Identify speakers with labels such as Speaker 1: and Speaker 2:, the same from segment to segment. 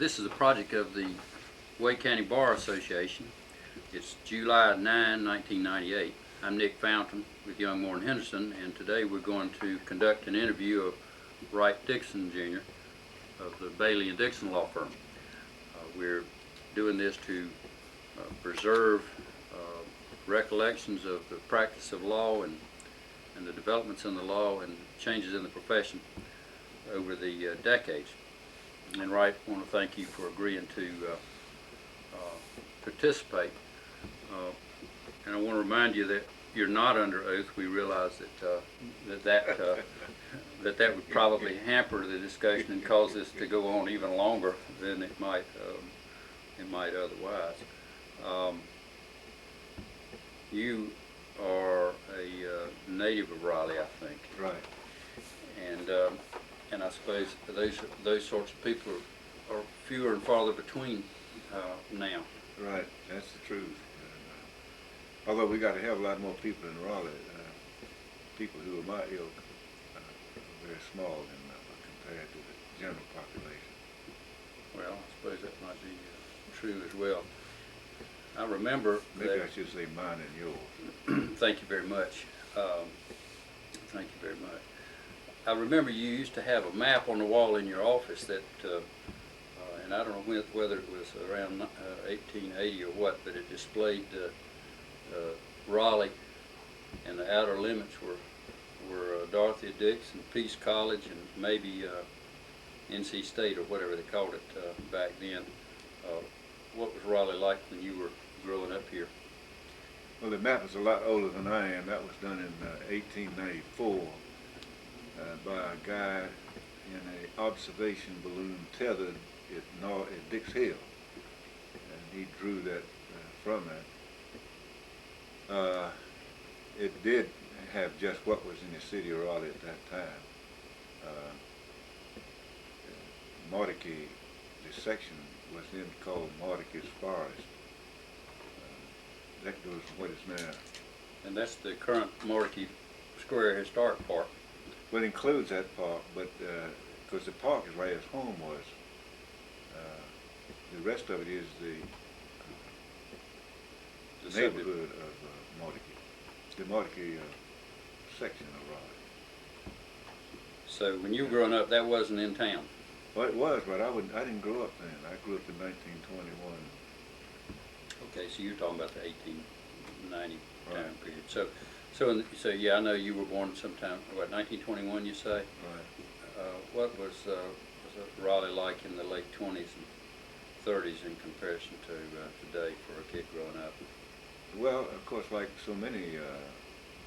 Speaker 1: This is a project of the Wake County Bar Association. It's July 9, 1998. I'm Nick Fountain with Young Moore and Henderson, and today we're going to conduct an interview of Wright Dixon Jr. of the Bailey and Dixon law firm. We're doing this to preserve recollections of the practice of law and the developments in the law and changes in the profession over the decades. And Wright, I want to thank you for agreeing to participate. And I want to remind you that you're not under oath. We realize that would probably hamper the discussion and cause this to go on even longer than it might otherwise. You are a native of Raleigh, I think.
Speaker 2: Right.
Speaker 1: And I suppose those sorts of people are fewer and farther between now.
Speaker 2: Right, that's the truth. Although we got a hell of a lot more people in Raleigh, people who are my ilk are very small compared to the general population.
Speaker 1: Well, I suppose that might be true as well. I remember
Speaker 2: maybe I should say mine and yours.
Speaker 1: Thank you very much. Thank you very much. I remember you used to have a map on the wall in your office that, and I don't know whether it was around 1880 or what, but it displayed Raleigh, and the outer limits were Dorothea Dixon, Peace College, and maybe NC State or whatever they called it back then. What was Raleigh like when you were growing up here?
Speaker 2: Well, the map is a lot older than I am. That was done in 1894 by a guy in an observation balloon tethered at Dix Hill, and he drew that from that. It did have just what was in the city of Raleigh at that time. Mordecai, this section was then called Mordecai's Forest. That goes to what is now. And
Speaker 1: that's the current Mordecai Square Historic Park.
Speaker 2: Well, it includes that park, but because the park is where his home was. The rest of it is the neighborhood of Mordecai, the Mordecai section of Raleigh.
Speaker 1: So when you were growing up, that wasn't in town?
Speaker 2: Well, it was, but I didn't grow up then. I grew up in 1921.
Speaker 1: Okay, so you're talking about the 1890
Speaker 2: right.
Speaker 1: time period. So yeah, I know you were born sometime, what, 1921 you say?
Speaker 2: Right.
Speaker 1: What was Raleigh like in the late 20s and 30s in comparison to today for a kid growing up?
Speaker 2: Well, of course, like so many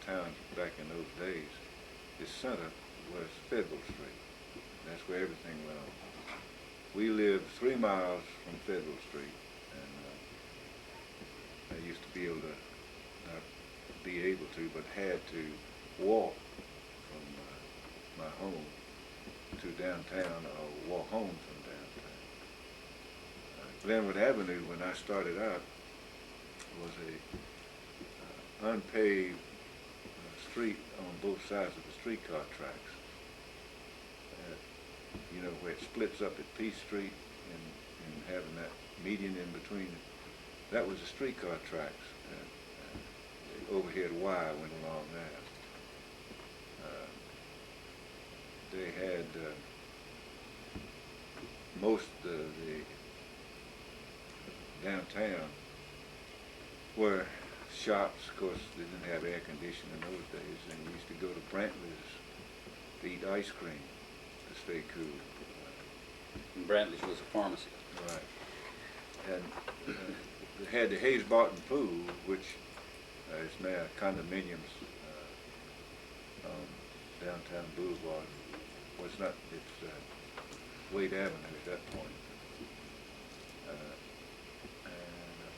Speaker 2: towns back in those days, the center was Federal Street. That's where everything went on. We lived 3 miles from Federal Street, and I used to be able to, not be able to, but had to walk from my home to downtown or walk home from downtown. Glenwood Avenue, when I started out, was a unpaved street on both sides of the streetcar tracks. You know, where it splits up at Peace Street and having that median in between it. That was the streetcar tracks. The overhead wire went along there. They had most of the downtown were shops. Of course, they didn't have air conditioning in those days, and you used to go to Brantley's to eat ice cream to stay cool.
Speaker 1: And Brantley's was a pharmacy.
Speaker 2: Right. And they had the Hayes Barton Pool, which is now condominiums on downtown Boulevard. Well, it's not, it's Wade Avenue at that point. And I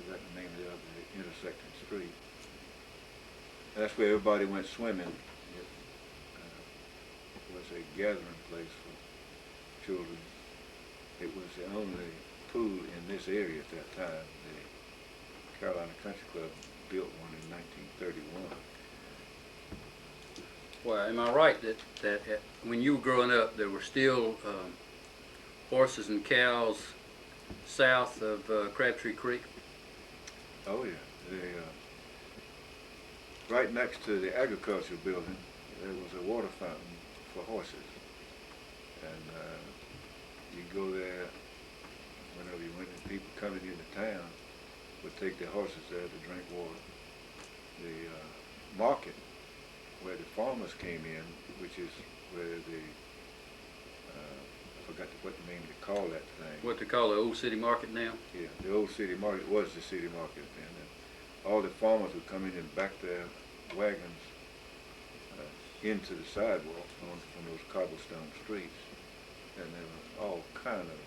Speaker 2: forgot the name of the other intersecting street. That's where everybody went swimming. It was a gathering place for children. It was the only pool in this area at that time. The Carolina Country Club built one in 1931.
Speaker 1: Well, am I right that when you were growing up, there were still horses and cows south of Crabtree Creek?
Speaker 2: Oh yeah, right next to the agricultural building, there was a water fountain for horses, and you go there whenever you went. And people coming into town would take their horses there to drink water. The market where the farmers came in, which is where the I forgot what name they call that thing.
Speaker 1: What they call the old city market now?
Speaker 2: Yeah, the old city market was the city market then. And all the farmers would come in and back their wagons into the sidewalk from those cobblestone streets, and there was all kind of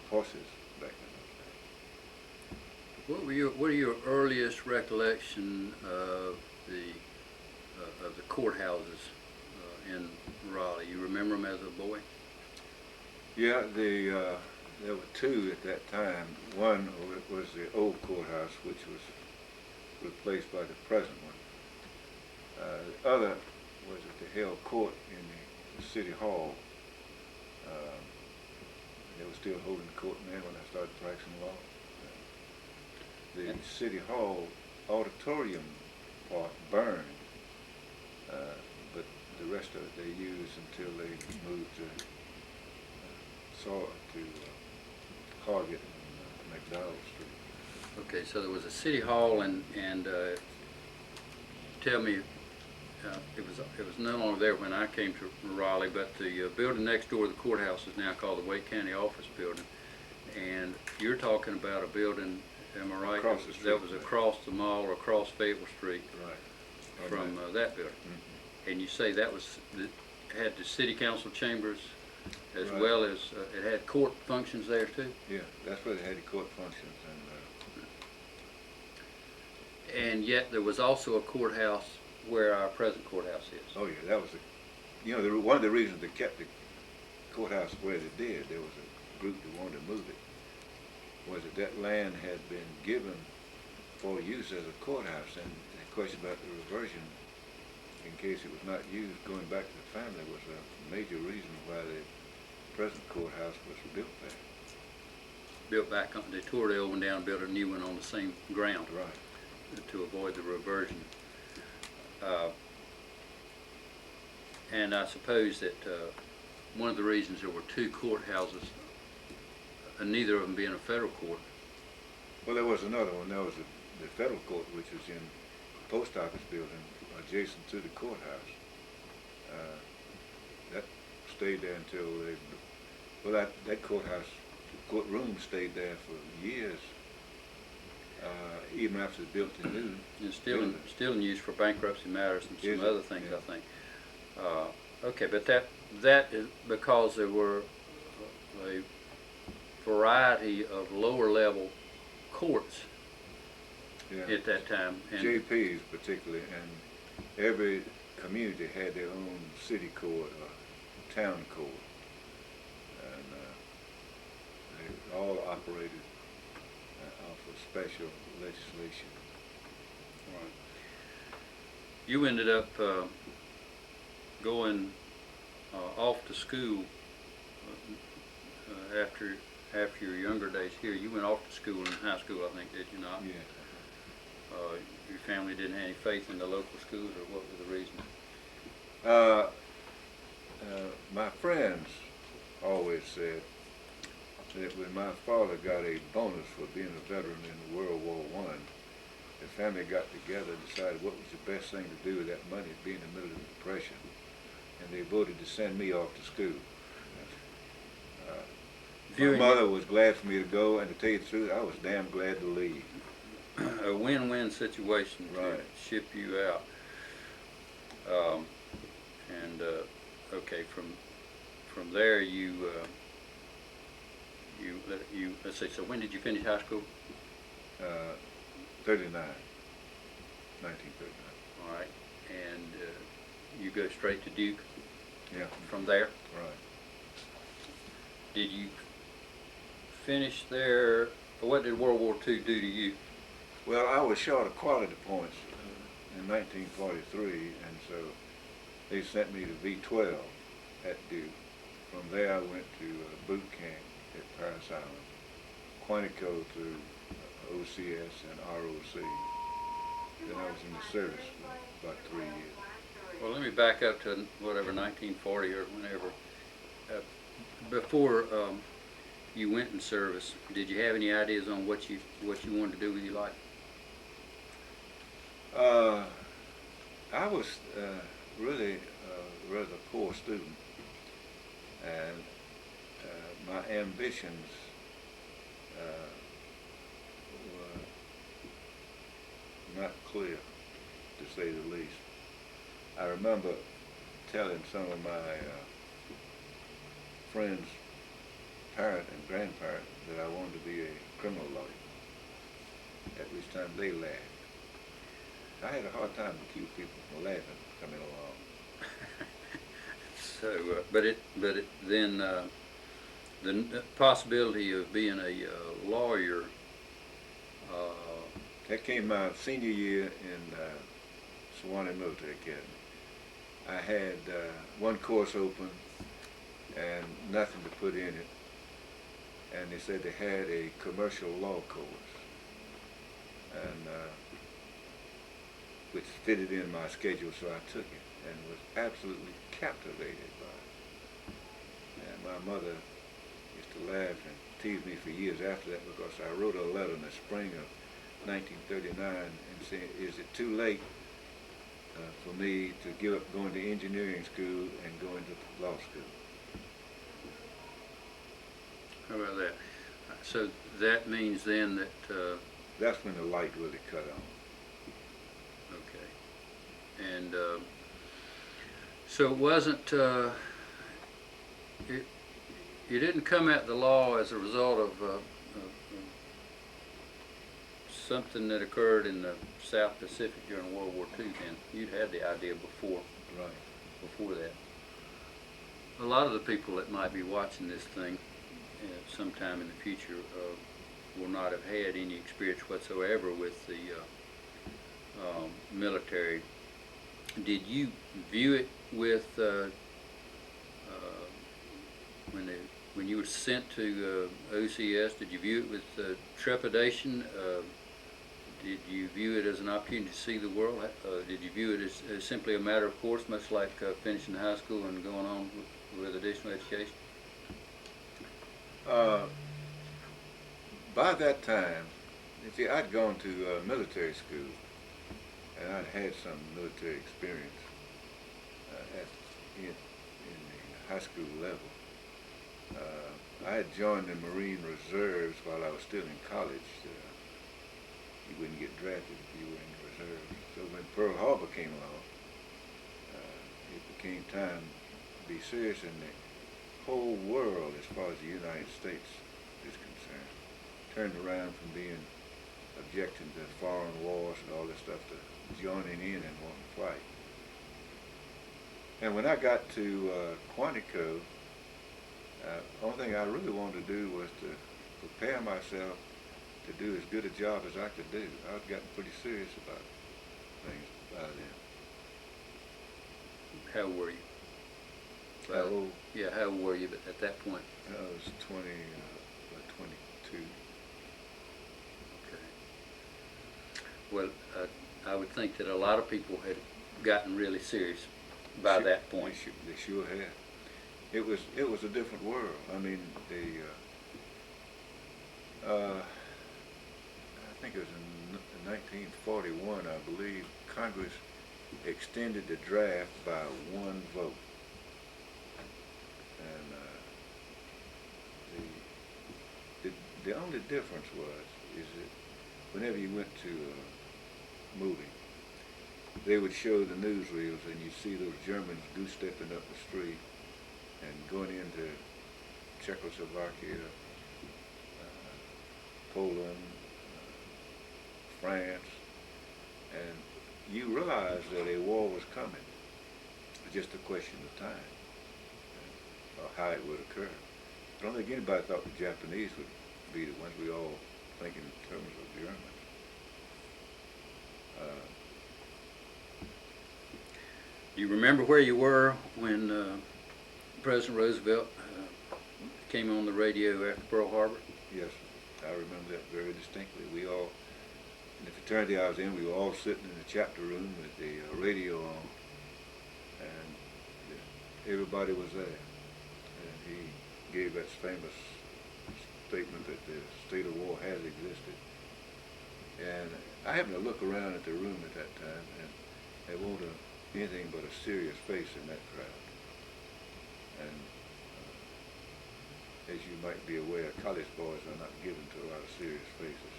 Speaker 2: horses back in those days.
Speaker 1: What are your earliest recollection of the courthouses in Raleigh? You remember them as a boy?
Speaker 2: Yeah, there were two at that time. One was the old courthouse, which was replaced by the present one. The other was at the Hale Court in the City Hall. They were still holding court there when I started practicing law. The City Hall auditorium part burned, but the rest of it they used until they moved to Hargett and McDowell Street.
Speaker 1: Okay, so there was a city hall, and tell me, it was no longer there when I came to Raleigh, but the building next door to the courthouse is now called the Wake County Office Building, and you're talking about a building, am I right?
Speaker 2: Across the street,
Speaker 1: that was across the mall or across Fayetteville Street,
Speaker 2: right,
Speaker 1: from that building.
Speaker 2: Mm-hmm.
Speaker 1: And you say that had the city council chambers, as
Speaker 2: right.
Speaker 1: well as it had court functions there too?
Speaker 2: Yeah, that's where they had the court functions.
Speaker 1: And yet there was also a courthouse where our present courthouse is.
Speaker 2: Oh yeah, that was one of the reasons they kept the courthouse where they did. There was a group that wanted to move it. Was that land had been given for use as a courthouse, and the question about the reversion, in case it was not used, going back to the family, was a major reason why the present courthouse was built there.
Speaker 1: Built back on, they tore the old one down, built a new one on the same ground.
Speaker 2: Right.
Speaker 1: To avoid the reversion. And I suppose that one of the reasons there were two courthouses, neither of them being a federal court.
Speaker 2: Well, there was another one. There was the federal court, which was in the post office building adjacent to the courthouse. That stayed there until that courthouse, courtroom stayed there for years. Even after they built the new.
Speaker 1: And still in use for bankruptcy matters and some other things, yeah. I think. Okay, but that is because there were a variety of lower level courts, yeah, at that time. And
Speaker 2: JPs particularly, and every community had their own city court or town court, and they all operated off of special legislation.
Speaker 1: Right. You ended up going off to school after your younger days here. You went off to school in high school, I think, did you not?
Speaker 2: Yeah.
Speaker 1: Your family didn't have any faith in the local schools, or what was the reason?
Speaker 2: My friends always said that when my father got a bonus for being a veteran in World War I, the family got together and decided what was the best thing to do with that money, being in the middle of the Depression, and they voted to send me off to school. My mother was glad for me to go, and to tell you the truth, I was damn glad to leave.
Speaker 1: A win-win situation, right, to ship you out. Okay, from there let's see, so when did you finish high school?
Speaker 2: 1939.
Speaker 1: All right, and you go straight to Duke?
Speaker 2: Yeah.
Speaker 1: From there?
Speaker 2: Right.
Speaker 1: Did you finish there, what did World War II do to you?
Speaker 2: Well, I was short of quality points in 1943, and so they sent me to V12 at Duke. From there I went to boot camp at Paris Island, Quantico through OCS and ROC. Then I was in the service for about 3 years.
Speaker 1: Well, let me back up to whatever 1940 or whenever. Before you went in service, did you have any ideas on what you wanted to do with your life?
Speaker 2: I was really a rather poor student, and my ambitions were not clear, to say the least. I remember telling some of my friends, parent and grandparent, that I wanted to be a criminal lawyer, at which time they laughed. I had a hard time to keep people from laughing coming along.
Speaker 1: So, then the possibility of being a lawyer.
Speaker 2: That came my senior year in Sewanee Military Academy. I had one course open and nothing to put in it, and they said they had a commercial law course, and which fitted in my schedule, so I took it and was absolutely captivated by it. And my mother used to laugh and tease me for years after that, because I wrote a letter in the spring of 1939 and saying, is it too late for me to give up going to engineering school and going to law school?
Speaker 1: How about that? So that means then that
Speaker 2: that's when the light really cut on.
Speaker 1: Okay. And so it wasn't, you didn't come at the law as a result of something that occurred in the South Pacific during World War II then. You'd had the idea before.
Speaker 2: Right.
Speaker 1: Before that. A lot of the people that might be watching this thing sometime in the future will not have had any experience whatsoever with the military. Did you view it with when you were sent to OCS? Did you view it with trepidation? Did you view it as an opportunity to see the world? Did you view it as simply a matter of course, much like finishing high school and going on with additional education?
Speaker 2: By that time, you see, I'd gone to military school, and I'd had some military experience in the high school level. I had joined the Marine Reserves while I was still in college. You wouldn't get drafted if you were in the reserves. So when Pearl Harbor came along, it became time to be serious, and the whole world, as far as the United States is concerned, turned around from being objecting to foreign wars and all this stuff to joining in and wanting to fight. And when I got to Quantico, the only thing I really wanted to do was to prepare myself to do as good a job as I could do. I was getting pretty serious about things by then.
Speaker 1: How were you?
Speaker 2: How old?
Speaker 1: Yeah, how old were you at that point?
Speaker 2: I was 22.
Speaker 1: Okay. Well, I would think that a lot of people had gotten really serious by that point.
Speaker 2: They sure had. It was a different world. I mean, I think it was in 1941, I believe, Congress extended the draft by one vote. And the only difference is that whenever you went to a movie, they would show the newsreels, and you see those Germans goose-stepping up the street and going into Czechoslovakia, Poland, France, and you realize that a war was coming. It's just a question of time, or how it would occur. I don't think anybody thought the Japanese would be the ones. We all think in terms of Germans.
Speaker 1: Do you remember where you were when President Roosevelt came on the radio after Pearl Harbor?
Speaker 2: Yes, I remember that very distinctly. We all, in the fraternity I was in, we were all sitting in the chapter room with the radio on, and everybody was there. And he gave that famous statement that the state of war has existed. And I happened to look around at the room at that time, and there wasn't anything but a serious face in that crowd. And as you might be aware, college boys are not given to a lot of serious faces.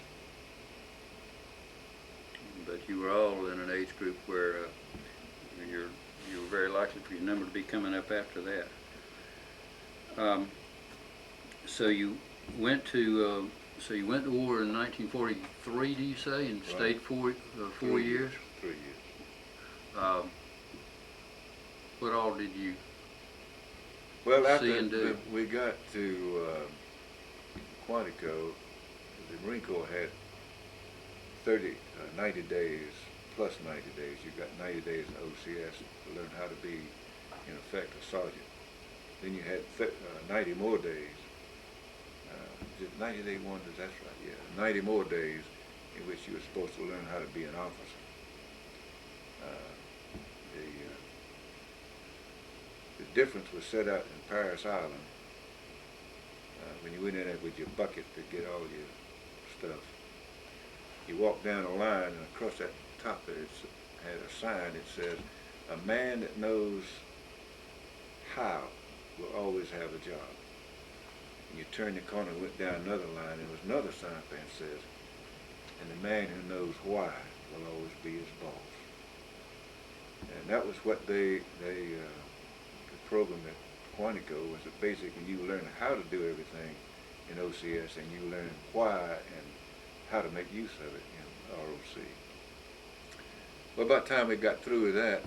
Speaker 1: But you were all in an age group where you were very likely for your number to be coming up after that. So you went to war in 1943, do you say, and
Speaker 2: Right.
Speaker 1: stayed 4 years?
Speaker 2: 3 years.
Speaker 1: What all did you
Speaker 2: Well,
Speaker 1: see
Speaker 2: after
Speaker 1: and do?
Speaker 2: we got to Quantico, the Marine Corps had 90 days plus 90 days. You got 90 days in OCS to learn how to be, in effect, a sergeant. Then you had 90 more days. Is it 90-day wonders? That's right, yeah. 90 more days in which you were supposed to learn how to be an officer. The difference was set out in Paris Island when you went in there with your bucket to get all your stuff. You walk down a line, and across that top it had a sign that says, "A man that knows how will always have a job." And you turn the corner and went down another line, and there was another sign that says, "And the man who knows why will always be his boss." And that was what the program at Quantico was. That basically you learn how to do everything in OCS, and you learn why and how to make use of it in ROC. Well, by the time we got through with that,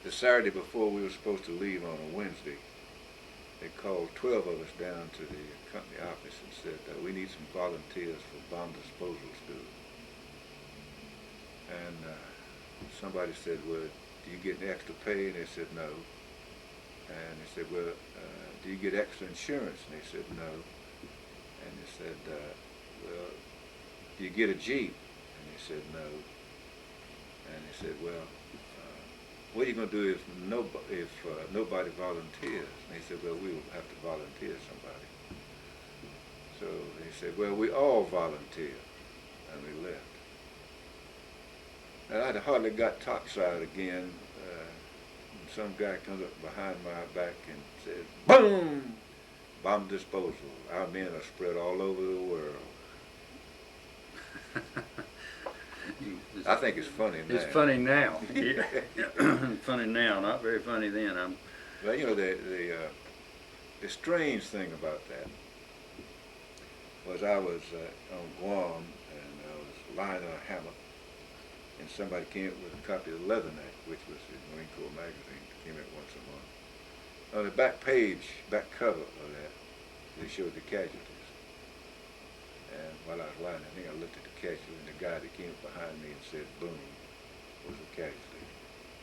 Speaker 2: the Saturday before we were supposed to leave on a Wednesday, they called 12 of us down to the company office and said that we need some volunteers for bomb disposal school. And somebody said, "Well, do you get an extra pay?" And they said, "No." And they said, "Well, do you get extra insurance?" And they said, "No." And they said, "Well, do you get a Jeep?" And they said, "No." And they said, "Well, what are you going to do if nobody volunteers?" And they said, "Well, we will have to volunteer somebody." So they said, "Well, we all volunteer." And we left. And I'd hardly got topside again. And some guy comes up behind my back and says, "Boom! Bomb disposal. Our men are spread all over the world." I think it's funny now.
Speaker 1: It's funny now. Yeah. Funny now, not very funny then.
Speaker 2: Well, you know, the strange thing about that was I was on Guam, and I was lying in a hammock, and somebody came up with a copy of the Leatherneck, which was the Marine Corps magazine that came out once a month. On the back cover of that, they showed the casualties. And while I was lying, I think I looked at the casualty, and the guy that came up behind me and said, "Boom," was a casualty.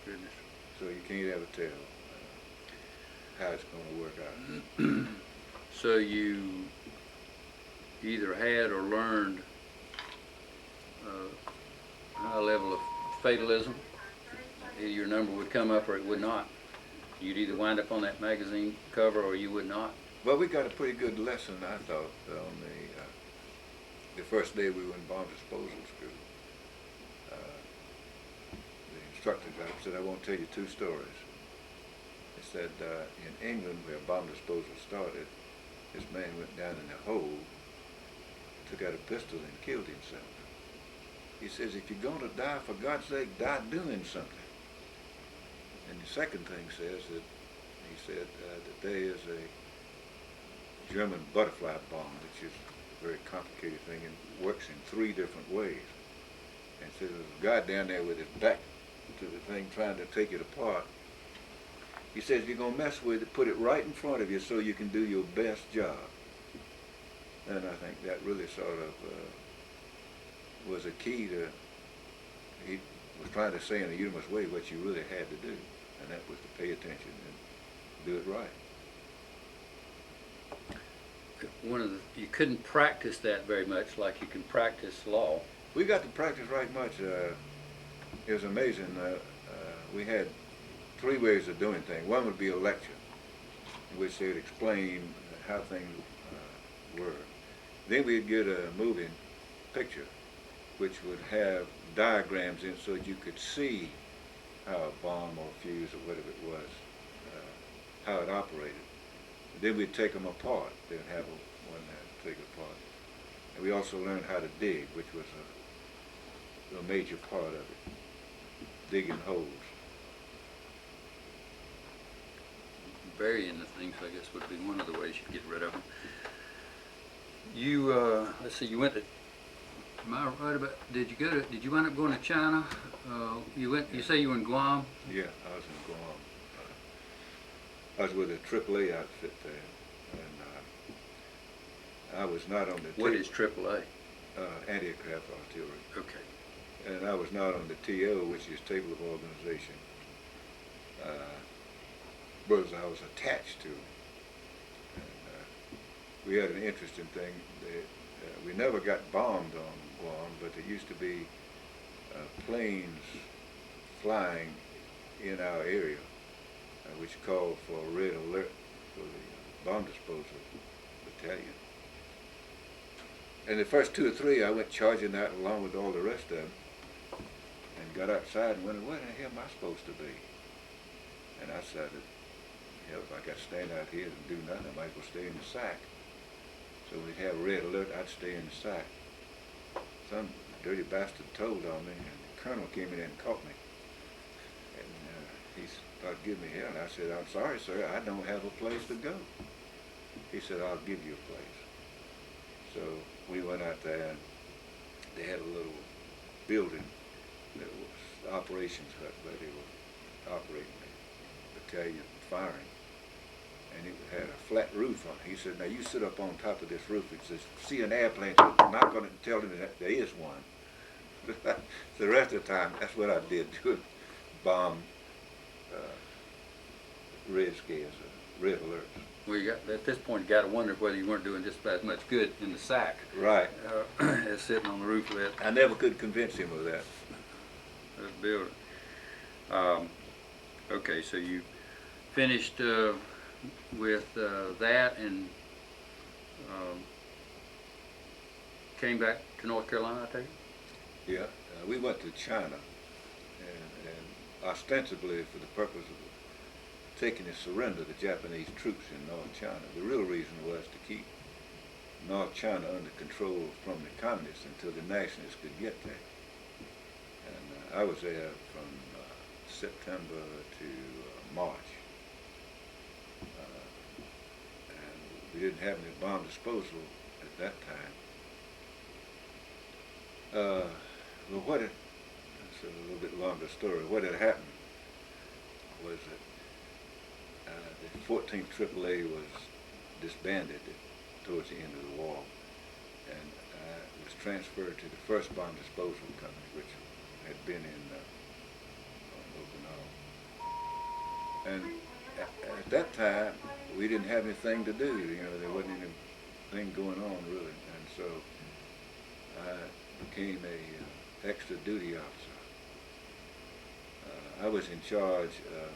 Speaker 1: Goodness.
Speaker 2: So you can't ever tell how it's going to work out.
Speaker 1: So you either had or learned a high level of fatalism. Either your number would come up or it would not. You'd either wind up on that magazine cover or you would not.
Speaker 2: Well, we got a pretty good lesson, I thought, on the first day we were in bomb disposal school. The instructor said, "I want to tell you two stories." He said, in England, where bomb disposal started, this man went down in the hole, took out a pistol and killed himself. He says, "If you're going to die, for God's sake, die doing something." And the second thing says that he said that there is a German butterfly bomb, which is a very complicated thing and works in 3 different ways. And so there's a guy down there with his back to the thing trying to take it apart. He says, "If you're going to mess with it, put it right in front of you so you can do your best job." And I think that really sort of was a key to, he was trying to say in a humorous way what you really had to do, and that was to pay attention and do it right.
Speaker 1: you couldn't practice that very much like you can practice law.
Speaker 2: We got to practice right much. It was amazing. We had three ways of doing things. One would be a lecture, in which they would explain how things were. Then we'd get a moving picture, which would have diagrams in it so that you could see how a bomb or fuse or whatever it was, how it operated. Then we'd take them apart. They'd have one that take it apart. And we also learned how to dig, which was a major part of it, digging holes.
Speaker 1: Burying the things, I guess, would be one of the ways you get rid of them. You, let's see, you went to, am I right about, did you wind up going to China? You say you were in Guam?
Speaker 2: Yeah, I was in Guam. I was with a AAA outfit there, and I was not on the
Speaker 1: What is AAA?
Speaker 2: Anti-aircraft artillery.
Speaker 1: Okay.
Speaker 2: And I was not on the TO, which is Table of Organization. But I was attached to. And we had an interesting thing. We never got bombed on Guam, but there used to be planes flying in our area, which called for a red alert for the bomb disposal battalion. And the first 2 or 3, I went charging out along with all the rest of them, and got outside and wondered, where the hell am I supposed to be? And I decided, hell, if I got to stand out here and do nothing, I might as well stay in the sack. So we'd have a red alert, I'd stay in the sack. Some dirty bastard told on me, and the colonel came in and caught me. And he started giving me hell, and I said, I'm sorry, sir, I don't have a place to go. He said, I'll give you a place. So we went out there, and they had a little building that was operations hut where they were operating the battalion firing. And it had a flat roof on it. He said, now you sit up on top of this roof. He says, see an airplane, knock on it and tell them that there is one. The rest of the time, that's what I did, bomb red scares, red alerts.
Speaker 1: Well, at this point, you got to wonder whether you weren't doing just about as much good in the sack.
Speaker 2: Right.
Speaker 1: As sitting on the roof of that.
Speaker 2: I never could convince him of that.
Speaker 1: Building. Okay, so you finished with that and came back to North Carolina, I take it?
Speaker 2: Yeah, we went to China, and ostensibly for the purpose of taking the surrender of the Japanese troops in North China. The real reason was to keep North China under control from the communists until the nationalists could get there. And I was there from September to March. And we didn't have any bomb disposal at that time. Well, that's a little bit longer story. What had happened was that the 14th AAA was disbanded towards the end of the war, and was transferred to the 1st Bomb Disposal Company, which had been in Okinawa. And at that time, we didn't have anything to do. You know, there wasn't anything going on really, and so I became a extra duty officer. I was in charge of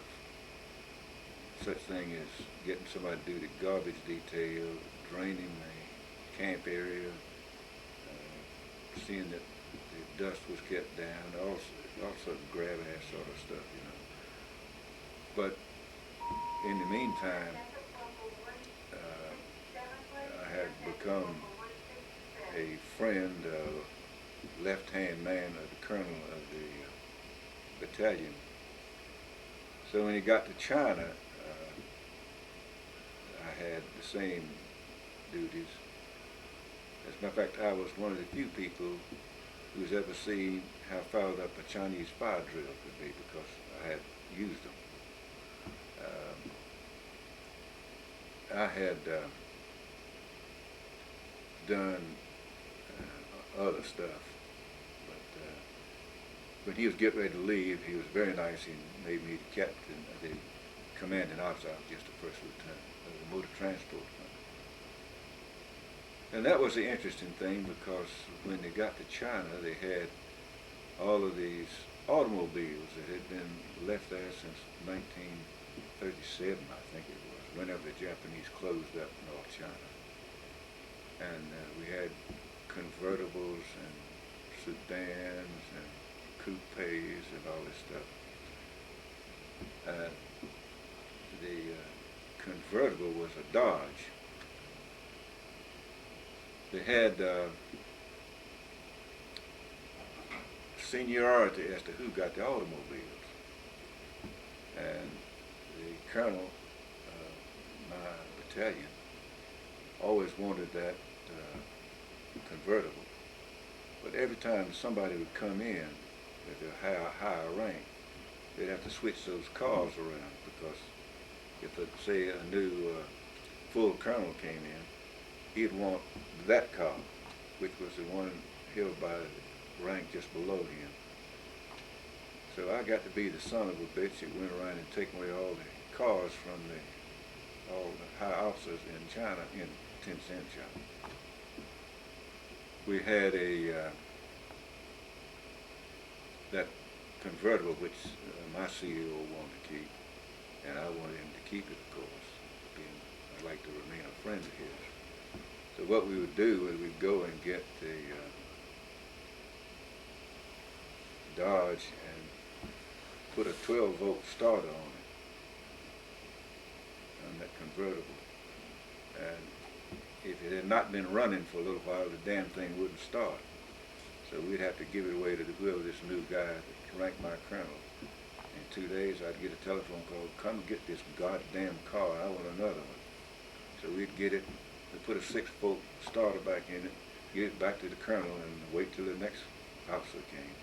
Speaker 2: such thing as getting somebody to do the garbage detail, draining the camp area, seeing that the dust was kept down, all sorts of grab-ass sort of stuff, you know. But in the meantime, I had become a friend, left-hand man of the colonel of the battalion. So when he got to China, I had the same duties. As a matter of fact, I was one of the few people who's ever seen how fired up a Chinese fire drill could be, because I had used them. I had done other stuff, but when he was getting ready to leave, he was very nice. He made me the captain, the commanding officer. I was just a first lieutenant of the motor transport company. And that was the interesting thing, because when they got to China, they had all of these automobiles that had been left there since 1937, I think it was, whenever the Japanese closed up North China. And we had convertibles and sedans and coupes and all this stuff. The convertible was a Dodge. They had seniority as to who got the automobiles. And the colonel, my battalion, always wanted that convertible. But every time somebody would come in with a higher rank, they'd have to switch those cars around, because if, say, a new full colonel came in, he'd want that car, which was the one held by the rank just below him. So I got to be the son of a bitch that went around and taking away all the cars from all the high officers in China, in 10-cent China. We had that convertible, which my CEO wanted to keep, and I wanted him to keep it, of course, being I'd like to remain a friend of his. So what we would do is we'd go and get the Dodge and put a 12-volt starter on that convertible. And if it had not been running for a little while, the damn thing wouldn't start. So we'd have to give it away to whoever this new guy that ranked my colonel. In 2 days, I'd get a telephone call, come get this goddamn car, I want another one. So we'd get it, we'd put a 6-volt starter back in it, get it back to the colonel, and wait till the next officer came.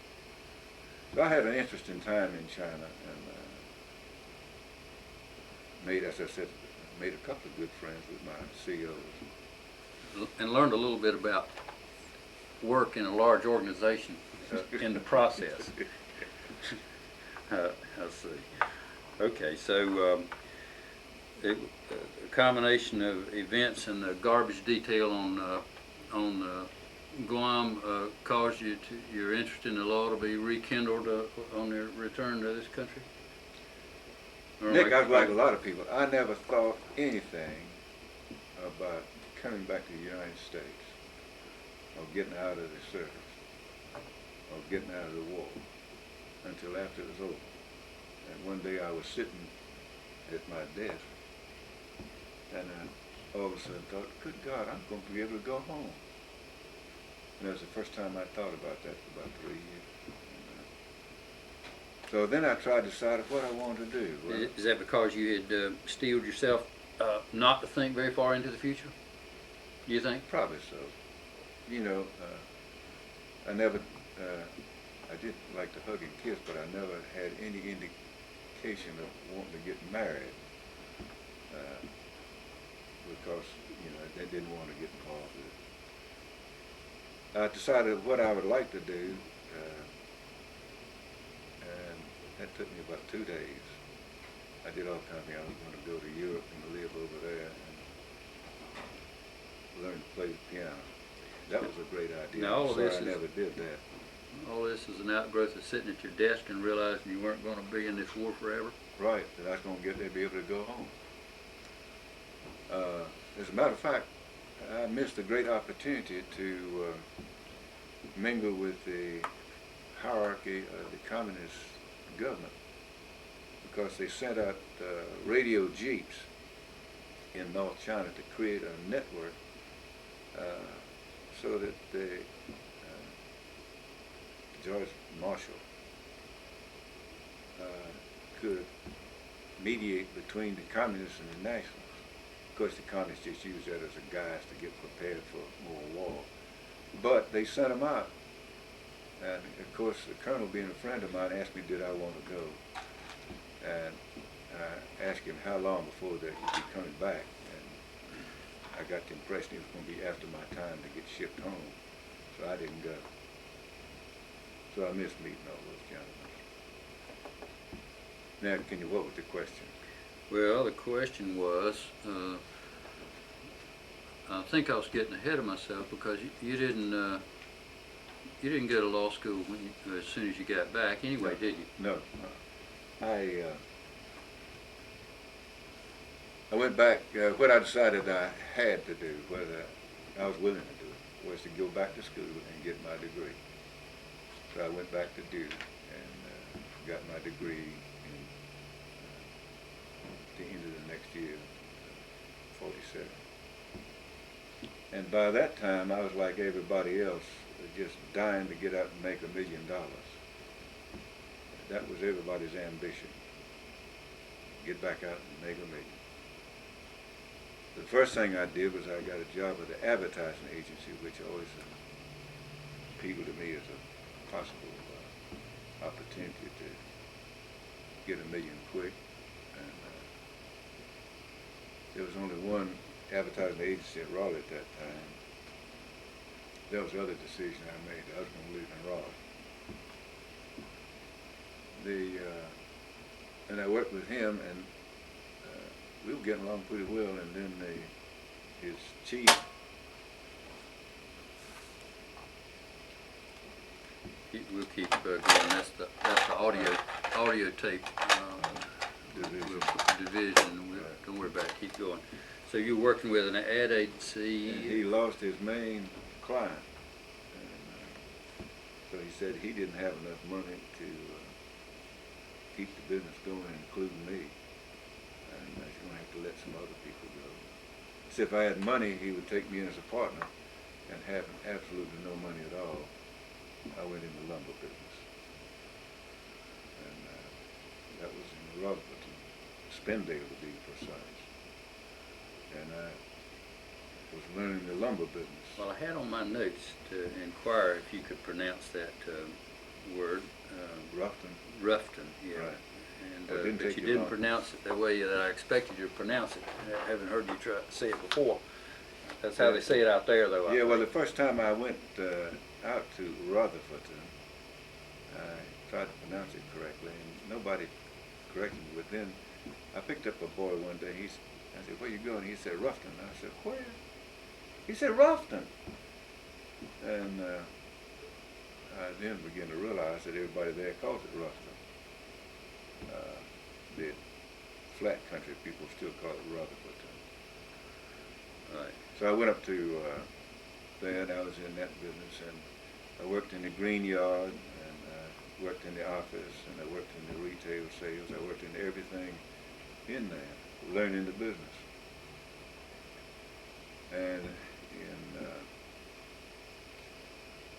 Speaker 2: So I had an interesting time in China, and made, as I said, made a couple of good friends with my CEOs.
Speaker 1: And learned a little bit about work in a large organization in the process. I see. Okay, so a combination of events and the garbage detail on Guam caused your interest in the law to be rekindled on your return to this country? Or
Speaker 2: Nick, I was like a lot of people. I never thought anything about coming back to the United States, or getting out of the service, or getting out of the war, until after it was over. And one day I was sitting at my desk, and I all of a sudden thought, good God, I'm going to be able to go home. And that was the first time I thought about that for about 3 years. So then I tried to decide what I wanted to do. Well,
Speaker 1: is that because you had steeled yourself not to think very far into the future? Do you think?
Speaker 2: Probably so. You know, I never, I did like to hug and kiss, but I never had any indication of wanting to get married, because, you know, they didn't want to get involved with it. I decided what I would like to do, and that took me about 2 days. I did all kinds of things. I was going to go to Europe and live over there and learn to play the piano. That was a great idea.
Speaker 1: Now,
Speaker 2: I'm sorry I never did that.
Speaker 1: All this is an outgrowth of sitting at your desk and realizing you weren't going to be in this war forever?
Speaker 2: Right, that I was going to get there and be able to go home. As a matter of fact, I missed a great opportunity to mingle with the hierarchy of the communist government, because they sent out radio jeeps in North China to create a network so that George Marshall could mediate between the communists and the nationalists. Of course, the communists just used that as a guise to get prepared for more war. But they sent them out. And of course, the colonel, being a friend of mine, asked me did I want to go. And I asked him how long before that he'd be coming back. And I got the impression it was going to be after my time to get shipped home. So I didn't go. So I missed meeting all those gentlemen. Now, what was the question?
Speaker 1: Well, the question was, I think I was getting ahead of myself because you didn't go to law school as soon as you got back anyway,
Speaker 2: No.
Speaker 1: did you?
Speaker 2: No. I went back, what I decided I had to do, whether I was willing to do it, was to go back to school and get my degree. So I went back to Duke and got my degree in the end of the next year, 47. And by that time, I was like everybody else, just dying to get out and make $1 million. That was everybody's ambition. Get back out and make $1 million. The first thing I did was I got a job at the advertising agency, which always appealed to me as a possible opportunity to get $1 million quick. And there was only one advertising agency in Raleigh at that time. That was the other decision I made. I was going to live in Raleigh. And I worked with him, and we were getting along pretty well, and then his chief,
Speaker 1: We'll keep going. That's the audio tape division. Don't worry about it. Keep going. So you're working with an ad agency.
Speaker 2: and he lost his main client, and so he said he didn't have enough money to keep the business going, including me, and he's going to have to let some other people go. He said if I had money, he would take me in as a partner, and having absolutely no money at all, I went into lumber business. And that was in Rutherford, Spindale to be precise. And I was learning the lumber business.
Speaker 1: Well, I had on my notes to inquire if you could pronounce that word.
Speaker 2: Ruffton.
Speaker 1: Ruffton, yeah.
Speaker 2: Right.
Speaker 1: And,
Speaker 2: Well, it didn't
Speaker 1: but
Speaker 2: take
Speaker 1: you
Speaker 2: you
Speaker 1: didn't
Speaker 2: long.
Speaker 1: pronounce it the way that I expected you to pronounce it. I haven't heard you try to say it before. That's how they say it out there, though. I
Speaker 2: Yeah, well, the
Speaker 1: think.
Speaker 2: first time I went out to Rutherford, I tried to pronounce it correctly, and nobody corrected me. But then I picked up a boy one day. I said, "Where you going?" He said, "Ruffton." I said, "Where?" He said, "Ruffton." And I then began to realize that everybody there calls it Ruffton. The flat country people still call it Rutherford.
Speaker 1: Right.
Speaker 2: So I went up to there, and I was in that business, and I worked in the green yard, and I worked in the office, and I worked in the retail sales. I worked in everything in there, learning the business. And in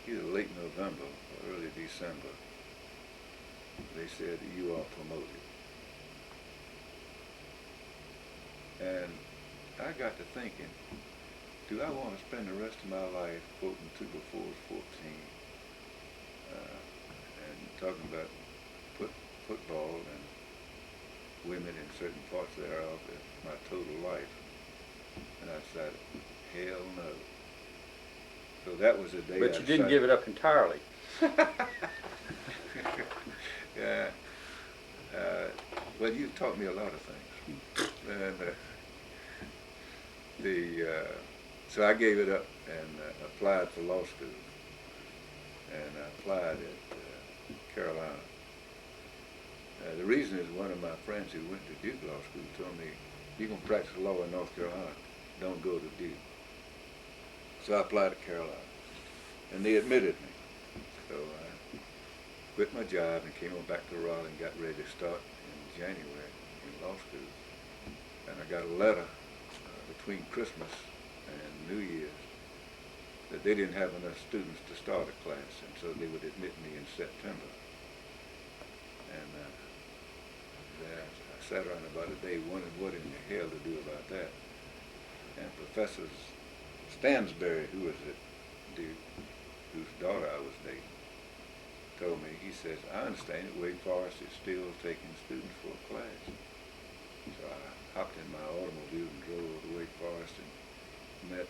Speaker 2: either late November or early December, they said, "You are promoted." And I got to thinking, do I want to spend the rest of my life quoting 2 before 14 and talking about football and women in certain parts thereof as my total life? And I decided, hell no. So that was the day
Speaker 1: But you didn't give it up entirely.
Speaker 2: Yeah. Well, you taught me a lot of things. And so I gave it up and applied for law school. And I applied at Carolina. The reason is one of my friends who went to Duke Law School told me, "You're going to practice law in North Carolina. Don't go to Duke." So I applied to Carolina. And they admitted me. So I quit my job and came on back to Raleigh and got ready to start in January in law school. And I got a letter between Christmas and New Year's that they didn't have enough students to start a class, and so they would admit me in September. And I sat around about a day wondering what in the hell to do about that. And Professor Stansberry, who was at Duke, whose daughter I was dating, told me, he says, "I understand that Wake Forest is still taking students for a class." So I hopped in my automobile and drove to Wake Forest and met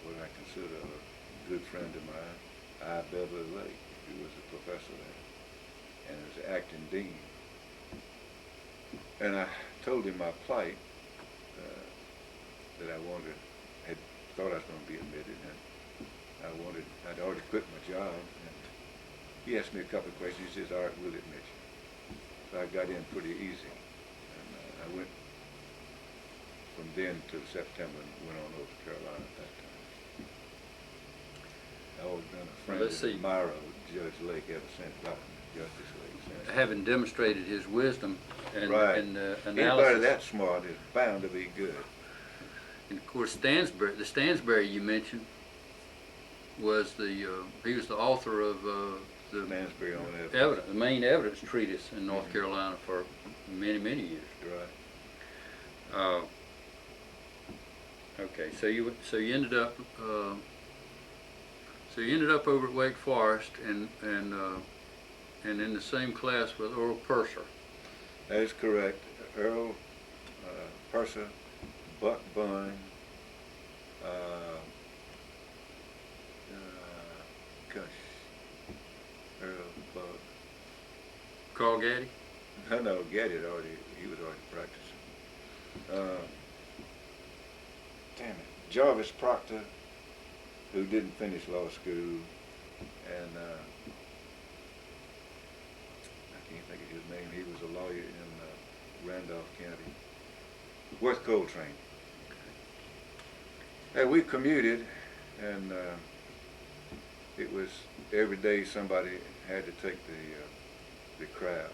Speaker 2: what I consider a good friend of mine, I. Beverly Lake, who was a professor there and was the acting dean. And I told him my plight, that I had thought I was going to be admitted, and I'd already quit my job, and he asked me a couple of questions. He says, all right, we'll admit you. So I got in pretty easy, and I went from then to September and went on over to Carolina at that time. I've always been a friend
Speaker 1: Let's see.
Speaker 2: and admirer of Judge Lake ever since, Justice Lake. Since.
Speaker 1: Having demonstrated his wisdom and,
Speaker 2: Right.
Speaker 1: and analysis.
Speaker 2: Anybody that smart is bound to be good.
Speaker 1: And of course, the Stansbury you mentioned was he was the author of the
Speaker 2: Stansbury on evidence.
Speaker 1: the main evidence treatise in North Carolina for many, many years.
Speaker 2: Right.
Speaker 1: Okay, so you ended up over at Wake Forest and in the same class with Earl Purser.
Speaker 2: That is correct. Earl Purser, Buck Bunn, Earl, Buck.
Speaker 1: Carl Gaddy.
Speaker 2: No, Gaddy he was already practicing. Damn it. Jarvis Proctor, who didn't finish law school, and I can't think of his name. He was a lawyer in Randolph County. Worth Coltrane. And we commuted, and it was every day somebody had to take the crowd.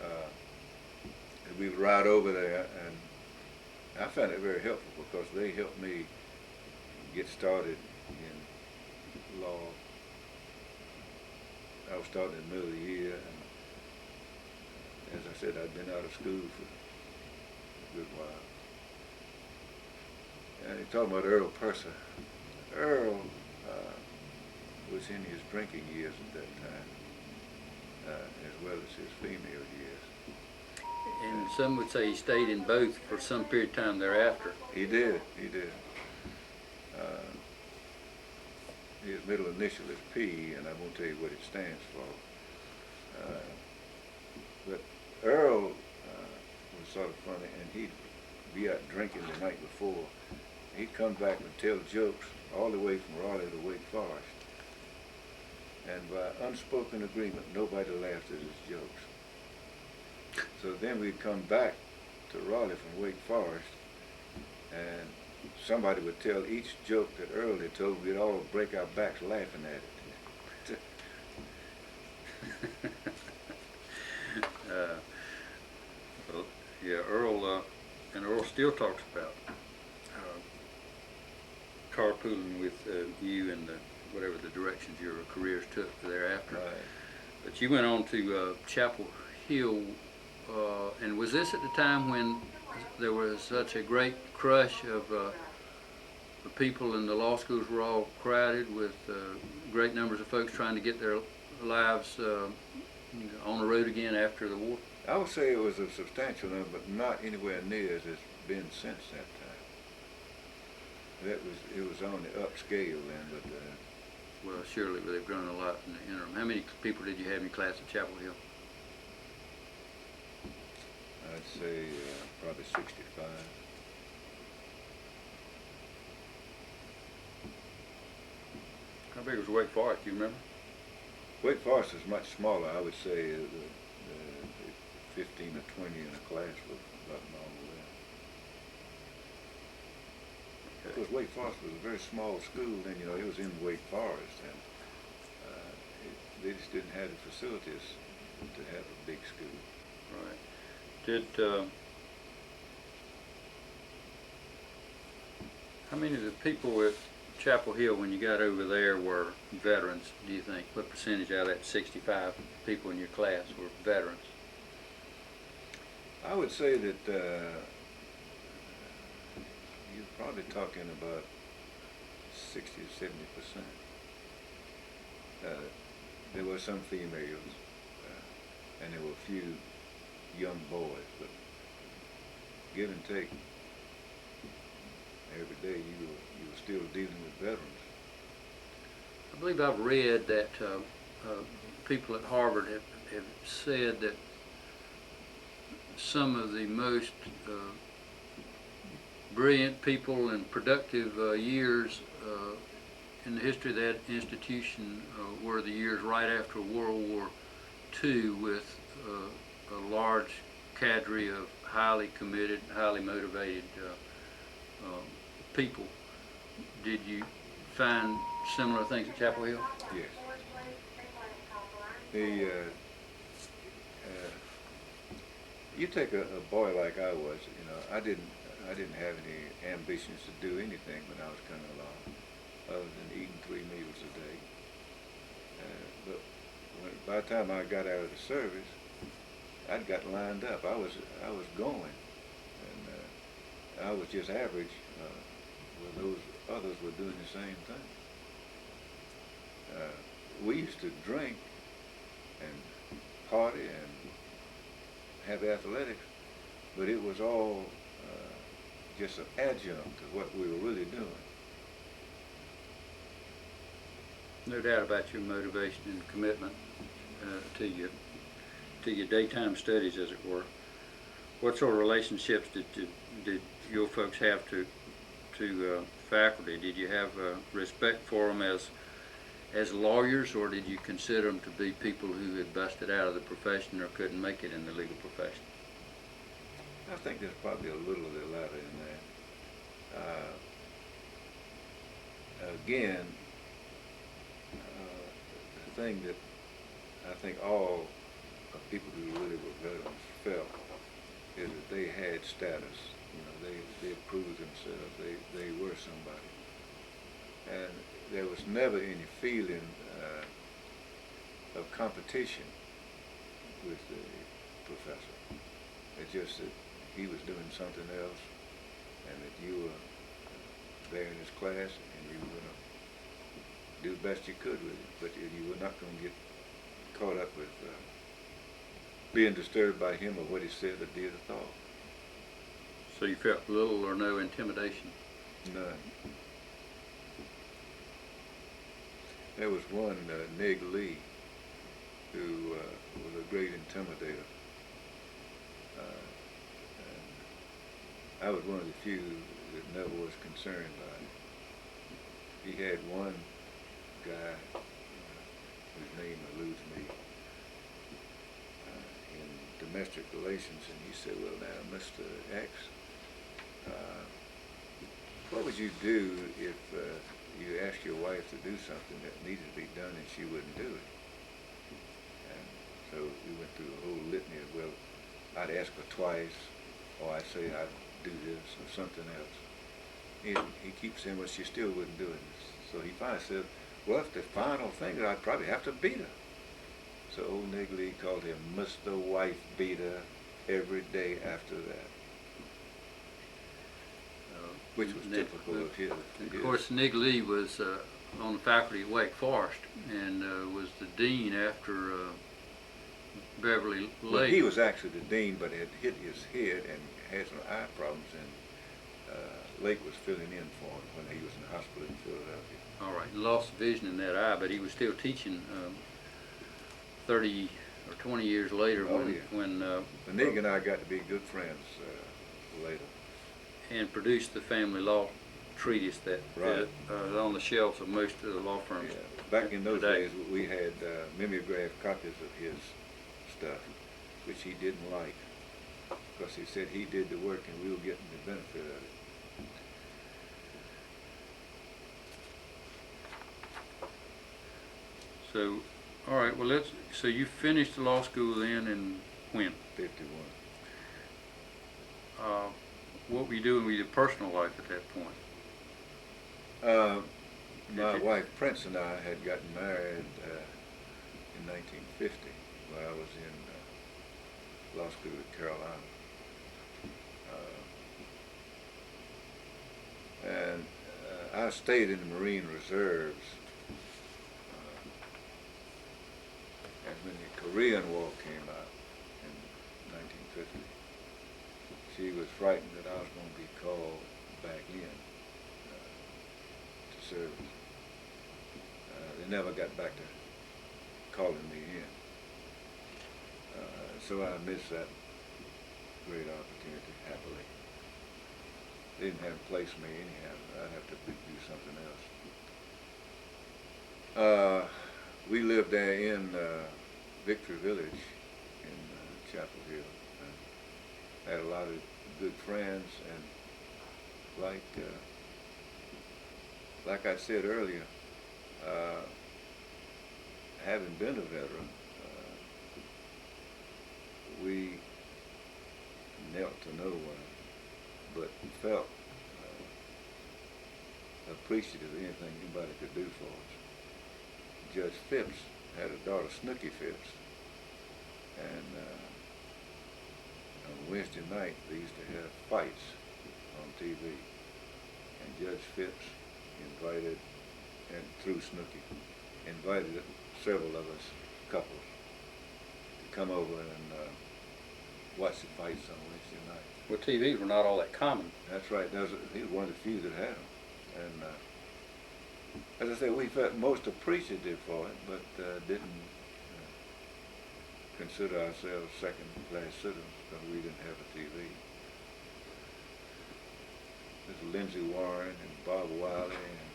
Speaker 2: And we would ride over there, and I found it very helpful because they helped me get started in law. I was starting in the middle of the year, and as I said, I'd been out of school for a good while. And he talked about Earl Purser. Earl was in his drinking years at that time, as well as his female years.
Speaker 1: And some would say he stayed in both for some period of time thereafter.
Speaker 2: He did. His middle initial is P, and I won't tell you what it stands for. But Earl was sort of funny, and he'd be out drinking the night before. He'd come back and tell jokes all the way from Raleigh to Wake Forest. And by unspoken agreement, nobody laughed at his jokes. So then we'd come back to Raleigh from Wake Forest, and somebody would tell each joke that Earl had told. We'd all break our backs laughing at it.
Speaker 1: Well, yeah, Earl, and Earl still talks about carpooling with you and whatever the directions your careers took thereafter.
Speaker 2: Right.
Speaker 1: But you went on to Chapel Hill, and was this at the time when there was such a great crush of the people in the law schools were all crowded with great numbers of folks trying to get their lives on the road again after the war?
Speaker 2: I would say it was a substantial number, but not anywhere near as it's been since that time. It was on the upscale then, but
Speaker 1: well, surely they've grown a lot in the interim. How many people did you have in your class at Chapel Hill?
Speaker 2: I'd say probably 65.
Speaker 1: How big was Wake Forest? Do you remember?
Speaker 2: Wake Forest is much smaller. I would say the 15 or 20 in a class was about normal there.
Speaker 1: Okay.
Speaker 2: Because Wake Forest was a very small school then, it was in Wake Forest, and they just didn't have the facilities to have a big school.
Speaker 1: Right. Did how many of the people at Chapel Hill when you got over there were veterans, do you think? What percentage out of that 65 people in your class were veterans?
Speaker 2: I would say that you're probably talking about 60 to 70%. There were some females, and there were a few young boys, but give and take, every day you were still dealing with veterans.
Speaker 1: I believe I've read that people at Harvard have said that some of the most brilliant people and productive years in the history of that institution were the years right after World War II, with a large cadre of highly committed, highly motivated people. Did you find similar things at Chapel Hill?
Speaker 2: Yes. The you take a boy like I was, you know, I didn't have any ambitions to do anything when I was coming along, other than eating 3 meals a day. But by the time I got out of the service, I'd got lined up. I was going, and I was just average. Where those others were doing the same thing. We used to drink and party and have athletics, but it was all just an adjunct to what we were really doing.
Speaker 1: No doubt about your motivation and commitment to your daytime studies, as it were. What sort of relationships did your folks have to faculty? Did you have respect for them as lawyers, or did you consider them to be people who had busted out of the profession or couldn't make it in the legal profession?
Speaker 2: I think there's probably a little of the latter in that. Again, the thing that I think all people who really were veterans felt is that they had status. You know, they proved themselves. They were somebody, and there was never any feeling of competition with the professor. It's just that he was doing something else, and that you were there in his class, and you were going to do the best you could with it, but you were not going to get caught up with being disturbed by him or what he said or did or thought.
Speaker 1: So you felt little or no intimidation?
Speaker 2: None. There was one, Nig Lee, who was a great intimidator. And I was one of the few that never was concerned by it. He had one guy, whose name eludes me, in domestic relations, and he said, "Well, now, Mr. X, what would you do if you asked your wife to do something that needed to be done and she wouldn't do it?" And so we went through a whole litany of, well, I'd ask her twice, or I'd say I'd do this or something else. He keeps saying, well, she still wouldn't do it. So he finally said, well, if the final thing, I'd probably have to beat her. So old Nig Lee called him Mr. Wife Beater every day after that. Which was typical of his.
Speaker 1: Of course, Nig Lee was on the faculty at Wake Forest and was the dean after Beverly Lake.
Speaker 2: Well, he was actually the dean, but had hit his head and had some eye problems, and Lake was filling in for him when he was in the hospital in Philadelphia.
Speaker 1: All right, he lost vision in that eye, but he was still teaching 30 or 20 years later. When
Speaker 2: Nig and I got to be good friends later.
Speaker 1: And produced the family law treatise that is on the shelves of most of the law firms.
Speaker 2: Yeah. Back in those days, we had mimeographed copies of his stuff, which he didn't like, because he said he did the work and we were getting the benefit of it.
Speaker 1: So, all right, well, so you finished the law school then, and when?
Speaker 2: 51.
Speaker 1: What were you doing with your personal life at that point?
Speaker 2: My wife Prince and I had gotten married in 1950 when I was in law school at Carolina. And I stayed in the Marine Reserves. And when the Korean War came out in 1950, she was frightened that I was going to be called back in to service. They never got back to calling me in. So I missed that great opportunity, happily. They didn't have to place me anyhow. I'd have to do something else. We lived there in Victory Village in Chapel Hill. And had a lot of good friends, and like I said earlier, having been a veteran, we knelt to no one, but felt appreciative of anything anybody could do for us. Judge Phipps had a daughter, Snooky Phipps, and on Wednesday night they used to have fights on TV, and Judge Phipps invited, and through Snooky, invited several of us couples to come over and watch the fights on Wednesday night.
Speaker 1: Well, TVs were not all that common.
Speaker 2: That's right. He was one of the few that had them. And as I said, we felt most appreciative for it, but didn't consider ourselves second-class citizens because we didn't have a TV. There's Lindsay Warren and Bob Wiley, and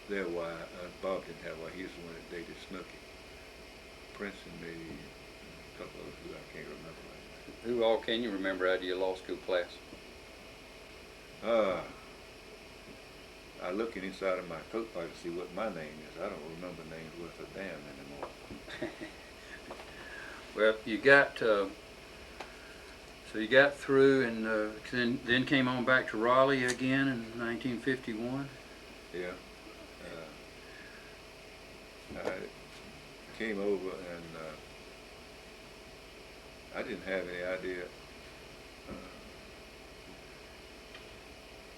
Speaker 2: their wife, Bob didn't have one. He was the one that dated Snooky. Prince and me, and a couple others who I can't remember right now.
Speaker 1: Who all can you remember out of your law school class?
Speaker 2: I look inside of my coat pocket to see what my name is. I don't remember names worth a damn anymore.
Speaker 1: Well, you got so you got through, and then came on back to Raleigh again in 1951.
Speaker 2: Yeah. I came over, and I didn't have any idea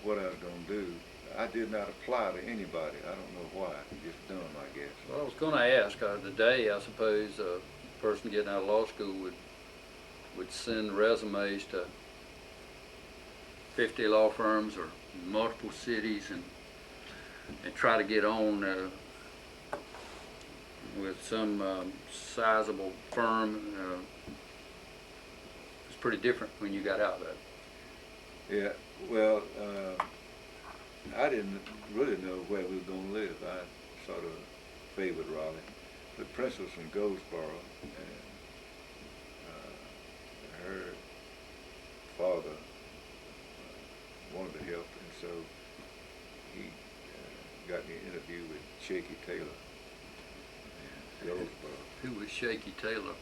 Speaker 2: what I was going to do. I did not apply to anybody. I don't know why. Just dumb, I guess.
Speaker 1: Well, I was going to ask today. I suppose a person getting out of law school would send resumes to 50 law firms or multiple cities and try to get on with some sizable firm. It's pretty different when you got out of it.
Speaker 2: Yeah. Well. I didn't really know where we were going to live. I sort of favored Raleigh. The Prince was from Goldsboro, and her father wanted to help, and so he got me an interview with Shaky Taylor in Goldsboro.
Speaker 1: Who was Shaky Taylor?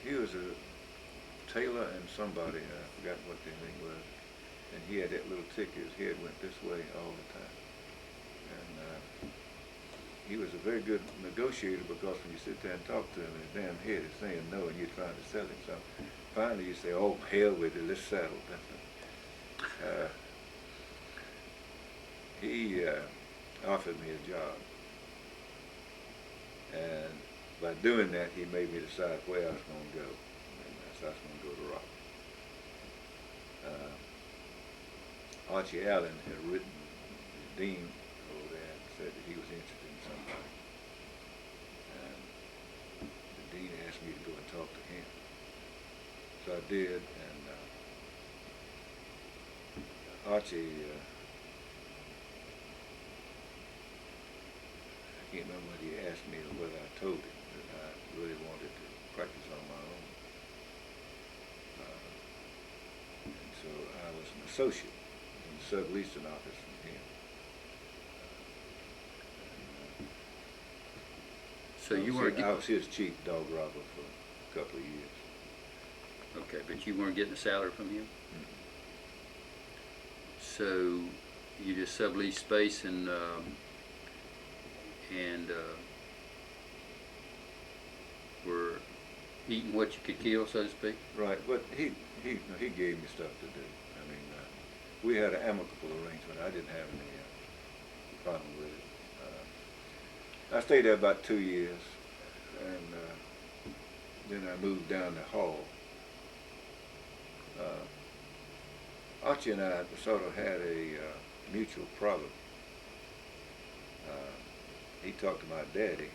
Speaker 2: He was a tailor and somebody, I forgot what their name was. And he had that little tick, his head went this way all the time. And he was a very good negotiator because when you sit there and talk to him, his damn head is saying no and you're trying to sell him something. Finally you say, oh, hell with it, let's settle. He offered me a job. And by doing that, he made me decide where I was going to go. And I was going to go to Raleigh. Archie Allen had written the dean over there and said that he was interested in somebody. And the dean asked me to go and talk to him. So I did, and Archie, I can't remember whether he asked me or whether I told him that I really wanted to practice on my own. And so I was an associate. Sub-leasing office from him.
Speaker 1: So you weren't.
Speaker 2: I was his chief dog robber for a couple of years.
Speaker 1: Okay, but you weren't getting a salary from him.
Speaker 2: Mm-hmm.
Speaker 1: So you just subleased space and were eating what you could kill, so to speak.
Speaker 2: Right, but he gave me stuff to do. I mean. We had an amicable arrangement. I didn't have any problem with it. I stayed there about 2 years, and then I moved down to Hall. Archie and I sort of had a mutual problem. He talked to my daddy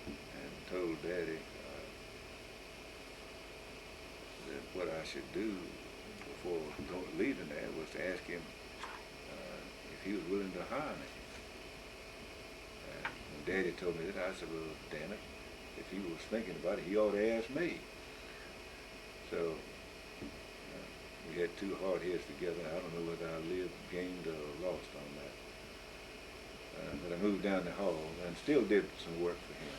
Speaker 2: and told Daddy that what I should do before leaving there was to ask him if he was willing to hire me. And when Daddy told me that, I said, well, damn it, if he was thinking about it, he ought to ask me. So we had two hard heads together. I don't know whether I lived, gained, or lost on that. But I moved down the hall and still did some work for him.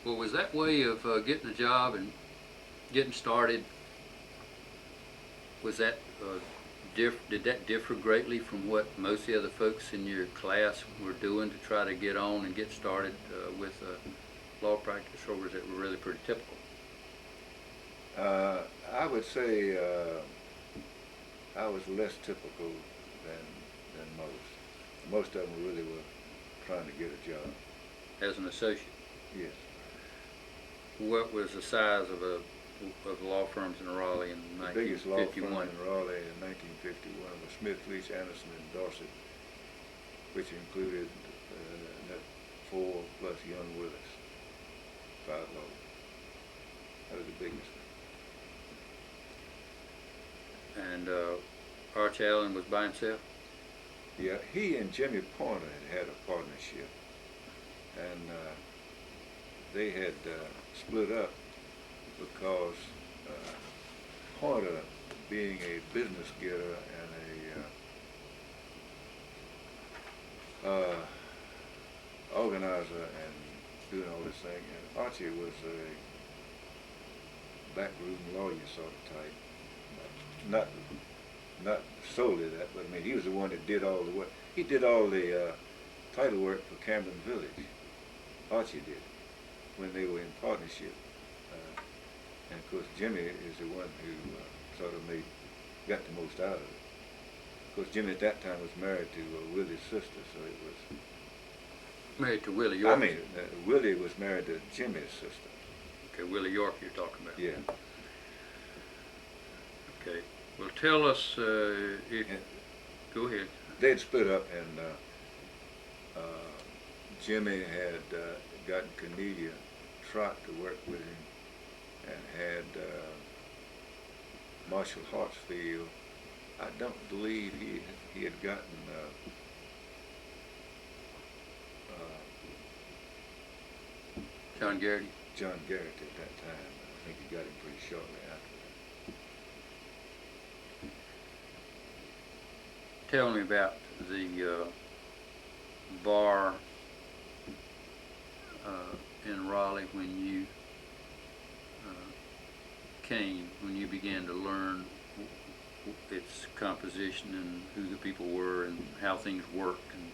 Speaker 1: Well, was that way of getting a job and getting started, was that did that differ greatly from what most of the other folks in your class were doing to try to get on and get started with law practice, or was it really pretty typical?
Speaker 2: I would say I was less typical than most. Most of them really were trying to get a job.
Speaker 1: As an associate?
Speaker 2: Yes.
Speaker 1: What was the size of the law firms in Raleigh in 1951?
Speaker 2: The biggest law firm in Raleigh in 1951 was Smith, Leach, Anderson, and Dorset, which included 4 plus Young Willis, 5 lawyers. That was the biggest.
Speaker 1: And Arch Allen was by himself?
Speaker 2: Yeah, he and Jimmy Pointer had a partnership, and they had split up because Pointer, being a business getter and a organizer and doing all this thing, and Archie was a backroom lawyer sort of type. Not solely that, but I mean, he was the one that did all the work. He did all the title work for Camden Village. Archie did, when they were in partnership. And of course, Jimmy is the one who sort of got the most out of it. Of course, Jimmy at that time was married to Willie's sister, so it was...
Speaker 1: Married to Willie York?
Speaker 2: I mean, Willie was married to Jimmy's sister.
Speaker 1: Okay, Willie York you're talking about.
Speaker 2: Yeah.
Speaker 1: Okay. Well, tell us, go ahead.
Speaker 2: They'd split up, and Jimmy had gotten Cornelia Trott to work with him, and had Marshall Hartsfield. I don't believe he had gotten
Speaker 1: John Garrity?
Speaker 2: John Garrett at that time. I think he got him pretty shortly after that.
Speaker 1: Tell me about the bar in Raleigh when you when you began to learn its composition and who the people were and how things worked, and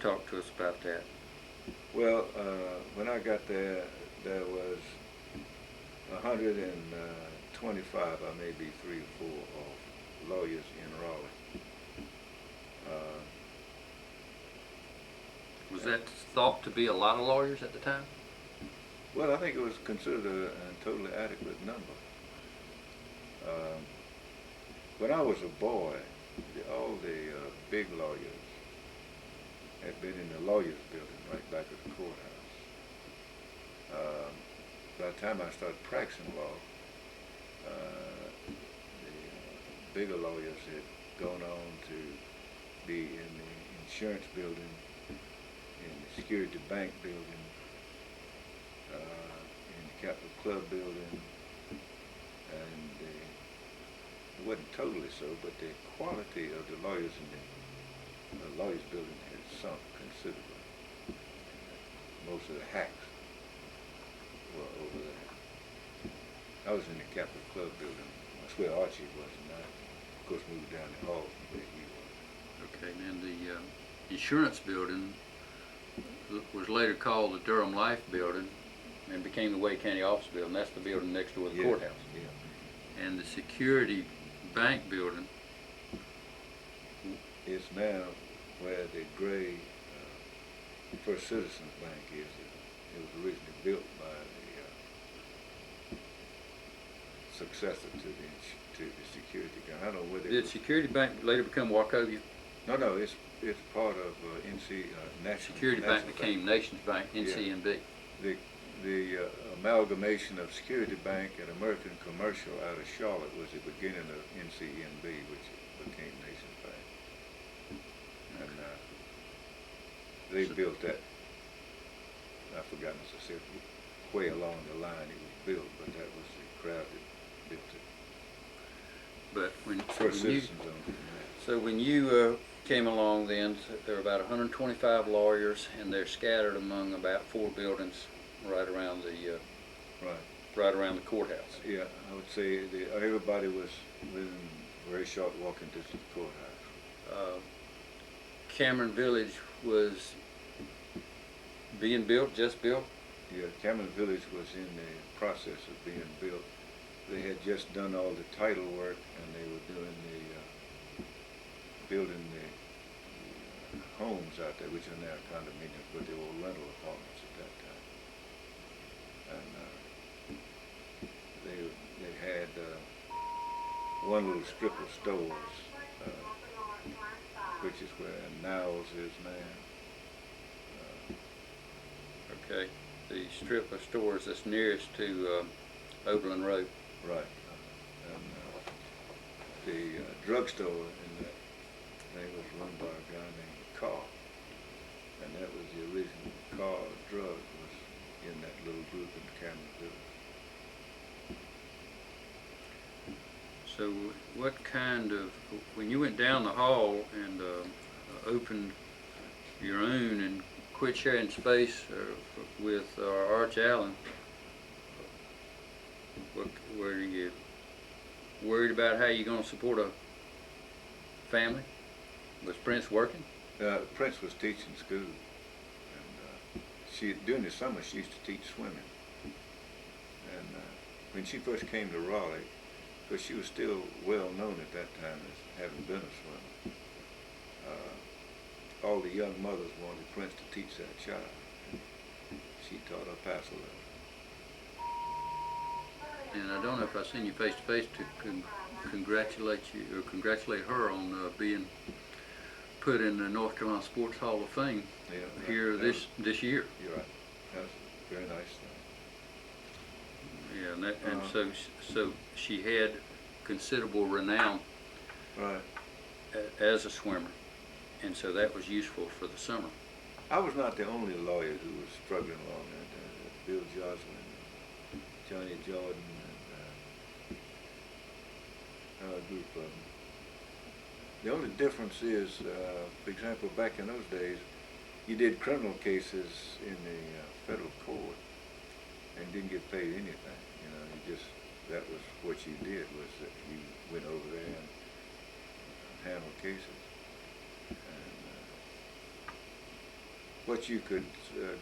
Speaker 1: talk to us about that.
Speaker 2: Well, when I got there, there was 125, or maybe 3 or 4 lawyers in Raleigh.
Speaker 1: Was that thought to be a lot of lawyers at the time?
Speaker 2: Well, I think it was considered a totally adequate number. When I was a boy, all the big lawyers had been in the lawyers building right back at the courthouse. By the time I started practicing law, the bigger lawyers had gone on to be in the insurance building, in the security bank building, in the Capitol Club building, and it wasn't totally so, but the quality of the lawyers in the lawyers building had sunk considerably. Most of the hacks were over there. I was in the Capitol Club building. That's where Archie was, and I, of course, moved down the hall from where he was.
Speaker 1: Okay, and the insurance building was later called the Durham Life Building and became the Wake County Office Building. That's the building next door to the courthouse.
Speaker 2: Yeah.
Speaker 1: And the security bank building
Speaker 2: is now where the gray First Citizens Bank is. It was originally built by the successor to the security guy. I don't know whether.
Speaker 1: Did Security Bank later become Wachovia?
Speaker 2: No, it's part of NC National.
Speaker 1: Security Bank became Nations Bank, NCNB.
Speaker 2: The the amalgamation of Security Bank and American Commercial out of Charlotte was the beginning of NCNB, which became Nation Bank. And they built that. I've forgotten specific way along the line it was built, but that was the crowd that built it.
Speaker 1: But
Speaker 2: First citizens owned it.
Speaker 1: so when you came along, then there were about 125 lawyers, and they're scattered among about 4 buildings right around the the courthouse.
Speaker 2: Yeah, I would say everybody was within very short walking distance of the courthouse.
Speaker 1: Cameron Village was being built, just built.
Speaker 2: Yeah, Cameron Village was in the process of being built. They had just done all the title work, and they were doing building the homes out there, which are now condominiums, but they were rental apartments at that time. And they had one little strip of stores, which is where Niles is now.
Speaker 1: Okay, the strip of stores that's nearest to Oberlin Road.
Speaker 2: Right. And the drugstore in that thing was run by a guy named Carr. And that was the original Carr drug was in that little group in Cameron Village.
Speaker 1: So what kind of, when you went down the hall and opened your own and quit sharing space with Arch Allen, were you worried about how you're going to support a family? Was Prince working?
Speaker 2: Prince was teaching school, and during the summer she used to teach swimming. And when she first came to Raleigh, because she was still well known at that time as having been a swimmer, all the young mothers wanted Prince to teach that child. She taught her Passover.
Speaker 1: And I don't know if I've seen you face to face to congratulate you or congratulate her on being put in the North Carolina Sports Hall of Fame this year.
Speaker 2: You're right. That was a very nice thing.
Speaker 1: Yeah, and so she had considerable renown as a swimmer, and so that was useful for the summer.
Speaker 2: I was not the only lawyer who was struggling along there. Bill Joslin, Johnny Jordan, and a group of them. The only difference is, for example, back in those days, you did criminal cases in the federal court and didn't get paid anything. You know, that was what you did, was that you went over there and handled cases. And what you could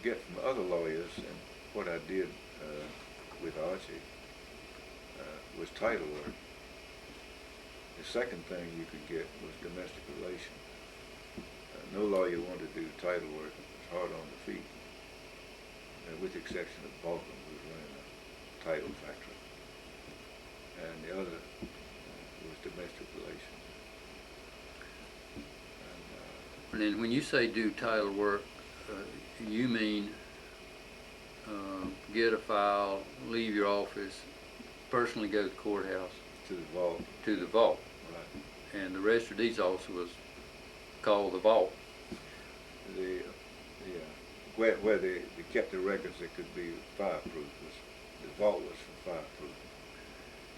Speaker 2: get from other lawyers, and what I did with Archie, was title work. The second thing you could get was domestic relations. No lawyer wanted to do title work. It was hard on the feet, with the exception of Baldwin, who was running a title factory. And the other was domestic relations.
Speaker 1: And then when you say do title work, you mean get a file, leave your office, personally go to the courthouse.
Speaker 2: To the vault.
Speaker 1: To the vault.
Speaker 2: Right.
Speaker 1: And the register of deeds office was called the vault.
Speaker 2: Where they kept the records that could be fireproof. The vault was for fireproof.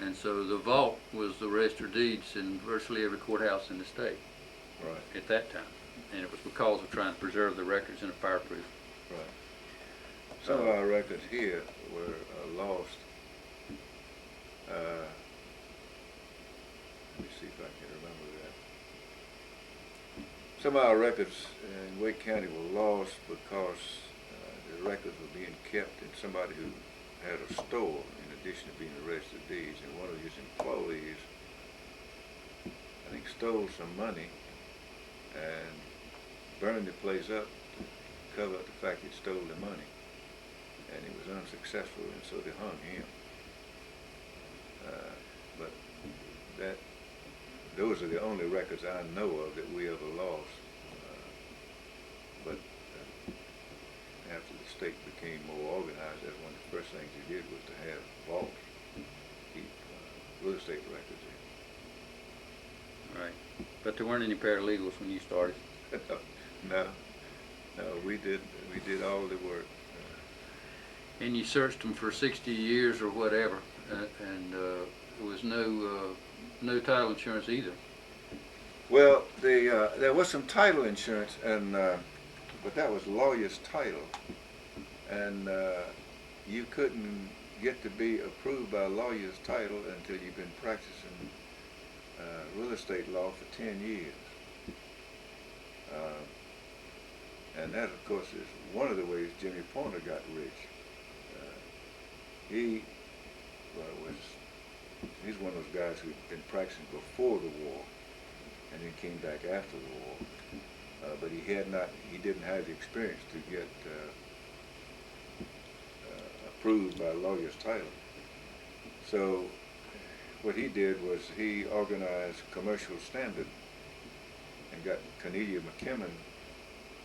Speaker 1: And so the vault was the register of deeds in virtually every courthouse in the state.
Speaker 2: Right.
Speaker 1: At that time. And it was because of trying to preserve the records in a fireproof.
Speaker 2: Right. Some of our records here were lost. Let me see if I can remember that. Some of our records in Wake County were lost because the records were being kept in somebody who had a store in addition to being a registered of deeds, and one of his employees, I think, stole some money and burned the place up to cover up the fact he stole the money. And he was unsuccessful, and so they hung him. But those are the only records I know of that we ever lost. But after the state became more organized, that's when first things you did was to have vaults, keep real estate records
Speaker 1: Right. But there weren't any paralegals when you started.
Speaker 2: in. No, no, we did all the work.
Speaker 1: And you searched them for 60 years or whatever, and there was no title insurance either.
Speaker 2: Well, there was some title insurance, and but that was lawyer's title, and you couldn't get to be approved by lawyer's title until you've been practicing real estate law for 10 years. And that, of course, is one of the ways Jimmy Pointer got rich. He's one of those guys who'd been practicing before the war, and then came back after the war. But he didn't have the experience to get approved by a lawyer's title. So what he did was he organized Commercial Standard and got Cornelia McKimmon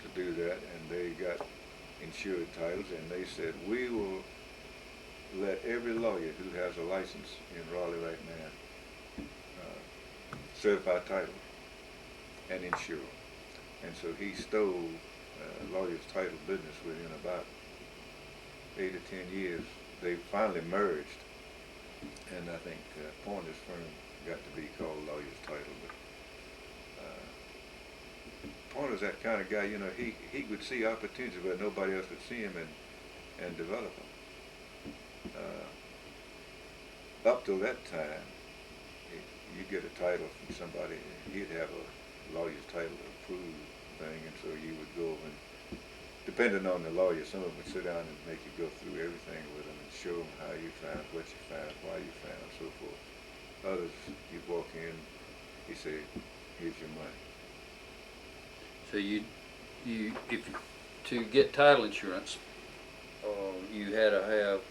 Speaker 2: to do that, and they got insured titles, and they said, we will let every lawyer who has a license in Raleigh right now certify title and insure. And so he stole lawyer's title business within about 8 or 10 years. They finally merged, and I think Pointer's firm got to be called lawyer's title. But Pointer's that kind of guy, you know, he would see opportunities where nobody else would see him and develop them. Up till that time, you get a title from somebody, he'd have a lawyer's title approved thing, and so you would go and, depending on the lawyer, some of them would sit down and make you go through everything with them and show them how you found, what you found, why you found, so forth. Others, you'd walk in, he'd say, here's your money.
Speaker 1: So to get title insurance, you had to have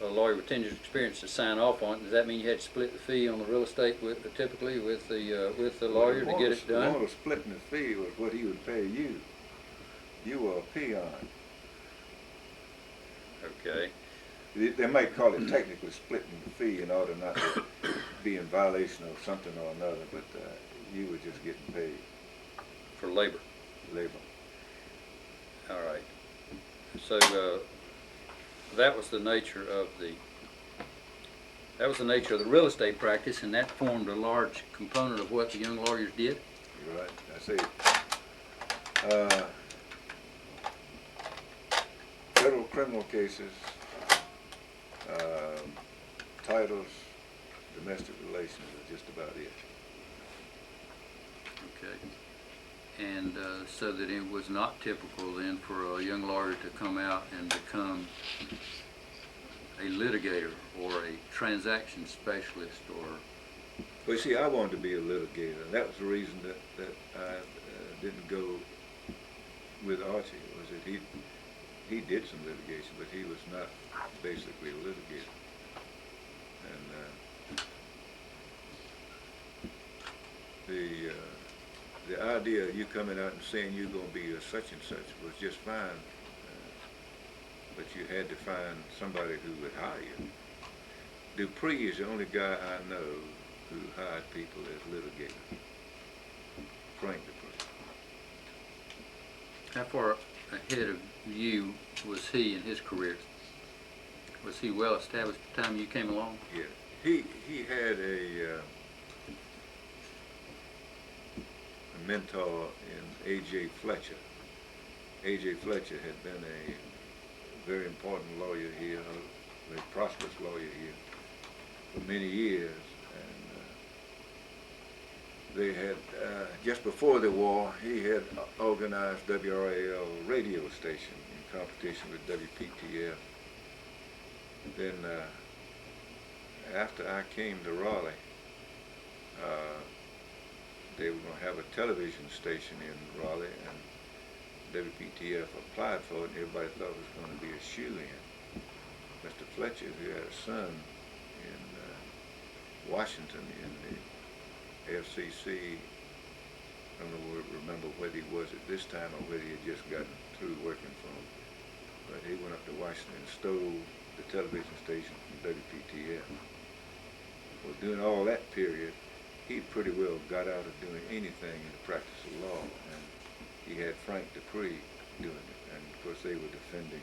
Speaker 1: a lawyer with 10 years experience to sign off on it. Does that mean you had to split the fee on the real estate typically with the lawyer to get it done?
Speaker 2: The one was splitting the fee was what he would pay you. You were a peon.
Speaker 1: Okay.
Speaker 2: They might call it technically splitting the fee in order not to be in violation of something or another, but you were just getting paid.
Speaker 1: For labor.
Speaker 2: Labor.
Speaker 1: All right. So that was the nature of the real estate practice, and that formed a large component of what the young lawyers did.
Speaker 2: You're right. I say federal criminal cases, titles, domestic relations are just about it.
Speaker 1: Okay. And so that it was not typical then for a young lawyer to come out and become a litigator or a transaction specialist or...
Speaker 2: Well, you see, I wanted to be a litigator, and that was the reason that I didn't go with Archie, was that he did some litigation, but he was not basically a litigator. And the idea of you coming out and saying you're going to be a such and such was just fine, but you had to find somebody who would hire you. Dupree is the only guy I know who hired people as litigators. Frank Dupree.
Speaker 1: How far ahead of you was he in his career? Was he well established at the time you came along?
Speaker 2: Yeah, he had a mentor in A.J. Fletcher. A.J. Fletcher had been a very important lawyer here, a very prosperous lawyer here for many years, and they had, just before the war, he had organized WRAL radio station in competition with WPTF. Then after I came to Raleigh, they were going to have a television station in Raleigh, and WPTF applied for it, and everybody thought it was going to be a shoe-in. Mr. Fletcher, who had a son in Washington in the FCC, I don't remember whether he was at this time or whether he had just gotten through working for him, but he went up to Washington and stole the television station from WPTF. Well, during all that period, he pretty well got out of doing anything in the practice of law, and he had Frank Dupree doing it, and of course they were defending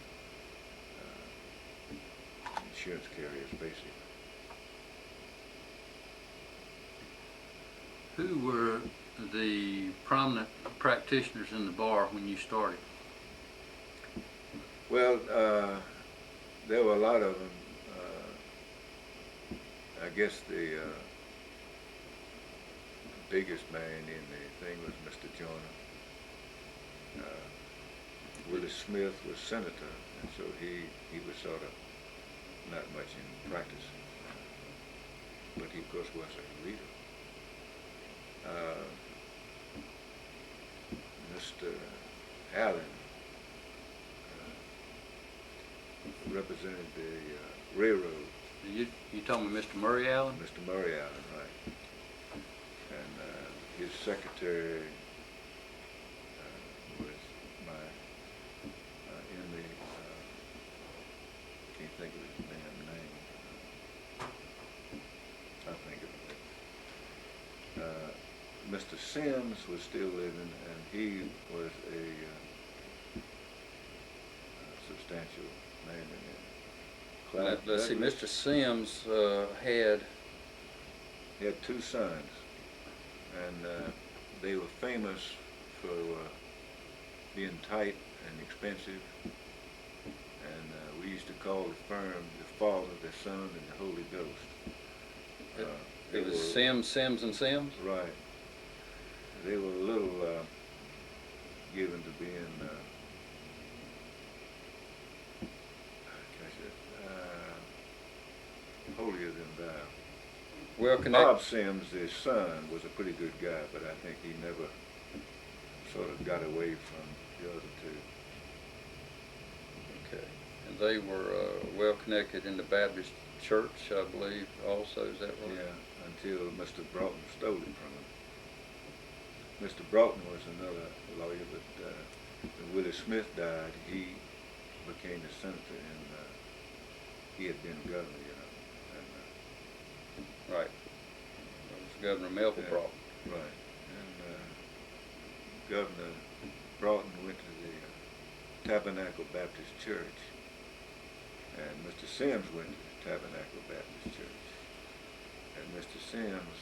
Speaker 2: insurance carriers, basically.
Speaker 1: Who were the prominent practitioners in the bar when you started?
Speaker 2: Well, there were a lot of them. I guess the biggest man in the thing was Mr. Joyner. Willie Smith was senator, and so he was sort of not much in practice, but he of course was a leader. Mr. Allen represented the railroad.
Speaker 1: You talking about Mr. Murray Allen?
Speaker 2: Mr. Murray Allen, right. And his secretary was my in the can't think of his damn name. I'll think of it. Mr. Sims was still living, and he was a substantial man in there.
Speaker 1: Let's see, Mr. Sims had
Speaker 2: He had two sons, and they were famous for being tight and expensive, and we used to call the firm the Father, the Son, and the Holy Ghost.
Speaker 1: it was Sims, and Sims?
Speaker 2: Right. They were a little given to being holier than thou.
Speaker 1: Well connected.
Speaker 2: Bob Sims, his son, was a pretty good guy, but I think he never sort of got away from the other two.
Speaker 1: Okay. And they were well connected in the Baptist church, I believe, also. Is that right?
Speaker 2: Yeah, until Mr. Broughton stole it from him. Mr. Broughton was another lawyer, but when Willie Smith died, he became the senator, and he had been governor, you know. And,
Speaker 1: Right. That was Governor Melville
Speaker 2: yeah,
Speaker 1: Broughton.
Speaker 2: right. And Governor Broughton went to the Tabernacle Baptist Church, and Mr. Sims went to the Tabernacle Baptist Church, and Mr. Sims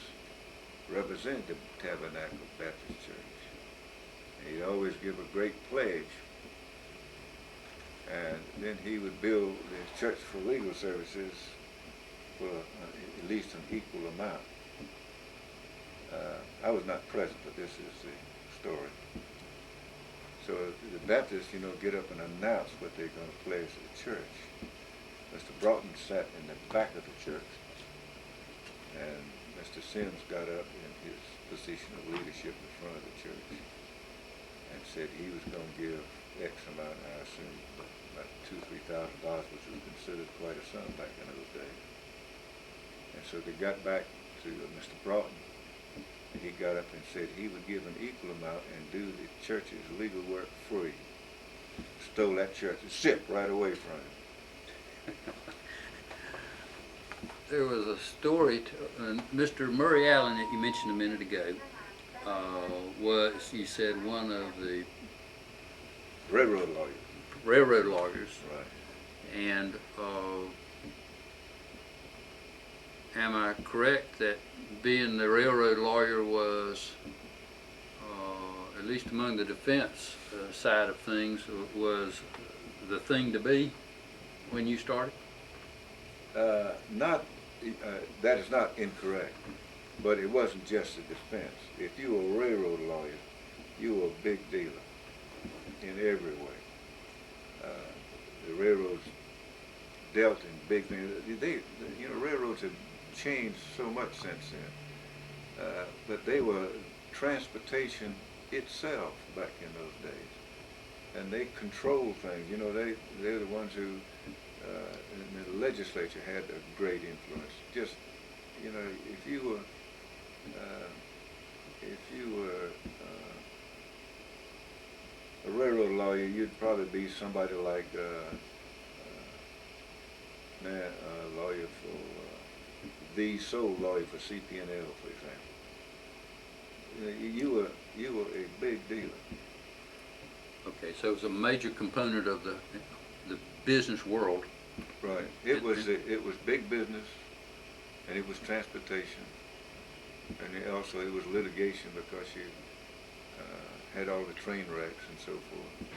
Speaker 2: represented the Tabernacle Baptist Church. And he'd always give a great pledge, and then he would bill the church for legal services for at least an equal amount. I was not present, but this is the story. So the Baptists, you know, get up and announce what they're going to pledge to the church. Mr. Broughton sat in the back of the church, and Mr. Sims got up in his position of leadership in front of the church and said he was going to give X amount, I assume about $2,000 to $3,000, which was considered quite a sum back in those days. And so they got back to Mr. Broughton, and he got up and said he would give an equal amount and do the church's legal work free. Stole that church and shipped right away from him.
Speaker 1: There was a story, Mr. Murray Allen that you mentioned a minute ago, was, you said, one of the
Speaker 2: Railroad lawyer.
Speaker 1: railroad lawyers.
Speaker 2: Right.
Speaker 1: And am I correct that being the railroad lawyer was, at least among the defense side of things, was the thing to be when you started?
Speaker 2: That is not incorrect, but it wasn't just the defense. If you were a railroad lawyer, you were a big dealer in every way. The railroads dealt in big things. Railroads have changed so much since then, but they were transportation itself back in those days, and they controlled things. You know, they're the ones who in the legislature had a great influence. Just, you know, if you were a railroad lawyer, you'd probably be somebody like lawyer for the sole lawyer for CP&L, for example. You were a big dealer.
Speaker 1: Okay, so it was a major component of the business world.
Speaker 2: Right. It was big business, and it was transportation, and it was litigation because you had all the train wrecks and so forth.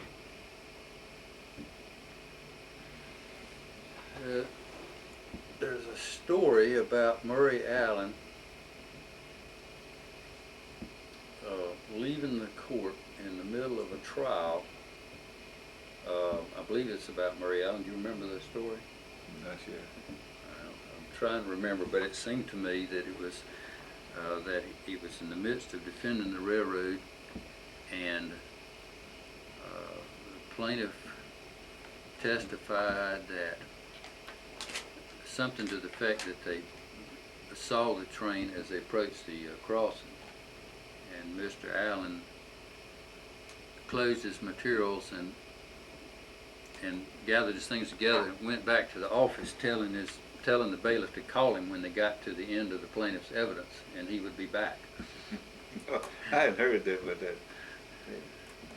Speaker 1: There's a story about Murray Allen leaving the court in the middle of a trial. I believe it's about Murray Allen. Do you remember that story?
Speaker 2: Not yet.
Speaker 1: I'm trying to remember, but it seemed to me that it was that he was in the midst of defending the railroad, and the plaintiff testified that something to the effect that they saw the train as they approached the crossing, and Mr. Allen closed his materials and gathered his things together and went back to the office telling the bailiff to call him when they got to the end of the plaintiff's evidence, and he would be back.
Speaker 2: I hadn't heard that, but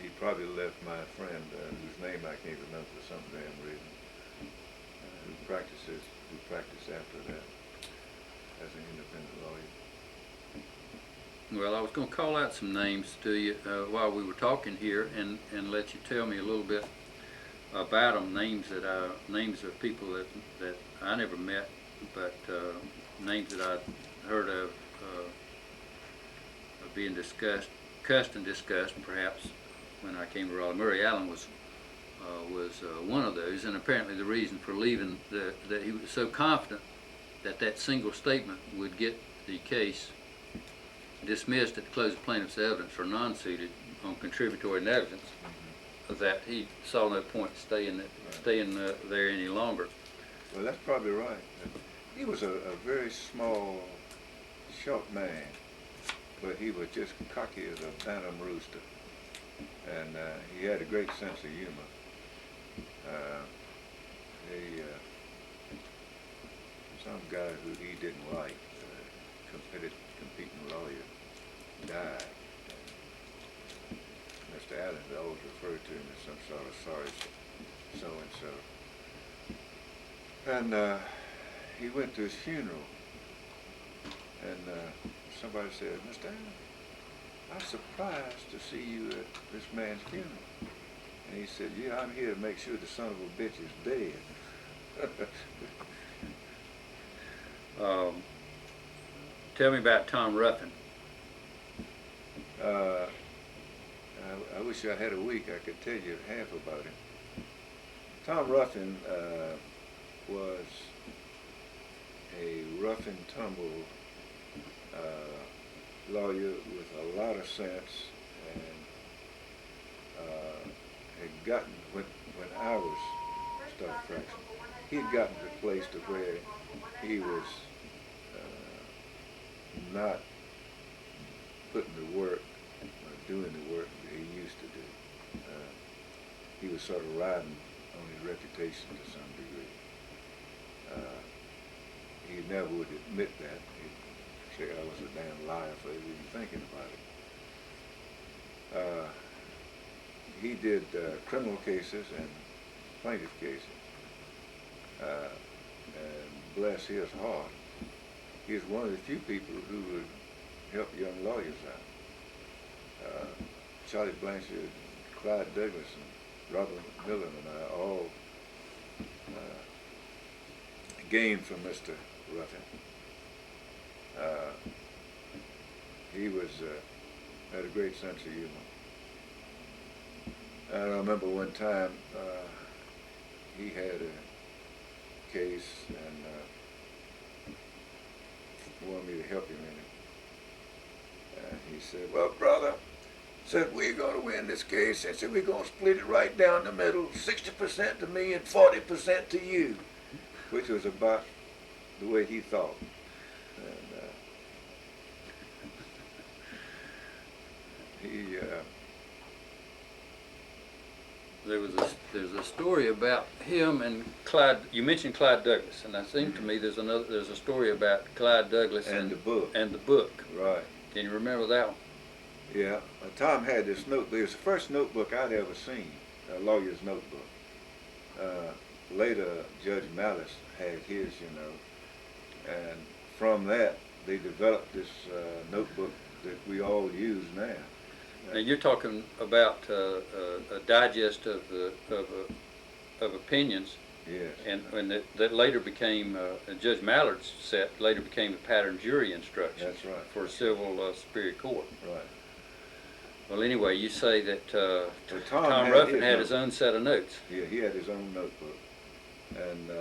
Speaker 2: he probably left my friend, whose name I can't remember for some damn reason, who practiced after that as an independent lawyer.
Speaker 1: Well, I was going to call out some names to you while we were talking here, and let you tell me a little bit about them. Names of people that I never met, but names that I'd heard of being discussed perhaps when I came to Raleigh. Murray Allen was one of those, and apparently the reason for leaving that he was so confident that single statement would get the case dismissed at the close of plaintiff's evidence for non-suited on contributory negligence, that he saw no point staying there any longer.
Speaker 2: Well, that's probably right. He was a very small, short man, but he was just cocky as a bantam rooster, and he had a great sense of humor. Some guy who he didn't like, competing lawyer, died. Mr. Allen always referred to him as some sort of sorry so-and-so. And he went to his funeral, and somebody said, "Mr. Allen, I'm surprised to see you at this man's funeral." And he said, "Yeah, I'm here to make sure the son of a bitch is dead."
Speaker 1: Tell me about Tom Ruffin.
Speaker 2: I wish I had a week. I could tell you half about him. Tom Ruffin was a rough and tumble lawyer with a lot of sense, and had gotten, when I was started practicing, he had gotten to a place to where he was not putting the work or doing the work that he used to do. He was sort of riding on his reputation to some degree. He never would admit that. He'd say I was a damn liar for even thinking about it. He did criminal cases and plaintiff cases. And bless his heart, he is one of the few people who would help young lawyers out. Charlie Blanchard, Clyde Douglas, and Robert McMillan and I all gained from Mr. Ruffin. He had a great sense of humor. I remember one time he had a case and wanted me to help him in it. And he said, "Well, brother," said, "we're going to win this case." And said, "We're going to split it right down the middle, 60% to me and 40% to you," which was about the way he thought. And
Speaker 1: there's a story about him and Clyde. You mentioned Clyde Douglas, and it seemed to me there's a story about Clyde Douglas
Speaker 2: And the book.
Speaker 1: And the book.
Speaker 2: Right.
Speaker 1: Can you remember that one?
Speaker 2: Yeah. Tom had this notebook. It was the first notebook I'd ever seen, a lawyer's notebook. Later, Judge Malice had his, and from that they developed this notebook that we all use now.
Speaker 1: Now you're talking about a digest of opinions,
Speaker 2: Yes.
Speaker 1: and that later became Judge Mallard's set later became a pattern jury instructions.
Speaker 2: That's right.
Speaker 1: For a civil superior court.
Speaker 2: Right.
Speaker 1: Well, anyway, you say that
Speaker 2: Tom
Speaker 1: Tom
Speaker 2: had
Speaker 1: Ruffin
Speaker 2: his
Speaker 1: had his
Speaker 2: notebook.
Speaker 1: own set of notes.
Speaker 2: Yeah, he had his own notebook, and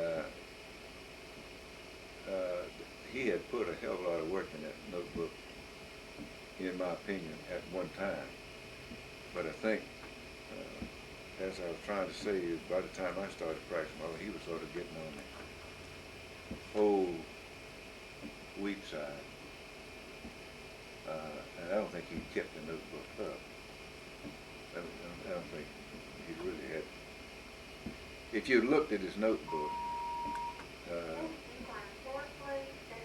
Speaker 2: he had put a hell of a lot of work in that notebook, in my opinion, at one time. But I think, as I was trying to say, is by the time I started practicing law, he was sort of getting on the whole weak side. And I don't think he kept the notebook up. I don't think he really had. If you looked at his notebook,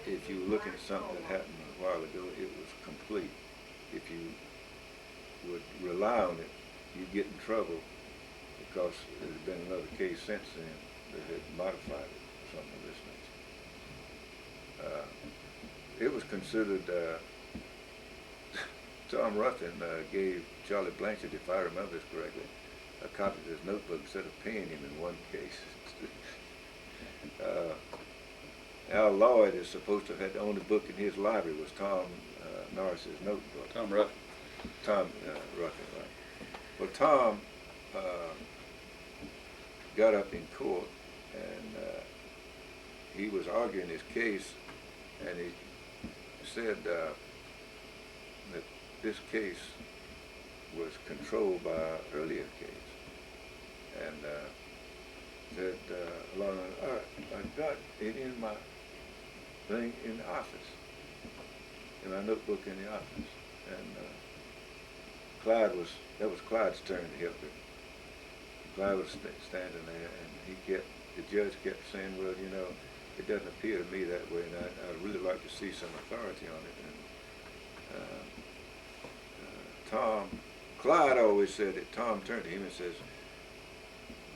Speaker 2: if you were looking at something that happened a while ago, it was complete. If you would rely on it, you'd get in trouble because there had been another case since then that had modified it, or something of this nature. It was considered, Tom Ruffin gave Charlie Blanchard, if I remember this correctly, a copy of his notebook instead of paying him in one case. Al Lloyd is supposed to have had the only book in his library was Tom Norris's notebook.
Speaker 1: Tom Ruffin.
Speaker 2: Tom Ruffin, right. Well, Tom got up in court and he was arguing his case, and he said that this case was controlled by an earlier case, and said I got it in my thing in the office, in my notebook in the office, and that was Clyde's turn to help him. Clyde was standing there, and the judge kept saying, well, it doesn't appear to me that way, and I'd really like to see some authority on it. And Clyde always said that Tom turned to him and says,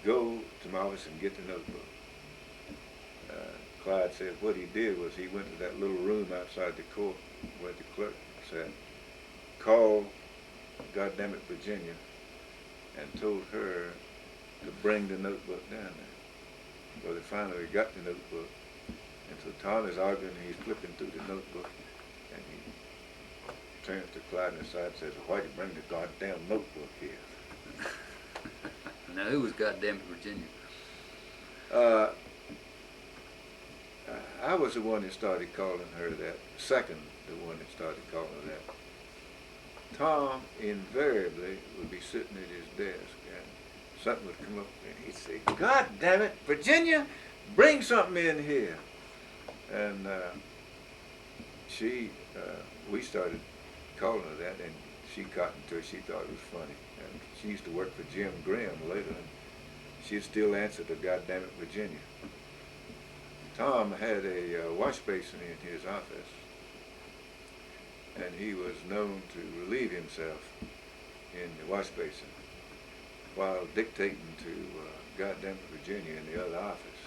Speaker 2: go to my office and get the notebook. Clyde said what he did was he went to that little room outside the court where the clerk sat, called goddammit Virginia, and told her to bring the notebook down there. Well, they finally got the notebook, and so Tom is arguing, and he's flipping through the notebook, and he turns to Clyde on the side and says, why'd you bring the goddamn notebook here?
Speaker 1: Now, who was goddamn Virginia?
Speaker 2: I was the one that started calling her that, the one that started calling her that. Tom invariably would be sitting at his desk, and something would come up, and he'd say, God damn it, Virginia, bring something in here. And we started calling her that, and she caught into it. She thought it was funny. And she used to work for Jim Graham later, and she'd still answer to God damn it, Virginia. Tom had a wash basin in his office, and he was known to relieve himself in the wash basin while dictating to God damn it, Virginia in the other office.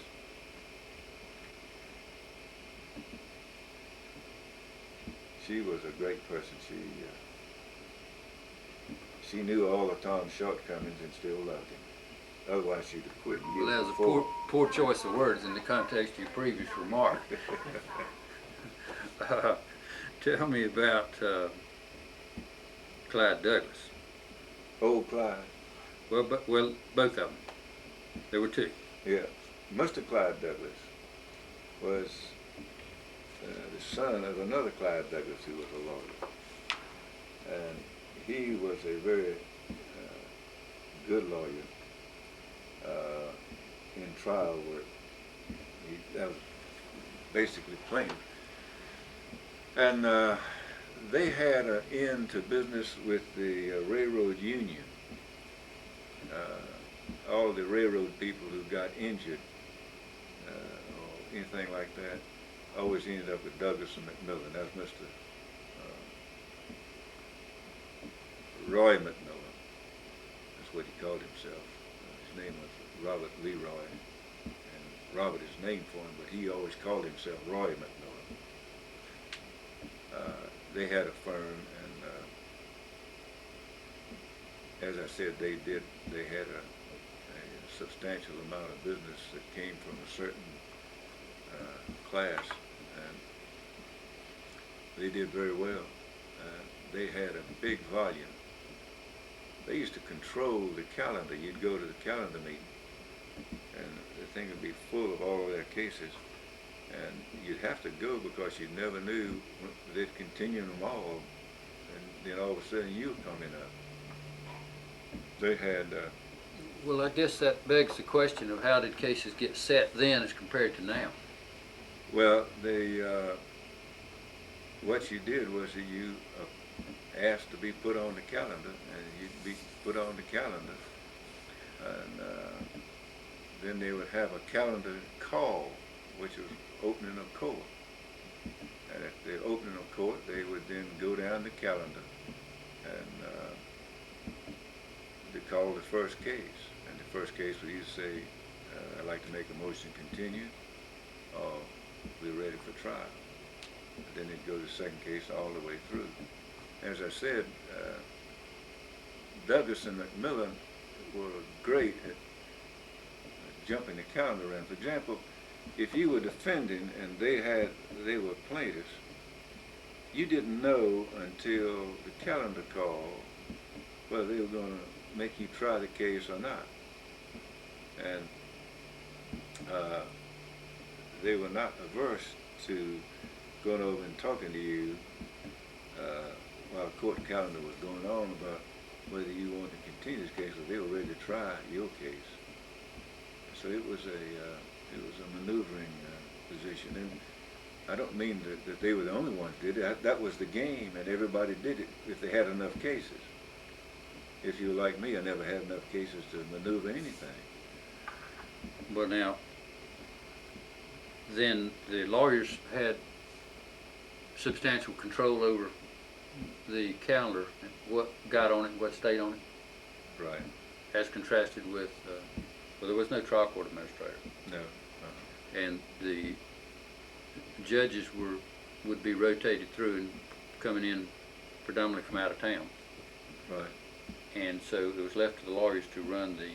Speaker 2: She was a great person. She knew all of Tom's shortcomings and still loved him. Otherwise, she'd have quit.
Speaker 1: Well, that was a poor choice of words in the context of your previous remark. Tell me about Clyde Douglas.
Speaker 2: Old Clyde.
Speaker 1: Well, both of them. There were two.
Speaker 2: Yeah. Mr. Clyde Douglas was the son of another Clyde Douglas who was a lawyer. And he was a very good lawyer in trial work. That was basically plain. And they had an end to business with the railroad union. all the railroad people who got injured or anything like that always ended up with Douglas and McMillan. That's Mr. Roy McMillan. That's what he called himself. His name was Robert Leroy, and Robert is named for him, but he always called himself Roy McMillan. They had a firm, and as I said, they had a substantial amount of business that came from a certain class, and they did very well. They had a big volume. They used to control the calendar. You'd go to the calendar meeting, and the thing would be full of all of their cases, and you'd have to go because you never knew when they'd continue them all, and then all of a sudden you were coming up. They had
Speaker 1: Well, I guess that begs the question of how did cases get set then as compared to now?
Speaker 2: well, they what you did was that you asked to be put on the calendar, and you'd be put on the calendar, and then they would have a calendar call, which was opening of court. And at the opening of court, they would then go down the calendar and they call the first case. And the first case would either say, I'd like to make a motion to continue, or we're ready for trial. And then they'd go to the second case all the way through. As I said, Douglas and McMillan were great at jumping the calendar around. For example, if you were defending and they were plaintiffs, you didn't know until the calendar call whether they were going to make you try the case or not. And they were not averse to going over and talking to you while the court calendar was going on about whether you wanted to continue this case, or they were ready to try your case. So it was a maneuvering position, and I don't mean that they were the only ones did it. That was the game, and everybody did it if they had enough cases. If you were like me, I never had enough cases to maneuver anything.
Speaker 1: Well, now, then the lawyers had substantial control over the calendar, what got on it, what stayed on it,
Speaker 2: Right.
Speaker 1: as contrasted with, well, there was no trial court administrator.
Speaker 2: No.
Speaker 1: And the judges would be rotated through and coming in predominantly from out of town.
Speaker 2: Right.
Speaker 1: And so it was left to the lawyers to run the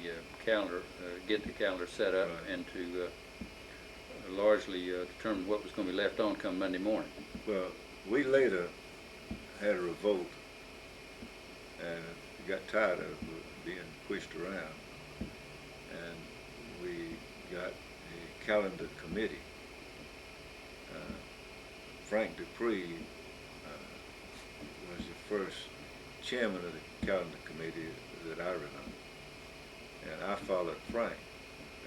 Speaker 1: calendar, get the calendar set up,
Speaker 2: Right.
Speaker 1: and to largely determine what was going to be left on come Monday morning.
Speaker 2: Well, we later had a revolt and got tired of being pushed around, and we got a calendar committee. Frank Dupree was the first chairman of the calendar committee that I remember, and I followed Frank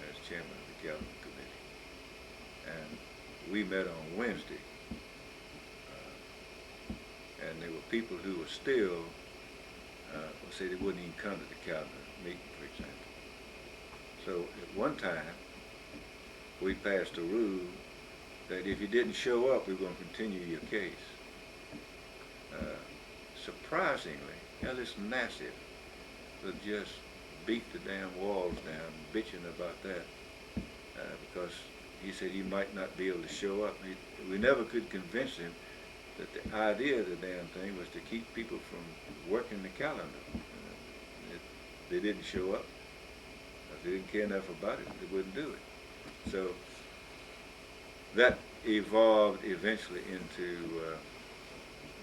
Speaker 2: as chairman of the calendar committee, and we met on Wednesday. And there were people who were still, say they wouldn't even come to the calendar meeting, for example. So at one time, we passed a rule that if you didn't show up, we were going to continue your case. Surprisingly, this massive would just beat the damn walls down, bitching about that, because he said he might not be able to show up. We never could convince him that the idea of the damn thing was to keep people from working the calendar. If they didn't show up, if they didn't care enough about it, they wouldn't do it. So that evolved eventually into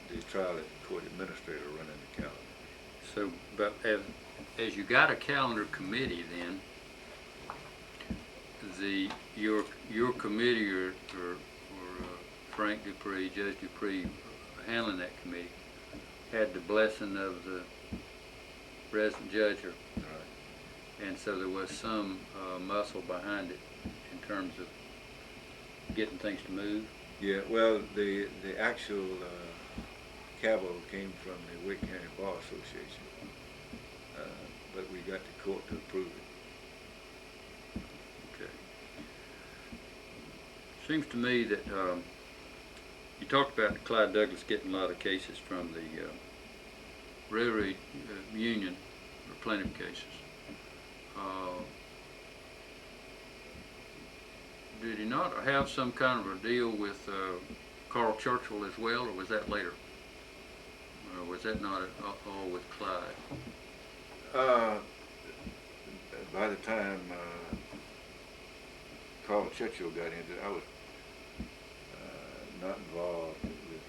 Speaker 2: the trial court administrator running the calendar.
Speaker 1: So, but as you got a calendar committee, then your committee or Frank Dupree, Judge Dupree, handling that committee, had the blessing of the resident judge,
Speaker 2: Right.
Speaker 1: and so there was some muscle behind it in terms of getting things to move.
Speaker 2: Yeah, well, the actual capital came from the Wright County Bar Association, but we got the court to approve it.
Speaker 1: seems to me that you talked about Clyde Douglas getting a lot of cases from the railroad union, or plenty of cases. Did he not have some kind of a deal with Carl Churchill as well, or was that later? Or was that not all with Clyde?
Speaker 2: By the time Carl Churchill got into it, I was not involved with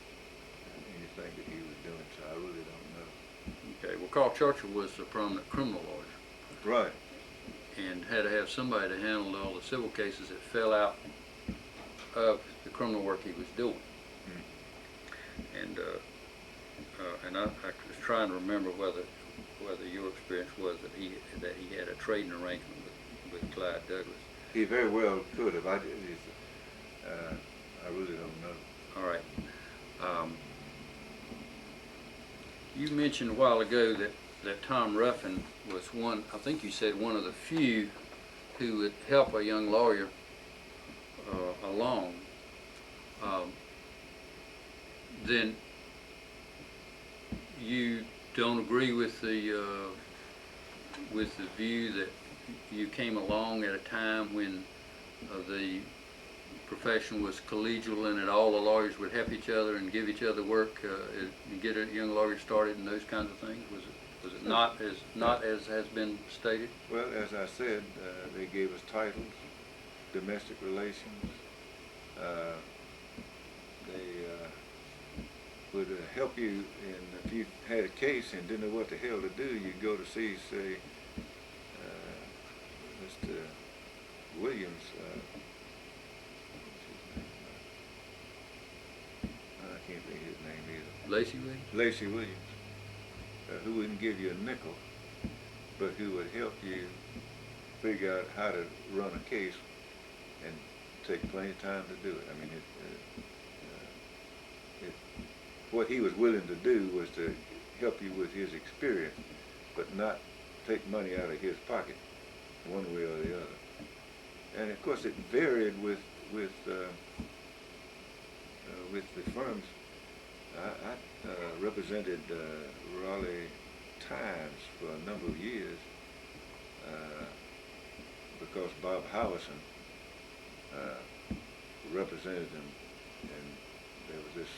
Speaker 2: anything that he was doing, so I really don't know.
Speaker 1: Okay, well, Carl Churchill was a prominent criminal lawyer.
Speaker 2: Right.
Speaker 1: And had to have somebody to handle all the civil cases that fell out of the criminal work he was doing. And I was trying to remember whether your experience was that he had a trading arrangement with Clyde Douglas.
Speaker 2: He very well could have. I really don't know.
Speaker 1: All right. You mentioned a while ago that Tom Ruffin was one, I think you said one of the few who would help a young lawyer along. Then you don't agree with the view that you came along at a time when the profession was collegial and that all the lawyers would help each other and give each other work and get a young lawyer started and those kinds of things? Was it not as has been stated?
Speaker 2: Well, as I said, they gave us titles, domestic relations. They would help you, and if you had a case and didn't know what the hell to do, you'd go to see, say, Mr. Williams. I can't think of his name either.
Speaker 1: Lacey Williams?
Speaker 2: Lacey Williams, who wouldn't give you a nickel, but who would help you figure out how to run a case and take plenty of time to do it. I mean, what he was willing to do was to help you with his experience, but not take money out of his pocket, one way or the other. And of course, it varied with the firms. I represented Raleigh Times for a number of years because Bob Howison represented them, and there was this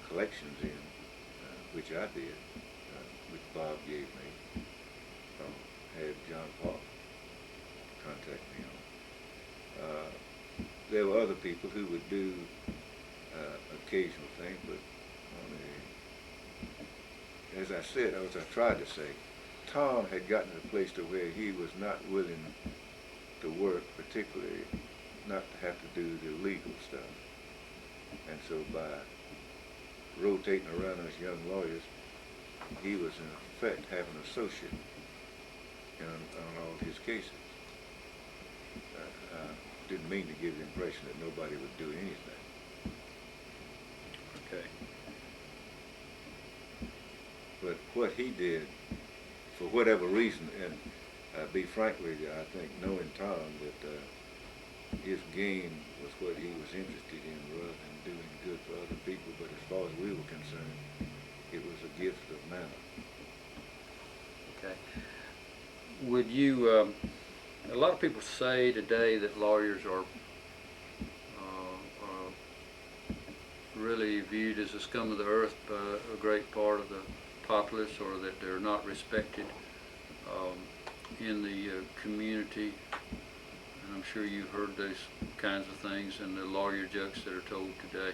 Speaker 2: collections in, which I did, which Bob gave me, had John Paul contact me on. There were other people who would do occasional things, but as I said, as I tried to say, Tom had gotten to a place to where he was not willing to work, particularly not to have to do the legal stuff. And so by rotating around us young lawyers, he was in effect having an associate on all his cases. Didn't mean to give the impression that nobody would do anything.
Speaker 1: Okay.
Speaker 2: But what he did, for whatever reason, and be frank with you, I think knowing Tom, that his game was what he was interested in rather than doing good for other people. But as far as we were concerned, it was a gift of manna.
Speaker 1: Okay. Would you, a lot of people say today that lawyers are really viewed as the scum of the earth by a great part of the populace, or that they're not respected in the community. And I'm sure you've heard those kinds of things and the lawyer jokes that are told today.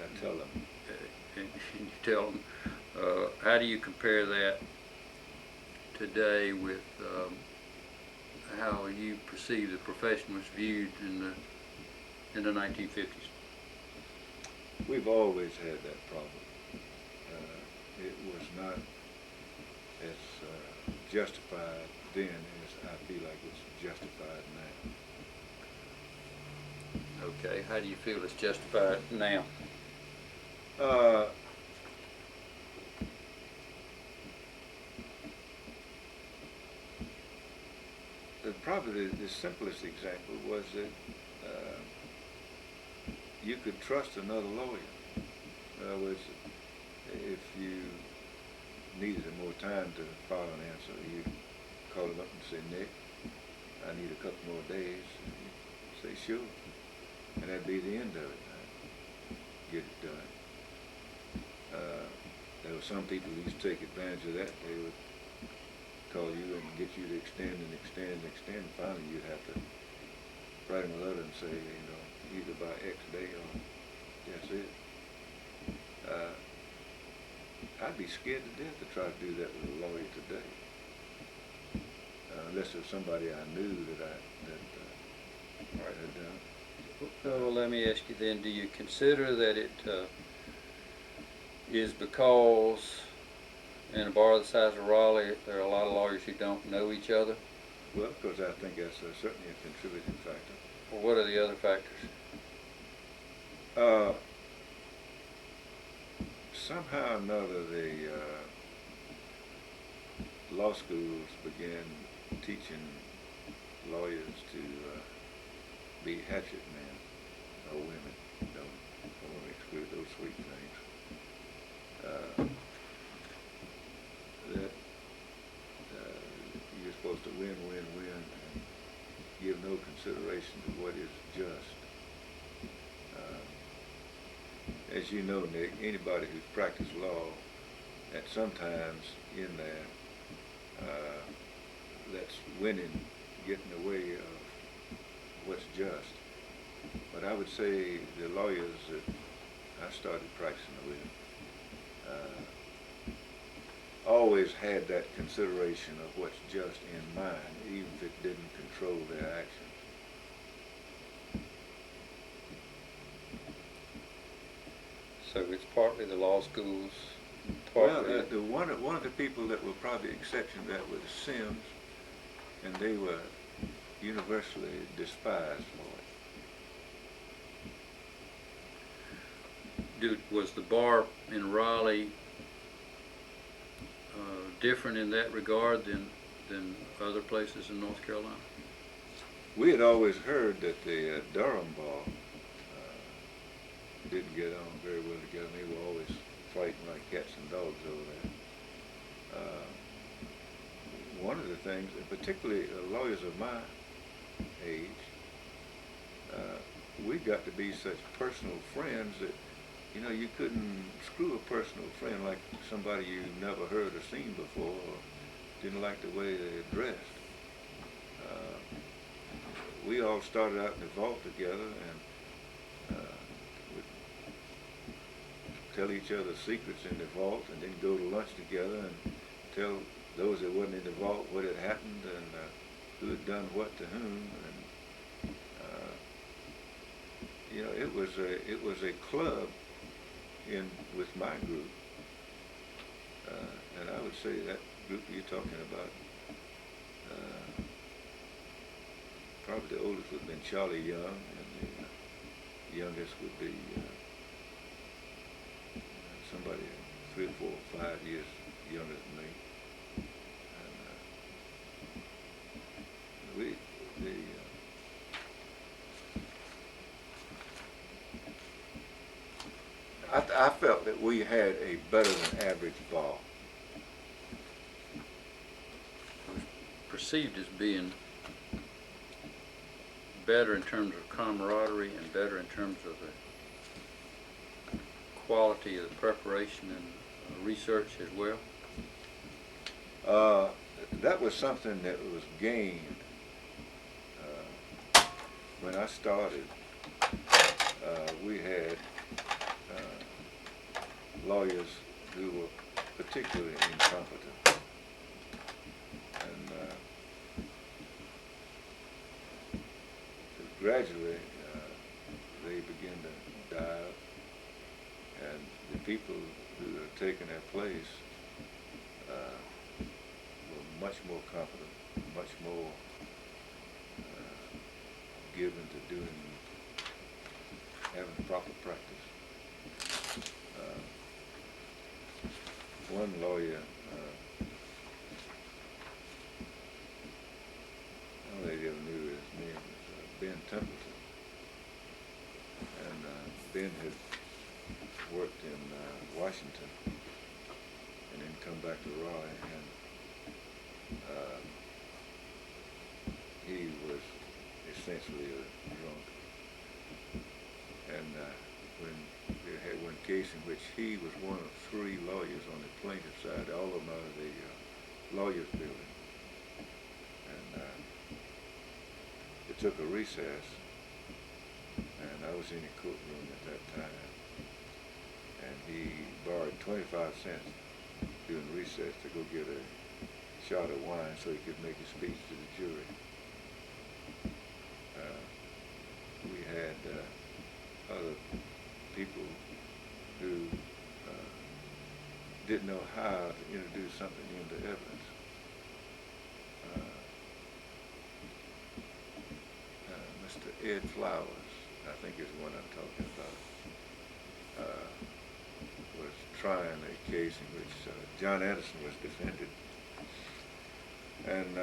Speaker 2: I tell them.
Speaker 1: And you tell them. How do you compare that today with how you perceive the profession was viewed in the 1950s?
Speaker 2: We've always had that problem. It was not as justified then as I feel like it's justified now.
Speaker 1: Okay, how do you feel it's justified now?
Speaker 2: Probably the simplest example was that you could trust another lawyer. In other words, if you needed more time to file an answer, you call him up and say, Nick, I need a couple more days. And you say, sure. And that'd be the end of it. Get it done. There were some people who used to take advantage of that. They would call you and get you to extend and extend and extend. Finally, you'd have to write them a letter and say, either by X day or that's it. I'd be scared to death to try to do that with a lawyer today, unless it was somebody I knew that had done.
Speaker 1: Well, let me ask you then, do you consider that it is because in a bar the size of Raleigh, there are a lot of lawyers who don't know each other?
Speaker 2: Well, because I think that's certainly a contributing factor.
Speaker 1: Well, what are the other factors?
Speaker 2: Somehow or another, the law schools began teaching lawyers to be hatchet men or women. Don't want to exclude those sweet things. That you're supposed to win, win, win, and give no consideration to what is just. As you know, Nick, anybody who's practiced law, at sometimes in there, lets winning get in the way of what's just. But I would say the lawyers that I started practicing with always had that consideration of what's just in mind, even if it didn't control their actions.
Speaker 1: So it's partly the law schools,
Speaker 2: Well,
Speaker 1: partly...
Speaker 2: one of the people that were probably the exception to that was Sims, and they were universally despised for it.
Speaker 1: Was the bar in Raleigh different in that regard than other places in North Carolina?
Speaker 2: We had always heard that the Durham bar didn't get on very well together. They were always fighting like cats and dogs over there. One of the things, and particularly lawyers of my age, we got to be such personal friends that you couldn't screw a personal friend like somebody you never heard or seen before or didn't like the way they dressed. We all started out in the vault together and would tell each other secrets in the vault and then go to lunch together and tell those that wasn't in the vault what had happened and who had done what to whom. And it was a club with my group, and I would say that group you're talking about, probably the oldest would have been Charlie Young, and the youngest would be somebody 3 or 4 or 5 years younger than me. And I felt that we had a better than average bar.
Speaker 1: It was perceived as being better in terms of camaraderie and better in terms of the quality of the preparation and research as well.
Speaker 2: That was something that was gained when I started. We had lawyers who were particularly incompetent, and gradually they began to die out, and the people who had taken their place were much more competent, much more given to having proper practice. One lawyer, I don't know if you ever knew his name, was Ben Templeton. And Ben had worked in Washington and then come back to Raleigh, and he was essentially a drunk. And when they had one case in which he was one of 3 lawyers on the plaintiff's side, all of them out of the lawyers building, and it took a recess, and I was in the courtroom at that time, and he borrowed 25 cents during recess to go get a shot of wine so he could make a speech to the jury. We had other people who didn't know how to introduce something into evidence. Mr. Ed Flowers, I think is the one I'm talking about, was trying a case in which John Anderson was defended, and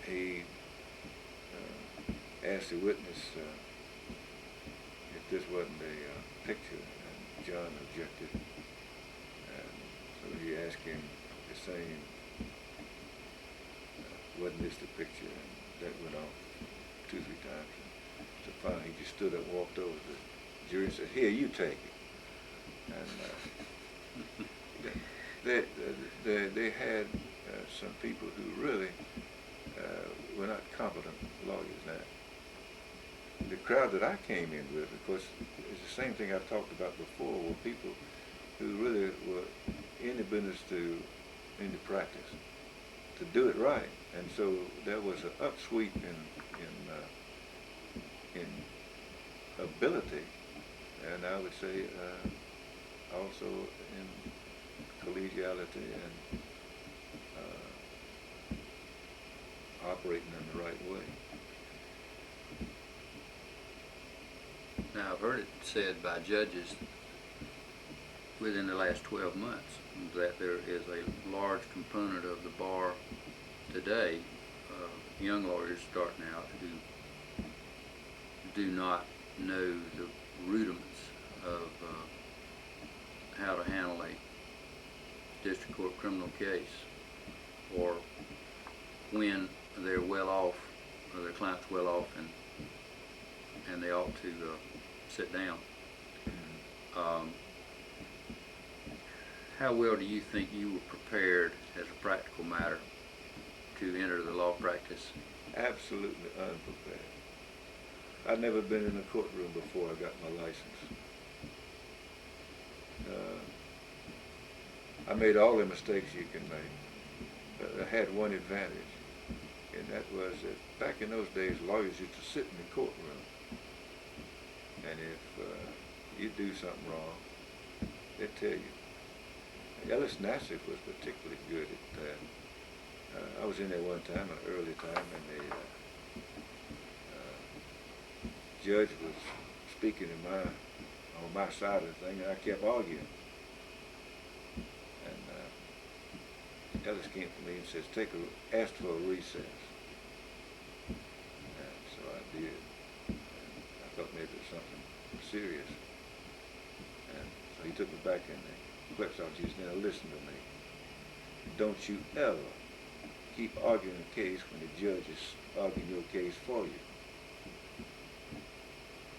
Speaker 2: he asked the witness if this wasn't a picture, and John objected, and so he asked him the same, wasn't this the picture, and that went on 2 or 3 times. So finally he just stood up and walked over to the jury and said, "Here, you take it." And they had some people who really were not competent lawyers. Now, the crowd that I came in with, of course, is the same thing I've talked about before, were people who really were in the business in the practice, to do it right. And so there was an upsweep in ability, and I would say also in collegiality and operating in the right way.
Speaker 1: Now, I've heard it said by judges within the last 12 months that there is a large component of the bar today, young lawyers starting out, who do not know the rudiments of how to handle a district court criminal case, or when they're well off, or their client's well off, and they ought to sit down. How well do you think you were prepared as a practical matter to enter the law practice?
Speaker 2: Absolutely unprepared. I'd never been in a courtroom before I got my license. I made all the mistakes you can make, but I had one advantage, and that was that back in those days, lawyers used to sit in the courtroom, and if you do something wrong, they'd tell you. Ellis Nassif was particularly good at that. I was in there one time, an early time, and the judge was speaking on my side of the thing, and I kept arguing. And Ellis came to me and says, ask for a recess. And so I did. And I thought maybe it was something serious. And so he took me back in the clerk's office. He said, "Now listen to me. Don't you ever keep arguing a case when the judge is arguing your case for you."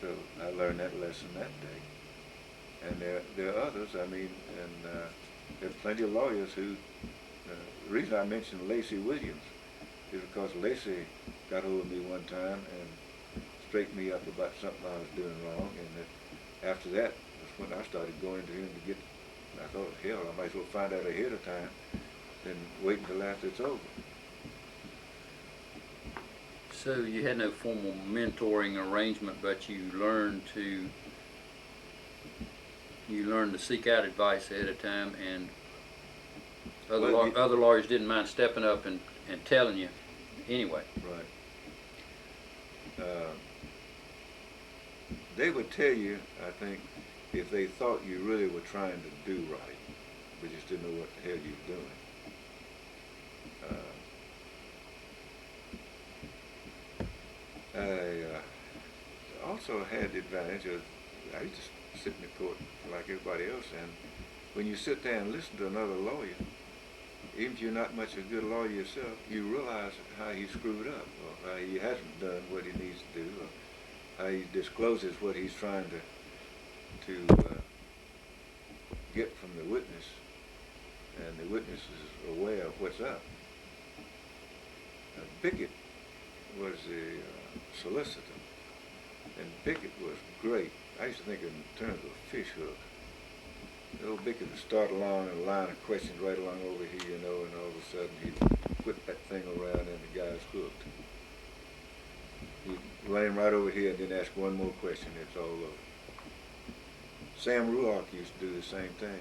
Speaker 2: So I learned that lesson that day. And there are others, I mean, and there are plenty of lawyers who, the reason I mentioned Lacey Williams is because Lacey got hold of me one time and straightened me up about something I was doing wrong, and that after that was when I started going to him to get, I thought, hell, I might as well find out ahead of time than wait until after it's over.
Speaker 1: So you had no formal mentoring arrangement, but you learned to seek out advice ahead of time, and other lawyers didn't mind stepping up and telling you anyway.
Speaker 2: Right. They would tell you, I think, if they thought you really were trying to do right, but just didn't know what the hell you were doing. also had the advantage of, I used to sit in the court like everybody else, and when you sit there and listen to another lawyer, even if you're not much of a good lawyer yourself, you realize how he screwed up, or how he hasn't done what he needs to do, or how he discloses what he's trying to get from the witness, and the witness is aware of what's up. Pickett was the solicitor, and Pickett was great. I used to think in terms of a fish hook. The old Pickett would start along and a line of questions right along over here, you know, and all of a sudden he'd whip that thing around and the guy's hooked. He'd run him right over here and then ask one more question, it's all over. Sam Ruark used to do the same thing.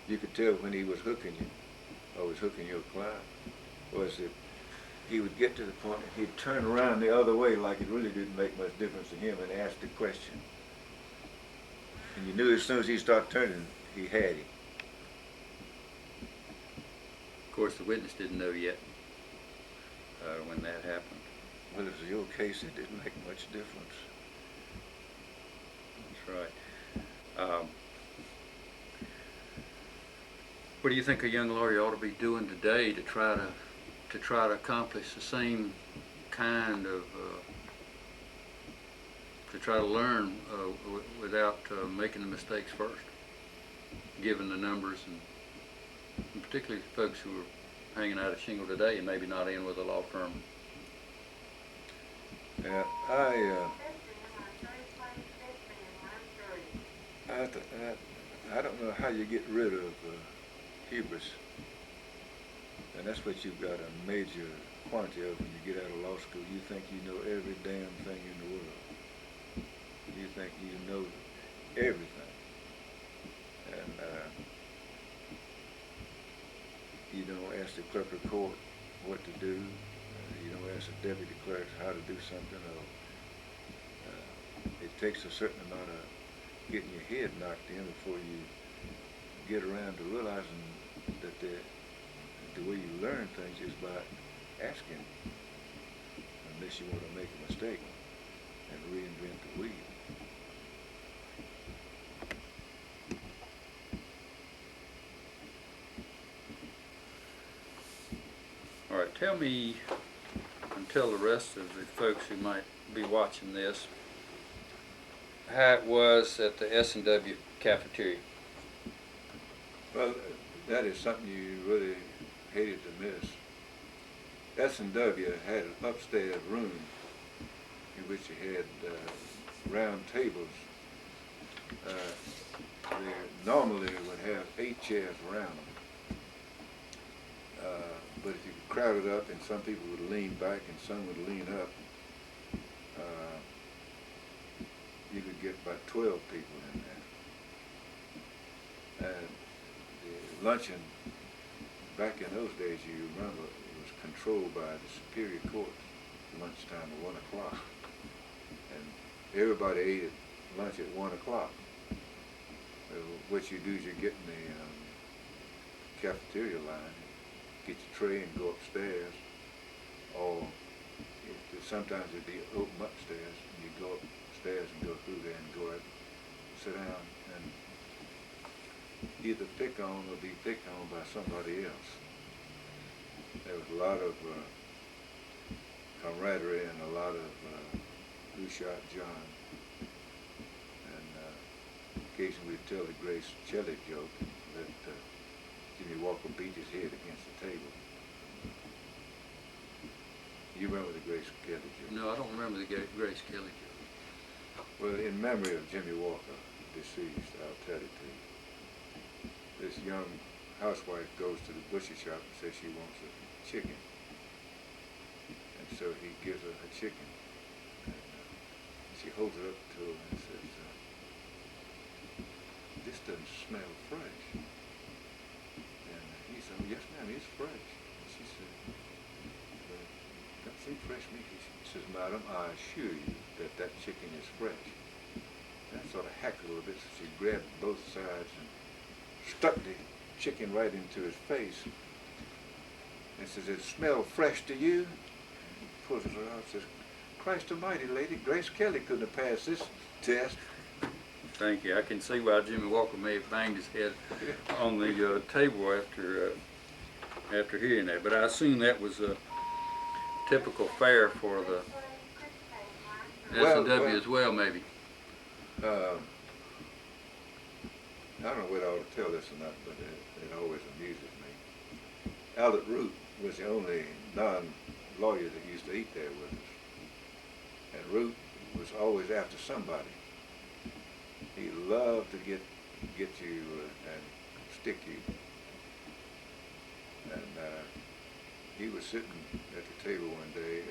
Speaker 2: You could tell when he was hooking you, or was hooking your client, was that he would get to the point and he'd turn around the other way like it really didn't make much difference to him and ask the question. And you knew as soon as he started turning, he had him.
Speaker 1: Of course, the witness didn't know yet when that happened.
Speaker 2: Well, as in your case, it didn't make much difference.
Speaker 1: That's right. What do you think a young lawyer ought to be doing today to try to accomplish the same kind of to try to learn without making the mistakes first, given the numbers and particularly folks who are hanging out of shingle today and maybe not in with a law firm?
Speaker 2: Yeah, I don't know how you get rid of hubris, and that's what you've got a major quantity of when you get out of law school. You think you know every damn thing in the world. You think you know everything, and you don't ask the clerk of court what to do. You don't ask the deputy clerk how to do something. Or it takes a certain amount of getting your head knocked in before you get around to realizing that the way you learn things is by asking, unless you want to make a mistake and reinvent the wheel.
Speaker 1: All right, tell me and tell the rest of the folks who might be watching this how it was at the S&W cafeteria.
Speaker 2: Well, that is something you really hated to miss. S&W had an upstairs room in which you had round tables. They normally would have 8 chairs around them. But if you crowded up, and some people would lean back and some would lean up, you could get about 12 people in there. And the luncheon, back in those days, you remember, it was controlled by the Superior Court, lunchtime at 1 o'clock. And everybody ate at lunch at 1 o'clock. What you do is you get in the cafeteria line, get your tray and go upstairs, or sometimes it'd be open upstairs, and you go upstairs and go through there and go out, sit down, and either pick on or be picked on by somebody else. There was a lot of camaraderie and a lot of who shot John. And occasionally we'd tell the Grace Kelly joke that Jimmy Walker beat his head against the table. You remember the Grace Kelly joke?
Speaker 1: No, I don't remember the Grace Kelly joke.
Speaker 2: Well, in memory of Jimmy Walker, deceased, I'll tell it to you. This young housewife goes to the butcher shop and says she wants a chicken. And so he gives her a chicken. And she holds it up to him and says, this doesn't smell fresh. And he said, oh, yes ma'am, it's fresh. And she said, don't see fresh meat. He says, madam, I assure you that that chicken is fresh. And I sort of hacked a little bit, so she grabbed both sides and stuck the chicken right into his face and says, does it smell fresh to you? And he pulls it out and says, Christ almighty, lady, Grace Kelly couldn't have passed this test.
Speaker 1: Thank you. I can see why Jimmy Walker may have banged his head on the table after hearing that. But I assume that was a typical fare for the S&W as well, maybe.
Speaker 2: I don't know whether I ought to tell this or not, but it always amuses me. Albert Root was the only non-lawyer that used to eat there with us. And Root was always after somebody. He loved to get you and stick you. And he was sitting at the table one day,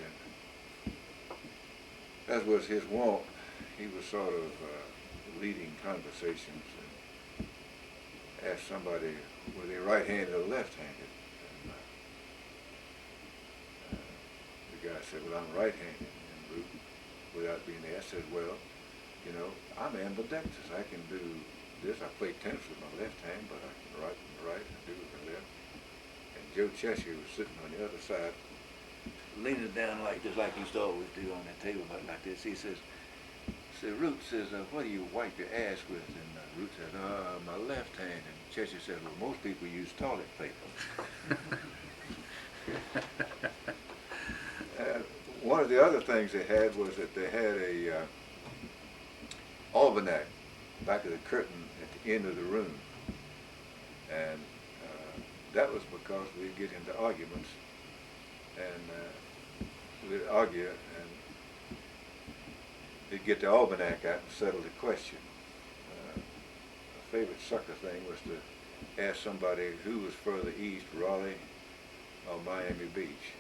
Speaker 2: and as was his wont, he was sort of leading conversations and asked somebody, were they right-handed or left-handed? And the guy said, well, I'm right-handed. And Root, without being asked, said, well, you know, I'm ambidextrous. I can do this. I play tennis with my left hand, but I can write with my right and do with my left. And Joe Cheshire was sitting on the other side, leaning down like this, like he used to always do on that table, like this. He says, Root says, what do you wipe your ass with? And Root said, my left hand. And Cheshire said, well, most people use toilet paper. One of the other things they had was that they had a almanac back of the curtain at the end of the room. And that was because we'd get into arguments, and we'd argue, and they'd get the almanac out and settle the question. A favorite sucker thing was to ask somebody who was further east, Raleigh or Miami Beach.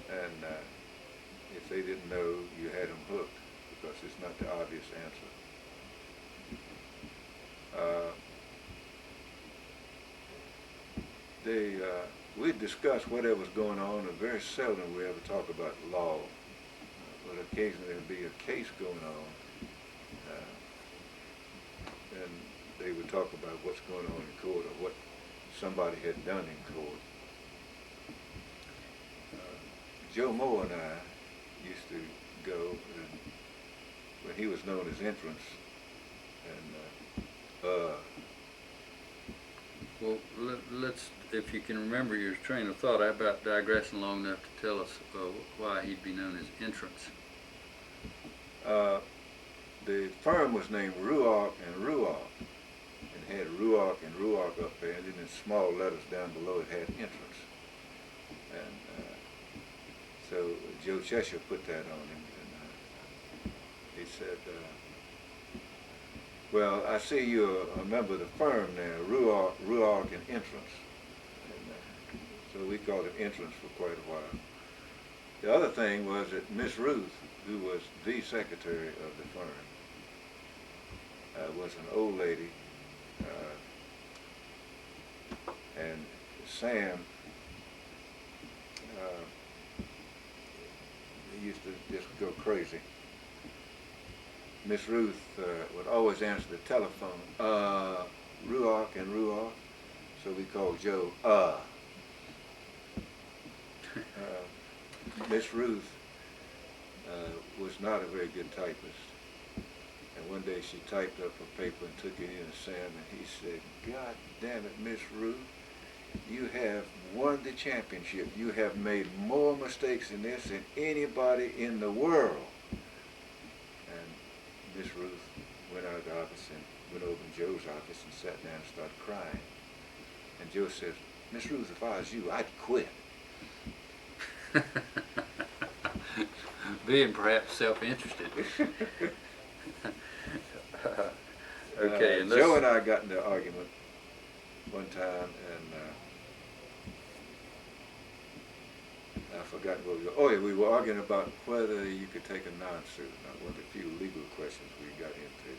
Speaker 2: And if they didn't know, you had them hooked, because it's not the obvious answer. We'd discuss whatever was going on, and very seldom we ever talk about law, but occasionally there'd be a case going on, and they would talk about what's going on in court or what somebody had done in court. Joe Moore and I used to go, and when he was known as Entrance, and
Speaker 1: well, let's, if you can remember your train of thought, how about digressing long enough to tell us why he'd be known as Entrance?
Speaker 2: The firm was named Ruark and Ruark, and had Ruark and Ruark up there, and then in small letters down below it had Entrance. And so Joe Cheshire put that on him, and he said, well, I see you're a member of the firm now, Ruark and Entrance. And so we called it Entrance for quite a while. The other thing was that Miss Ruth, who was the secretary of the firm, was an old lady, and Sam he used to just go crazy. Miss Ruth would always answer the telephone, Ruark and Ruark, so we called Joe, Miss Ruth was not a very good typist, and one day she typed up a paper and took it in to Sam, and he said, God damn it, Miss Ruth, you have won the championship. You have made more mistakes in this than anybody in the world. And Miss Ruth went out of the office and went over in Joe's office and sat down and started crying. And Joe says, Miss Ruth, if I was you, I'd quit.
Speaker 1: Being perhaps self-interested. Okay, and
Speaker 2: Joe and I got into an argument one time, and I forgot what we were. Oh yeah, we were arguing about whether you could take a non-suit. Now, one of the few legal questions we got into,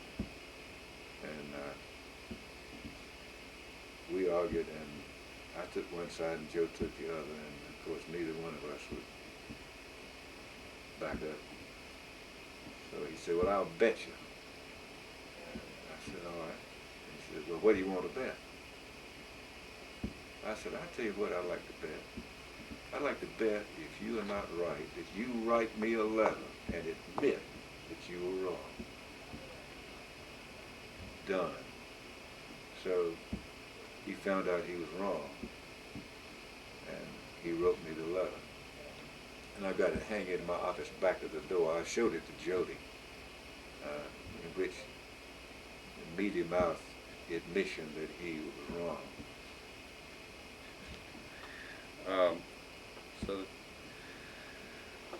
Speaker 2: and we argued, and I took one side and Joe took the other, and of course neither one of us would back up. So he said, well, I'll bet you. And I said, all right. And he said, well, what do you want to bet? I said, I'll tell you what I'd like to bet. I'd like to bet, if you are not right, that you write me a letter and admit that you were wrong. Done. So he found out he was wrong, and he wrote me the letter. And I got it hanging in my office back of the door. I showed it to Jody, in which the meaty mouth admission that he was wrong.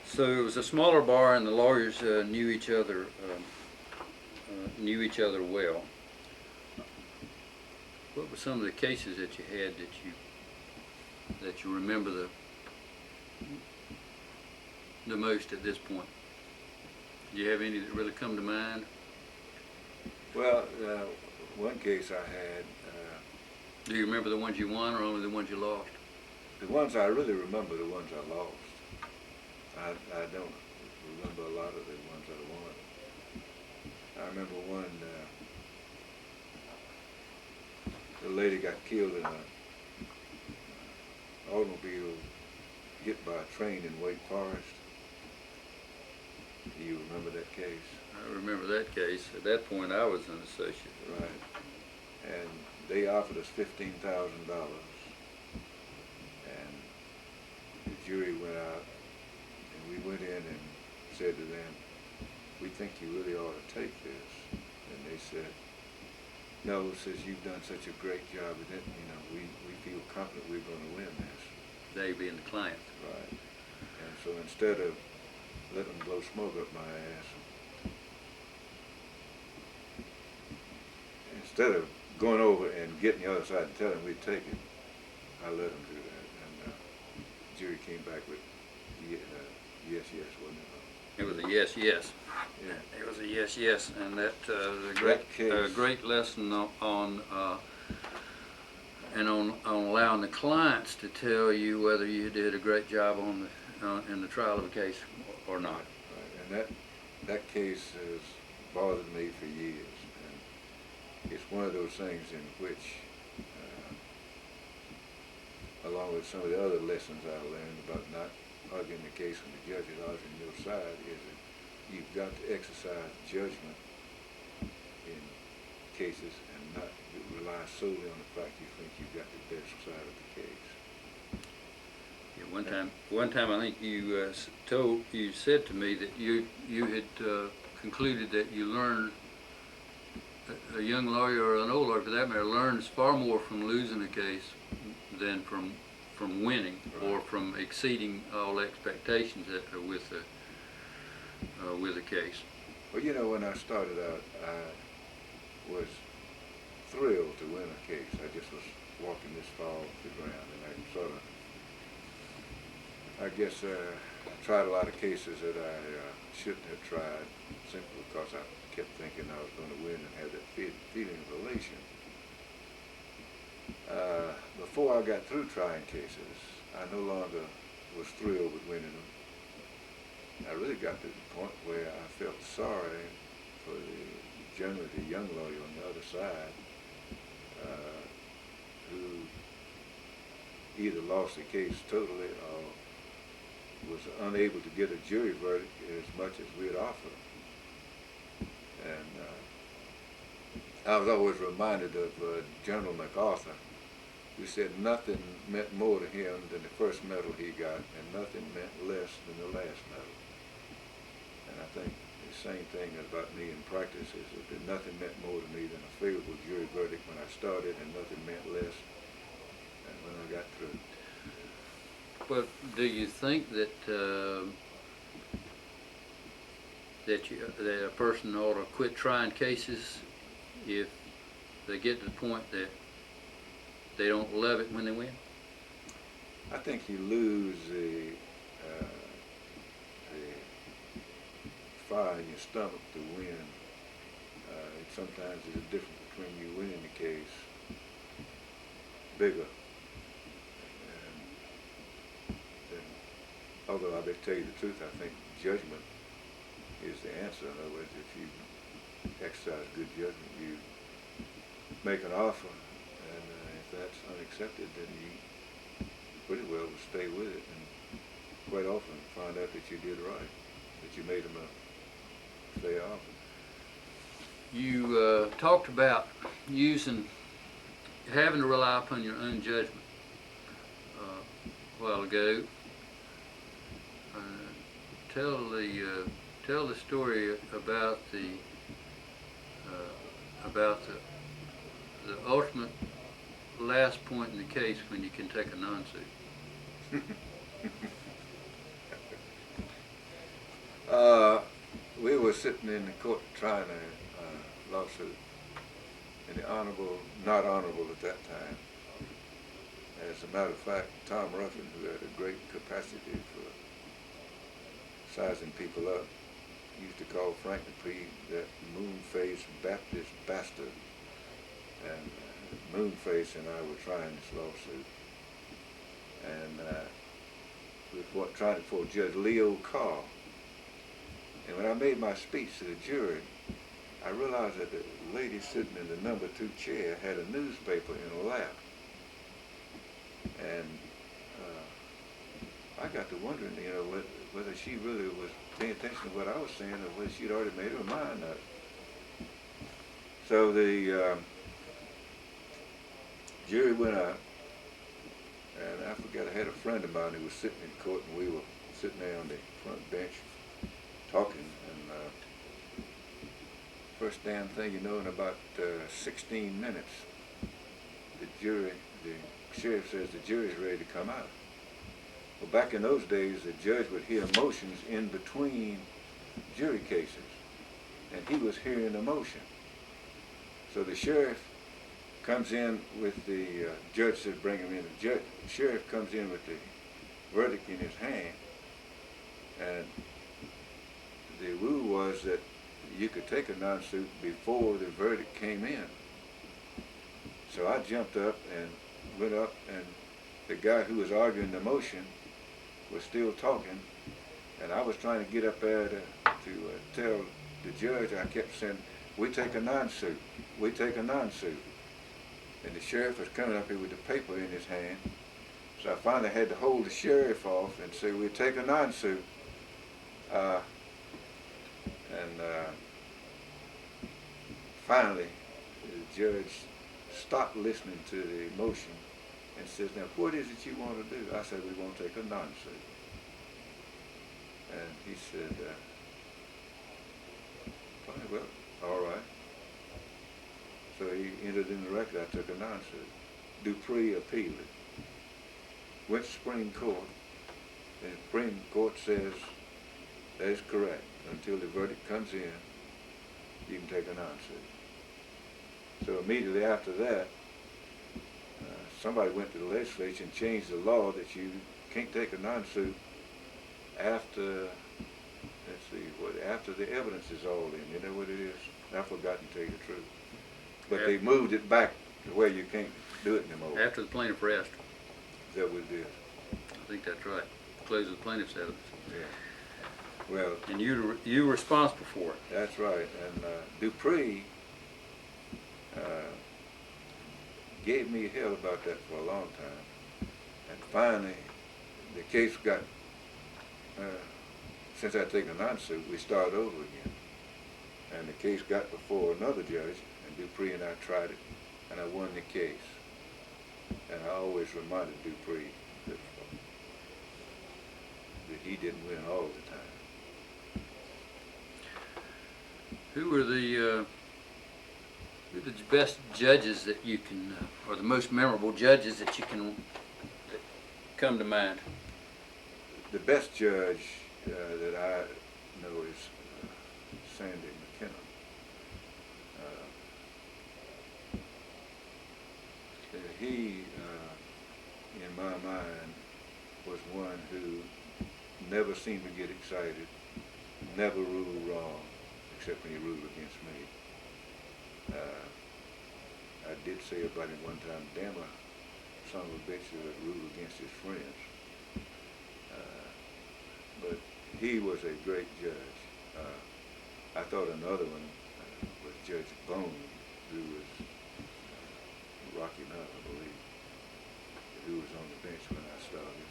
Speaker 1: So it was a smaller bar, and the lawyers knew each other well. What were some of the cases that you had that you remember the most at this point? Do you have any that really come to mind?
Speaker 2: Well, one case I had.
Speaker 1: Do you remember the ones you won, or only the ones you lost?
Speaker 2: The ones I really remember, the ones I lost. I don't remember a lot of the ones I won. I remember one, the lady got killed in an automobile hit by a train in Wake Forest. Do you remember that case?
Speaker 1: I remember that case. At that point, I was an associate.
Speaker 2: Right. And they offered us $15,000. And the jury went out, and we went in and said to them, "We think you really ought to take this." And they said, "No," says, "you've done such a great job with it. You know, we feel confident we're going to win this."
Speaker 1: They being the client.
Speaker 2: Right. And so instead of letting them blow smoke up my ass, instead of going over and getting the other side and telling them we'd take it, I let them do that. And the jury came back with yes, wasn't it?
Speaker 1: It was a yes, yes.
Speaker 2: Yeah.
Speaker 1: It was a yes, yes, and that great lesson on allowing the clients to tell you whether you did a great job in the trial of a case or not.
Speaker 2: Right. And that case has bothered me for years. And it's one of those things in which, along with some of the other lessons I learned about not arguing the case when the judge is arguing your side, is that you've got to exercise judgment in cases and not rely solely on the fact you think you've got the best side of the case.
Speaker 1: Yeah, one time I think you said to me that you had concluded that you learned, a young lawyer or an old lawyer for that matter learns far more from losing a case than from winning. Right. Or from exceeding all expectations with a case.
Speaker 2: Well, you know, when I started out, I was thrilled to win a case. I just was walking this far off the ground, and I sort of, I guess, tried a lot of cases that I shouldn't have tried simply because I kept thinking I was going to win and have that feeling of elation. Before I got through trying cases, I no longer was thrilled with winning them. I really got to the point where I felt sorry for generally the young lawyer on the other side, who either lost the case totally or was unable to get a jury verdict as much as we had offered. And I was always reminded of General MacArthur, who said nothing meant more to him than the first medal he got, and nothing meant less than the last medal. And I think the same thing about me in practice is that nothing meant more to me than a favorable jury verdict when I started, and nothing meant less than when I got through.
Speaker 1: Well, do you think that that a person ought to quit trying cases if they get to the point that they don't love it when they win?
Speaker 2: I think you lose the fire in your stomach to win. Sometimes there's a difference between you winning the case bigger. And although I better tell you the truth, I think judgment is the answer. In other words, if you exercise good judgment, you make an offer, and if that's unaccepted, then you pretty well well was stay with it, and quite often find out that you did right, that you made them stay off it.
Speaker 1: You talked about having to rely upon your own judgment a while ago. Tell the story about the ultimate last point in the case when you can take a non-suit.
Speaker 2: We were sitting in the court trying a lawsuit, and the honorable, not honorable at that time. As a matter of fact, Tom Ruffin, who had a great capacity for sizing people up, used to call Frank Dupree that moon-faced Baptist bastard. And Moonface and I were trying this lawsuit, and we were trying it for Judge Leo Carr. And when I made my speech to the jury, I realized that the lady sitting in the number 2 chair had a newspaper in her lap. And I got to wondering, whether she really was paying attention to what I was saying, or whether she'd already made her mind up. So the jury went out, and I forgot I had a friend of mine who was sitting in court, and we were sitting there on the front bench talking, and first damn thing you know, in about 16 minutes, the sheriff says the jury's ready to come out. Well, back in those days, the judge would hear motions in between jury cases, and he was hearing a motion. So the sheriff comes in with the judge says bring him in. The sheriff comes in with the verdict in his hand, and the rule was that you could take a non-suit before the verdict came in. So I jumped up and went up, and the guy who was arguing the motion was still talking, and I was trying to get up there to tell the judge. I kept saying, "We take a non-suit. We take a non-suit." And the sheriff was coming up here with the paper in his hand. So I finally had to hold the sheriff off and say, "We take a non-suit." Finally, the judge stopped listening to the motion and says, "Now, what is it you want to do?" I said, "We want to take a non-suit." And he said, "Fine, well, all right." So he entered in the record, I took a non-suit. Dupree appealed it. Went to Supreme Court, and the Supreme Court says that is correct. Until the verdict comes in, you can take a non-suit. So immediately after that, somebody went to the legislature and changed the law that you can't take a non-suit after, after the evidence is all in. You know what it is? I've forgotten to tell you the truth. But they moved it back to where you can't do it anymore.
Speaker 1: After the plaintiff rest.
Speaker 2: Is that what it is?
Speaker 1: I think that's right. Close of the plaintiff's evidence.
Speaker 2: Yeah. Well.
Speaker 1: And you were responsible for it.
Speaker 2: That's right. And Dupree gave me hell about that for a long time. And finally, the case got, since I'd taken a non-suit, we started over again. And the case got before another judge, and Dupree and I tried it, and I won the case. And I always reminded Dupree that he didn't win all the time.
Speaker 1: Who were the best judges that you can, or the most memorable judges that you can that come to mind?
Speaker 2: The best judge that I know is Sandy McKenna. He, in my mind, was one who never seemed to get excited, never ruled wrong, except when he ruled against me. I did say about him one time, "Damn a son of a bitch who would rule against his friends." But he was a great judge. I thought another one was Judge Bone, who was Rocky Mountain, I believe, who was on the bench when I started.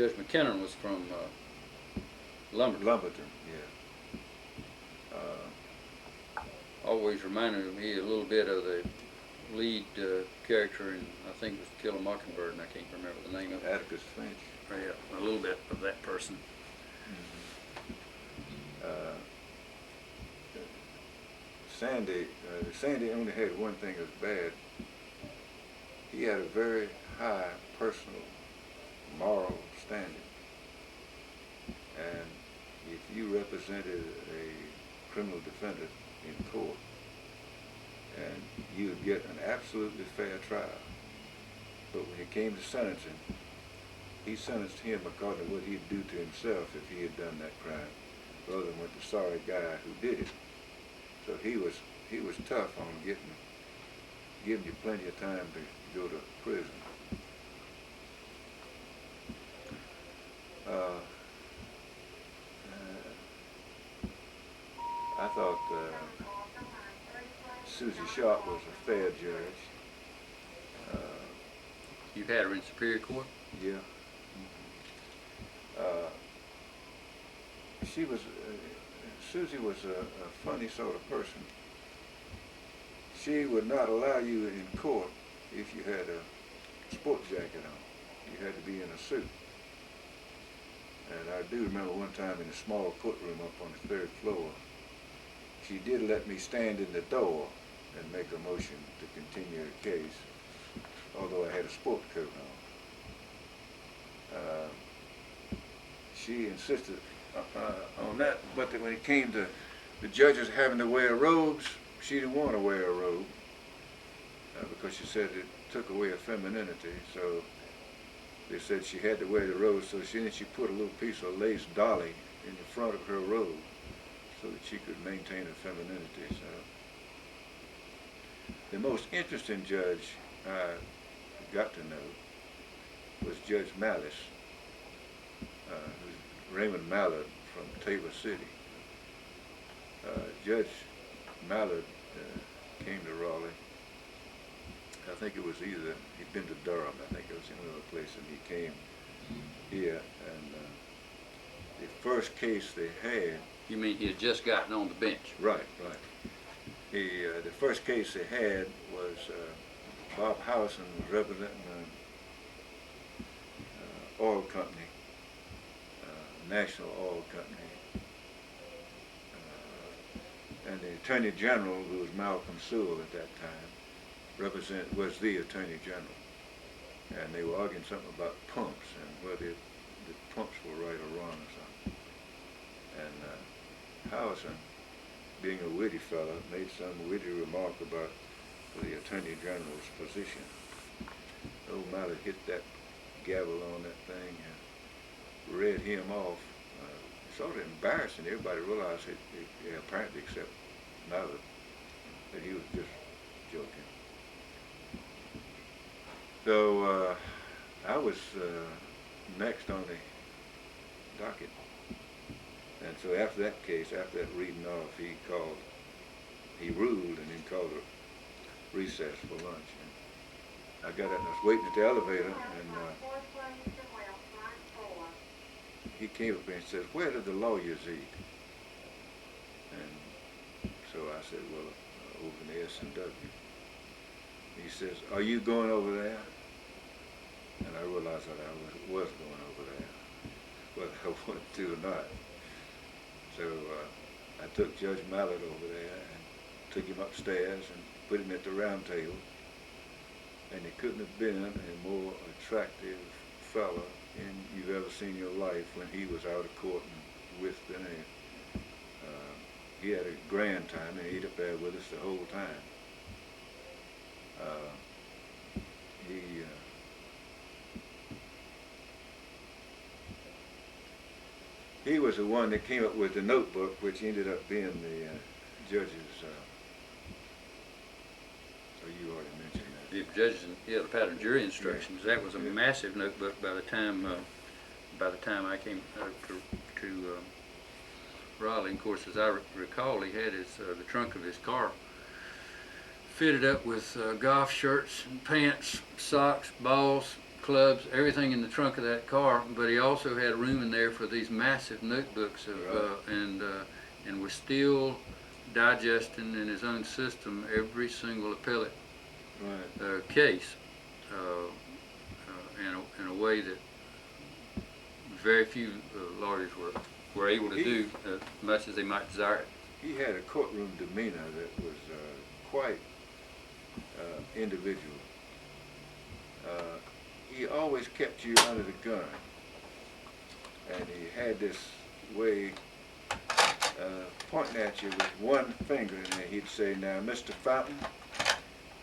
Speaker 1: Judge McKinnon was from Lumberton.
Speaker 2: Lumberton, yeah.
Speaker 1: Always reminded me a little bit of the lead character in, I think it was To Kill a Mockingbird, and I can't remember the name of it.
Speaker 2: Atticus Finch.
Speaker 1: Yeah, a little bit of that person.
Speaker 2: Sandy only had one thing that was bad. He had a very high personal moral standing. And if you represented a criminal defendant in court, and you would get an absolutely fair trial. But when it came to sentencing, he sentenced him according to what he'd do to himself if he had done that crime, rather than with the sorry guy who did it. So he was tough on giving you plenty of time to go to prison. I thought Susie Sharp was a fair judge.
Speaker 1: You've had her in Superior Court?
Speaker 2: Yeah. Susie was a funny sort of person. She would not allow you in court if you had a sport jacket on. You had to be in a suit. And I do remember one time in a small courtroom up on the 3rd floor, she did let me stand in the door and make a motion to continue the case, although I had a sport coat on. She insisted on that, but when it came to the judges having to wear robes, she didn't want to wear a robe because she said it took away her femininity. So they said she had to wear the robe. So she put a little piece of lace dolly in the front of her robe so that she could maintain her femininity. So the most interesting judge I got to know was Judge Malice, Raymond Mallard from Tabor City. Judge Mallard came to Raleigh. I think it was either, he'd been to Durham, I think it was another place, and he came here, and the first case they had...
Speaker 1: You mean he had just gotten on the bench?
Speaker 2: Right. The first case they had was Bob Howison was representing an oil company, National Oil Company, and the Attorney General, who was Malcolm Sewell at that time, was the Attorney General, and they were arguing something about pumps and whether the pumps were right or wrong or something. And Howison, being a witty fellow, made some witty remark about the Attorney General's position. Old Mallard hit that gavel on that thing and read him off. Sort of embarrassing. Everybody realized it, apparently except Mallard, that he was just joking. So I was next on the docket. And so after that case, after that reading off, he ruled and then called a recess for lunch. And I got out and I was waiting at the elevator, and he came up and said, "Where do the lawyers eat?" And so I said, "Well, over in the S&W." He says, "Are you going over there?" And I realized that I was going over there, whether I wanted to or not. So I took Judge Mallard over there and took him upstairs and put him at the round table. And he couldn't have been a more attractive fellow you've ever seen in your life when he was out of court and with the name. He had a grand time and he ate up there with us the whole time. He was the one that came up with the notebook, which ended up being the judge's. You already mentioned that.
Speaker 1: The judges, the pattern jury instructions. Yeah. That was a massive notebook by the time I came to Raleigh. Of course, as I recall, he had the trunk of his car fitted up with golf shirts and pants, socks, balls, clubs, everything in the trunk of that car. But he also had room in there for these massive notebooks of, and was still digesting in his own system every single appellate case in a way that very few lawyers were able to do as much as they might desire it.
Speaker 2: He had a courtroom demeanor that was quite individual. He always kept you under the gun, and he had this way pointing at you with one finger, and he'd say, "Now, Mr. Fountain,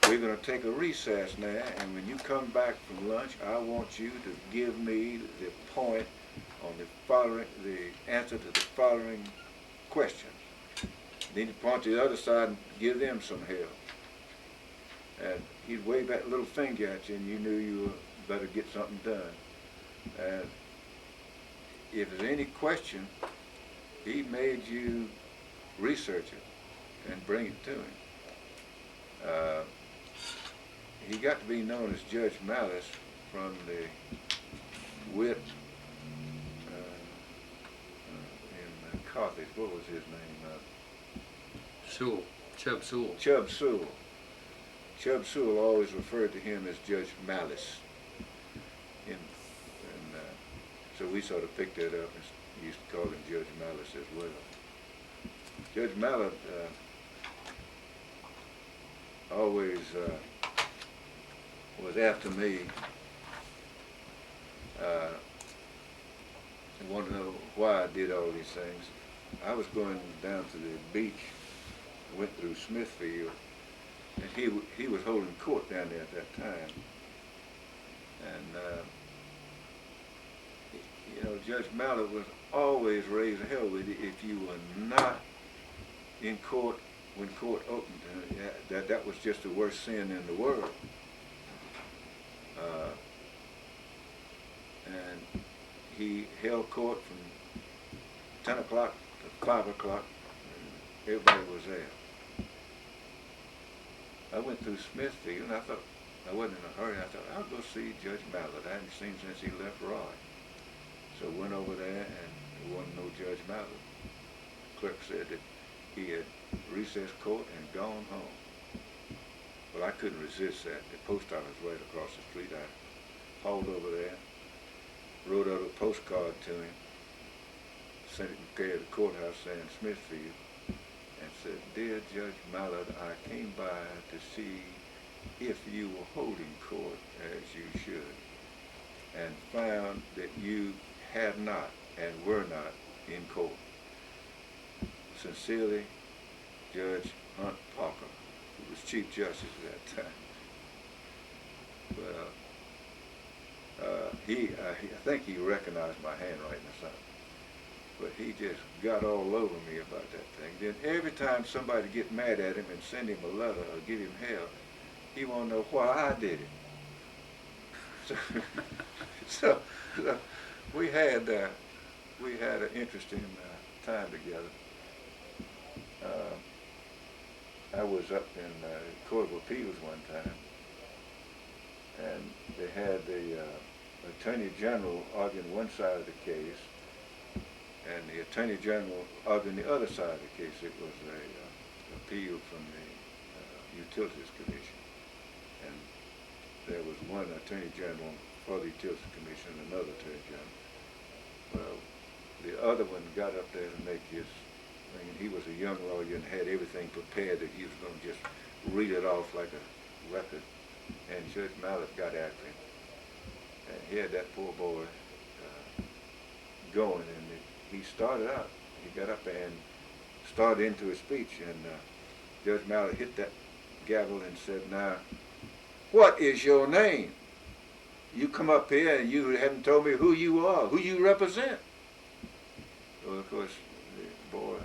Speaker 2: we're going to take a recess now, and when you come back from lunch, I want you to give me the point on the answer to the following questions." Then he'd point to the other side and give them some help. And he'd wave that little finger at you, and you knew you better get something done. And if there's any question, he made you research it and bring it to him. He got to be known as Judge Malice from the wit in Carthage. What was his name?
Speaker 1: Sewell, Chub Sewell.
Speaker 2: Chub Sewell. Chub Sewell always referred to him as Judge Malice. So we sort of picked that up and used to call him Judge Malice as well. Judge Malice always was after me. And wanted to know why I did all these things. I was going down to the beach, went through Smithfield, and he was holding court down there at that time. And you know, Judge Mallard was always raised hell with you if you were not in court when court opened. That was just the worst sin in the world. And he held court from 10 o'clock to 5 o'clock, and everybody was there. I went through Smithfield, and I thought, I wasn't in a hurry. I thought, I'll go see Judge Mallard. I hadn't seen him since he left Wright. So I went over there, and there wasn't no Judge Mallard. The clerk said that he had recessed court and gone home. Well, I couldn't resist that. The post office right across the street. I hauled over there, wrote out a postcard to him, sent it to the courthouse there in Smithfield, and said, "Dear Judge Mallard, I came by to see if you were holding court as you should, and found that you had not and were not in court. Sincerely, Judge Hunt Parker," who was Chief Justice at that time. Well, I think he recognized my handwriting or something, but he just got all over me about that thing. Then every time somebody get mad at him and send him a letter or give him hell, he want to know why I did it. So we had an interesting time together. I was up in the Court of Appeals one time, and they had the Attorney General arguing one side of the case, and the Attorney General arguing the other side of the case. It was an appeal from the Utilities Commission, and there was one Attorney General for the Utilities Commission and another Attorney General. Well, the other one got up there to make his thing, and he was a young lawyer and had everything prepared that he was going to just read it off like a record, and Judge Mallard got after him. And he had that poor boy going, and he started out. He got up there and started into his speech, and Judge Mallard hit that gavel and said, "Now, what is your name? You come up here and you haven't told me who you are, who you represent." Well, of course, the boy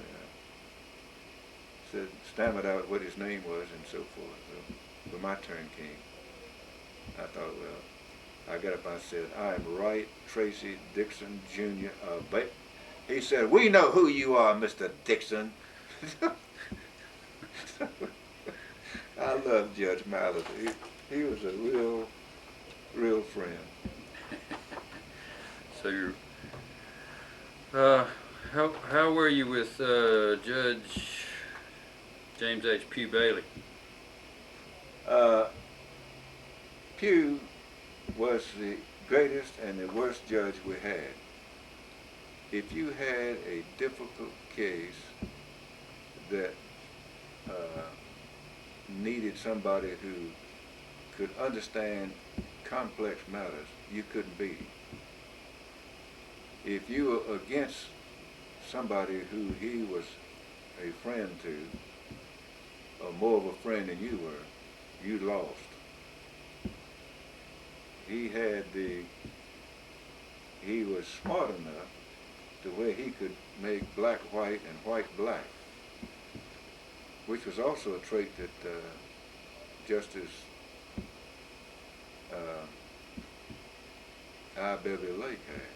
Speaker 2: stammered out what his name was and so forth. So when my turn came, I thought, well, I got up and I said, "I am Wright Tracy Dixon, Jr. of He said, "We know who you are, Mr. Dixon." I love Judge Mallard. He was a real friend.
Speaker 1: So you're, how were you with Judge James H. Pugh Bailey?
Speaker 2: Pugh was the greatest and the worst judge we had. If you had a difficult case that needed somebody who could understand complex matters, you couldn't beat him. If you were against somebody who he was a friend to, or more of a friend than you were, you lost. He was smart enough to where he could make black white and white black, which was also a trait that Justice I. Beverly Lake had.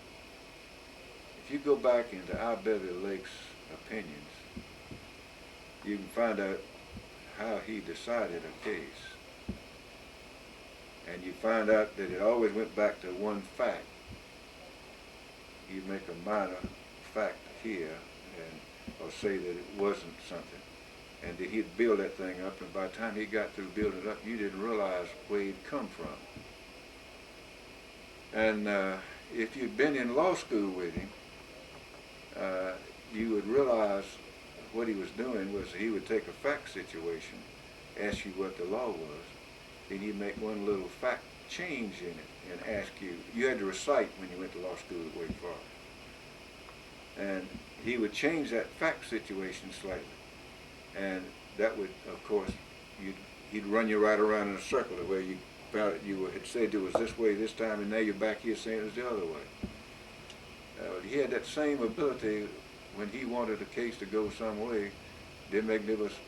Speaker 2: If you go back into I. Beverly Lake's opinions, you can find out how he decided a case. And you find out that it always went back to one fact. He'd make a minor fact here or say that it wasn't something. And then he'd build that thing up, and by the time he got through building it up, you didn't realize where he'd come from. And if you'd been in law school with him, you would realize what he was doing was he would take a fact situation, ask you what the law was, then he'd make one little fact change in it and ask you. You had to recite when you went to law school at Wake Forest. And he would change that fact situation slightly. And that would, of course, he'd run you right around in a circle where you found it, you had said it was this way this time, and now you're back here saying it was the other way. He had that same ability when he wanted a case to go some way. Didn't make difference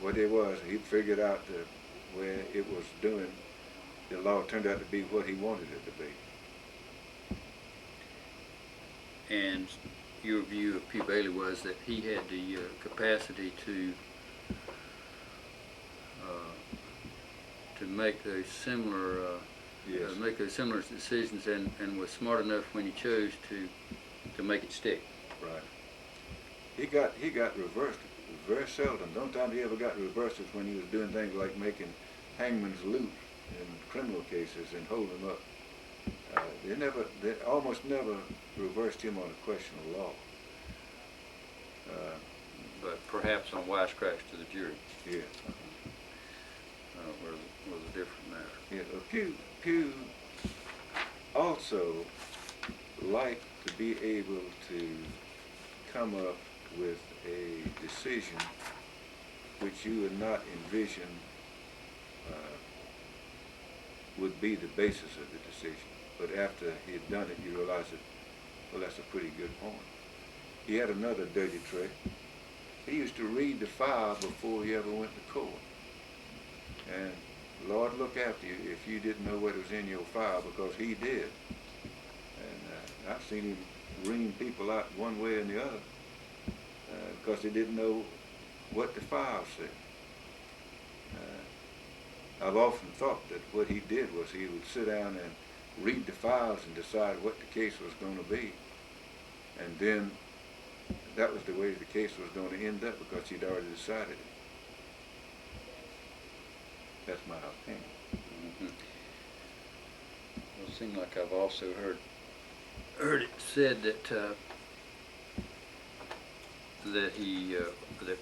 Speaker 2: what it was. He figured out where it was doing. The law turned out to be what he wanted it to be.
Speaker 1: And your view of Pugh Bailey was that he had the capacity to make those similar
Speaker 2: Yes.
Speaker 1: make those similar decisions, and was smart enough when he chose to make it stick.
Speaker 2: Right. He got reversed very seldom. The only time he ever got reversed was when he was doing things like making hangman's loot in criminal cases and holding them up. They almost never reversed him on a question of law.
Speaker 1: But perhaps on wisecracks to the jury.
Speaker 2: Yeah.
Speaker 1: Was a different matter.
Speaker 2: Yeah. Pugh also liked to be able to come up with a decision which you would not envision would be the basis of the decision. But after he had done it, you realize that, well, that's a pretty good point. He had another dirty trick. He used to read the file before he ever went to court. And Lord look after you if you didn't know what was in your file, because he did. And I've seen him ream people out one way and the other because they didn't know what the file said. I've often thought that what he did was he would sit down and read the files and decide what the case was going to be. And then that was the way the case was going to end up, because he'd already decided it. That's my opinion.
Speaker 1: Mm-hmm. Well, it seems like I've also heard it said that that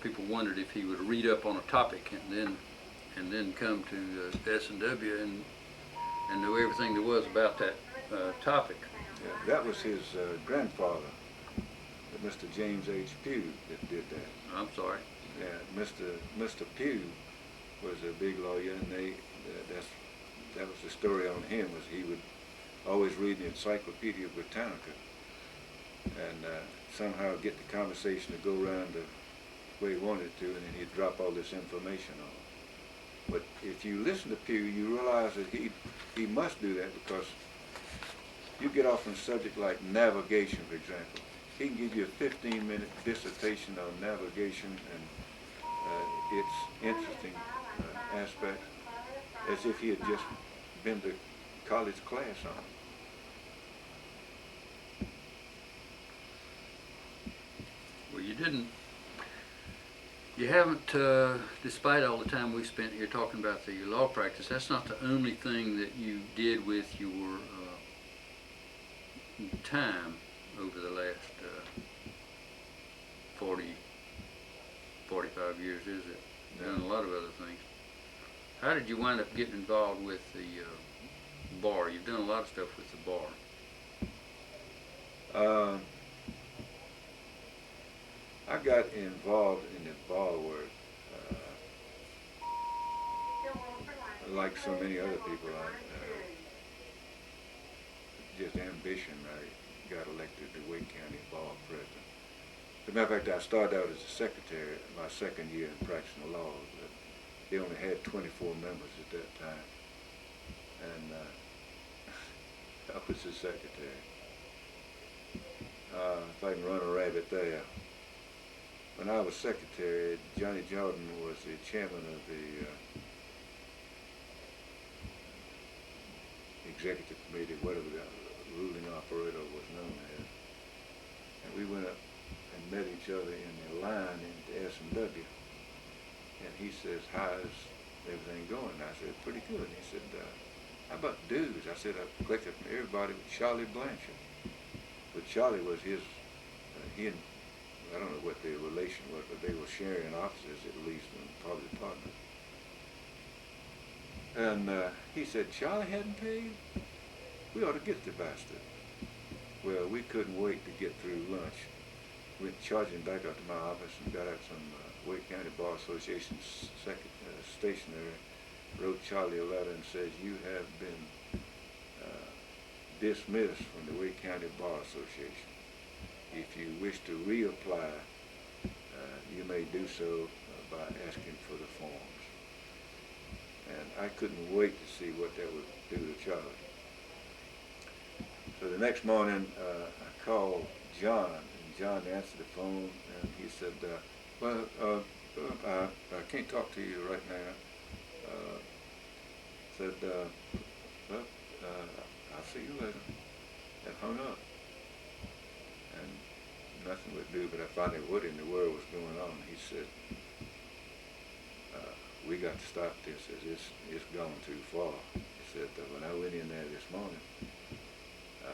Speaker 1: people wondered if he would read up on a topic and then come to S&W and know everything there was about that topic.
Speaker 2: Yeah, that was his grandfather, Mr. James H. Pugh, that did that.
Speaker 1: I'm sorry.
Speaker 2: Yeah, Mr. Pugh was a big lawyer, and that was the story on him, was he would always read the Encyclopedia Britannica and somehow get the conversation to go around the way he wanted it to, and then he'd drop all this information on. But if you listen to Pugh, you realize that he must do that, because you get off on a subject like navigation, for example. He can give you a 15-minute dissertation on navigation and its interesting aspect, as if he had just been to college class on it.
Speaker 1: You haven't, despite all the time we spent here talking about the law practice, that's not the only thing that you did with your time over the last 45 years, is it? You've done a lot of other things. How did you wind up getting involved with the bar? You've done a lot of stuff with the bar.
Speaker 2: I got involved in the bar work like so many other people. Just ambition. I got elected to Wake County Bar President. As a matter of fact, I started out as a secretary my second year in practicing law. But they only had 24 members at that time, and I was the secretary. If I can run a rabbit there. When I was secretary, Johnny Jordan was the chairman of the executive committee, whatever the ruling operator was known as. And we went up and met each other in the line into S&W. And he says, how's everything going? And I said, pretty good. And he said, how about dues? I said, I collected from everybody but Charlie Blanchard. But Charlie was his, he and, I don't know what their relation was, but they were sharing offices at least, and probably partners. And he said, Charlie hadn't paid? We ought to get the bastard. Well, we couldn't wait to get through lunch. Went charging back up to my office and got out some Wake County Bar Association stationery, wrote Charlie a letter and says, you have been dismissed from the Wake County Bar Association. If you wish to reapply, you may do so by asking for the forms. And I couldn't wait to see what that would do to Charlie. So the next morning, I called John, and John answered the phone, and he said, well, I can't talk to you right now. Said, well, I'll see you later. And hung up. And nothing would do, but I found out what in the world was going on. He said, we got to stop this. It's gone too far. He said, when I went in there this morning, I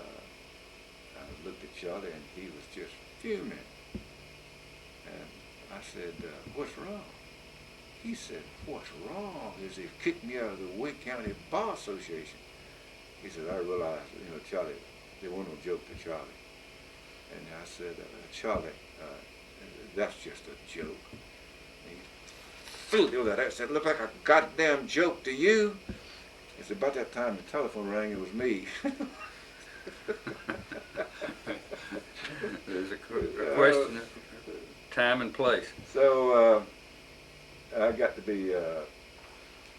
Speaker 2: looked at Charlie and he was just fuming. And I said, what's wrong? He said, what's wrong is they've kicked me out of the Wake County Bar Association. He said, I realized, Charlie, there wasn't no joke to Charlie. And I said, Charlie, that's just a joke. And he flew over that. I said, looked like a goddamn joke to you. It's about that time the telephone rang, it was me.
Speaker 1: There's a question of time and place.
Speaker 2: So I got to be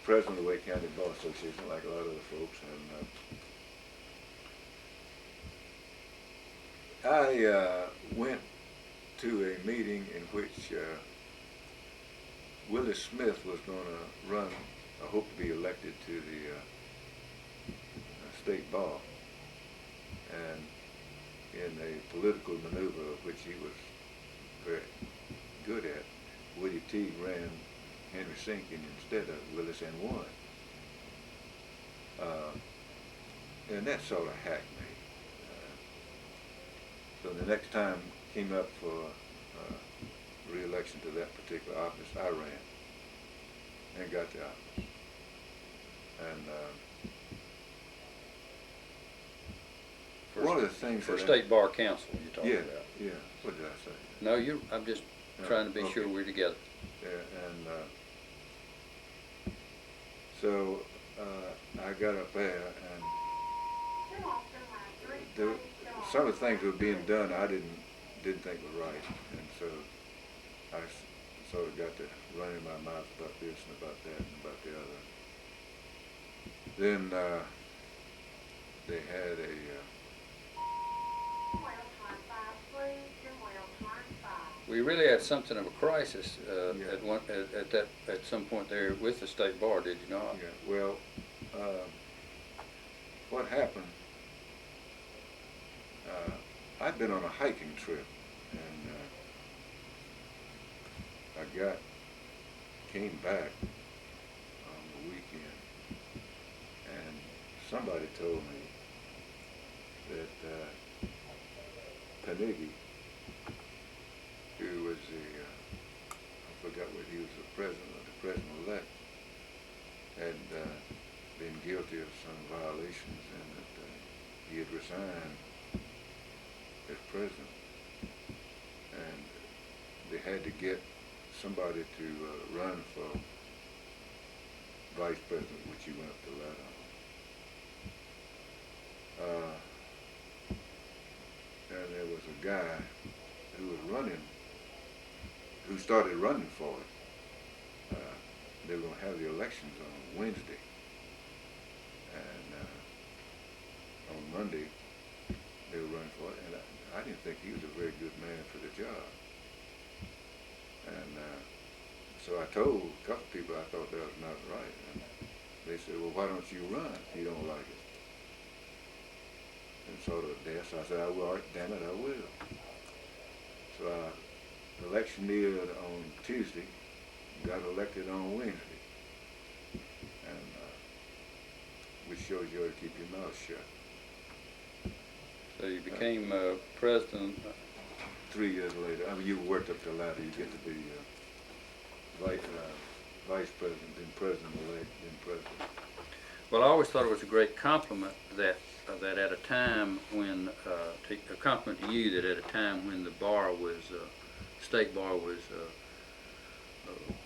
Speaker 2: president of the Wake County Bar Association, like a lot of other folks, and I went to a meeting in which Willie Smith was going to run, I hope to be elected to the state bar, and in a political maneuver which he was very good at, Woody Teague ran Henry Sinkin instead of Willis and won. And that sort of hacked me. So the next time came up for re-election to that particular office, I ran and got the office. And one of the things
Speaker 1: for State Bar Council you're talking about.
Speaker 2: Yeah. What did I say?
Speaker 1: No, I'm just trying to be sure we're together.
Speaker 2: Yeah, and so I got up there, and some of the things that were being done I didn't think were right, and so I sort of got to running my mouth about this and about that and about the other. Then they had a
Speaker 1: we really had something of a crisis at some point there with the state bar, did you not?
Speaker 2: Yeah. Well, what happened? I'd been on a hiking trip, and came back on the weekend, and somebody told me that Carnegie, who was I forgot what he was, the president-elect, had been guilty of some violations, and that he had resigned as president, and they had to get somebody to run for vice president, which he went up the ladder on. And there was a guy who was who started running for it. They were going to have the elections on Wednesday, and on Monday they were running for it, and I didn't think he was a very good man for the job. And so I told a couple people I thought that was not right, and they said, well, why don't you run if you don't like it? And sort of there, so I said, well, all right, damn it, I will. So the election neared on Tuesday, got elected on Wednesday, and which shows you ought to keep your mouth shut.
Speaker 1: So you became president.
Speaker 2: 3 years later, I mean, you worked up the ladder, you get to be vice president, then president-elect, then president.
Speaker 1: Well, I always thought it was a great compliment that at a time when, a compliment to you, that at a time when the state bar was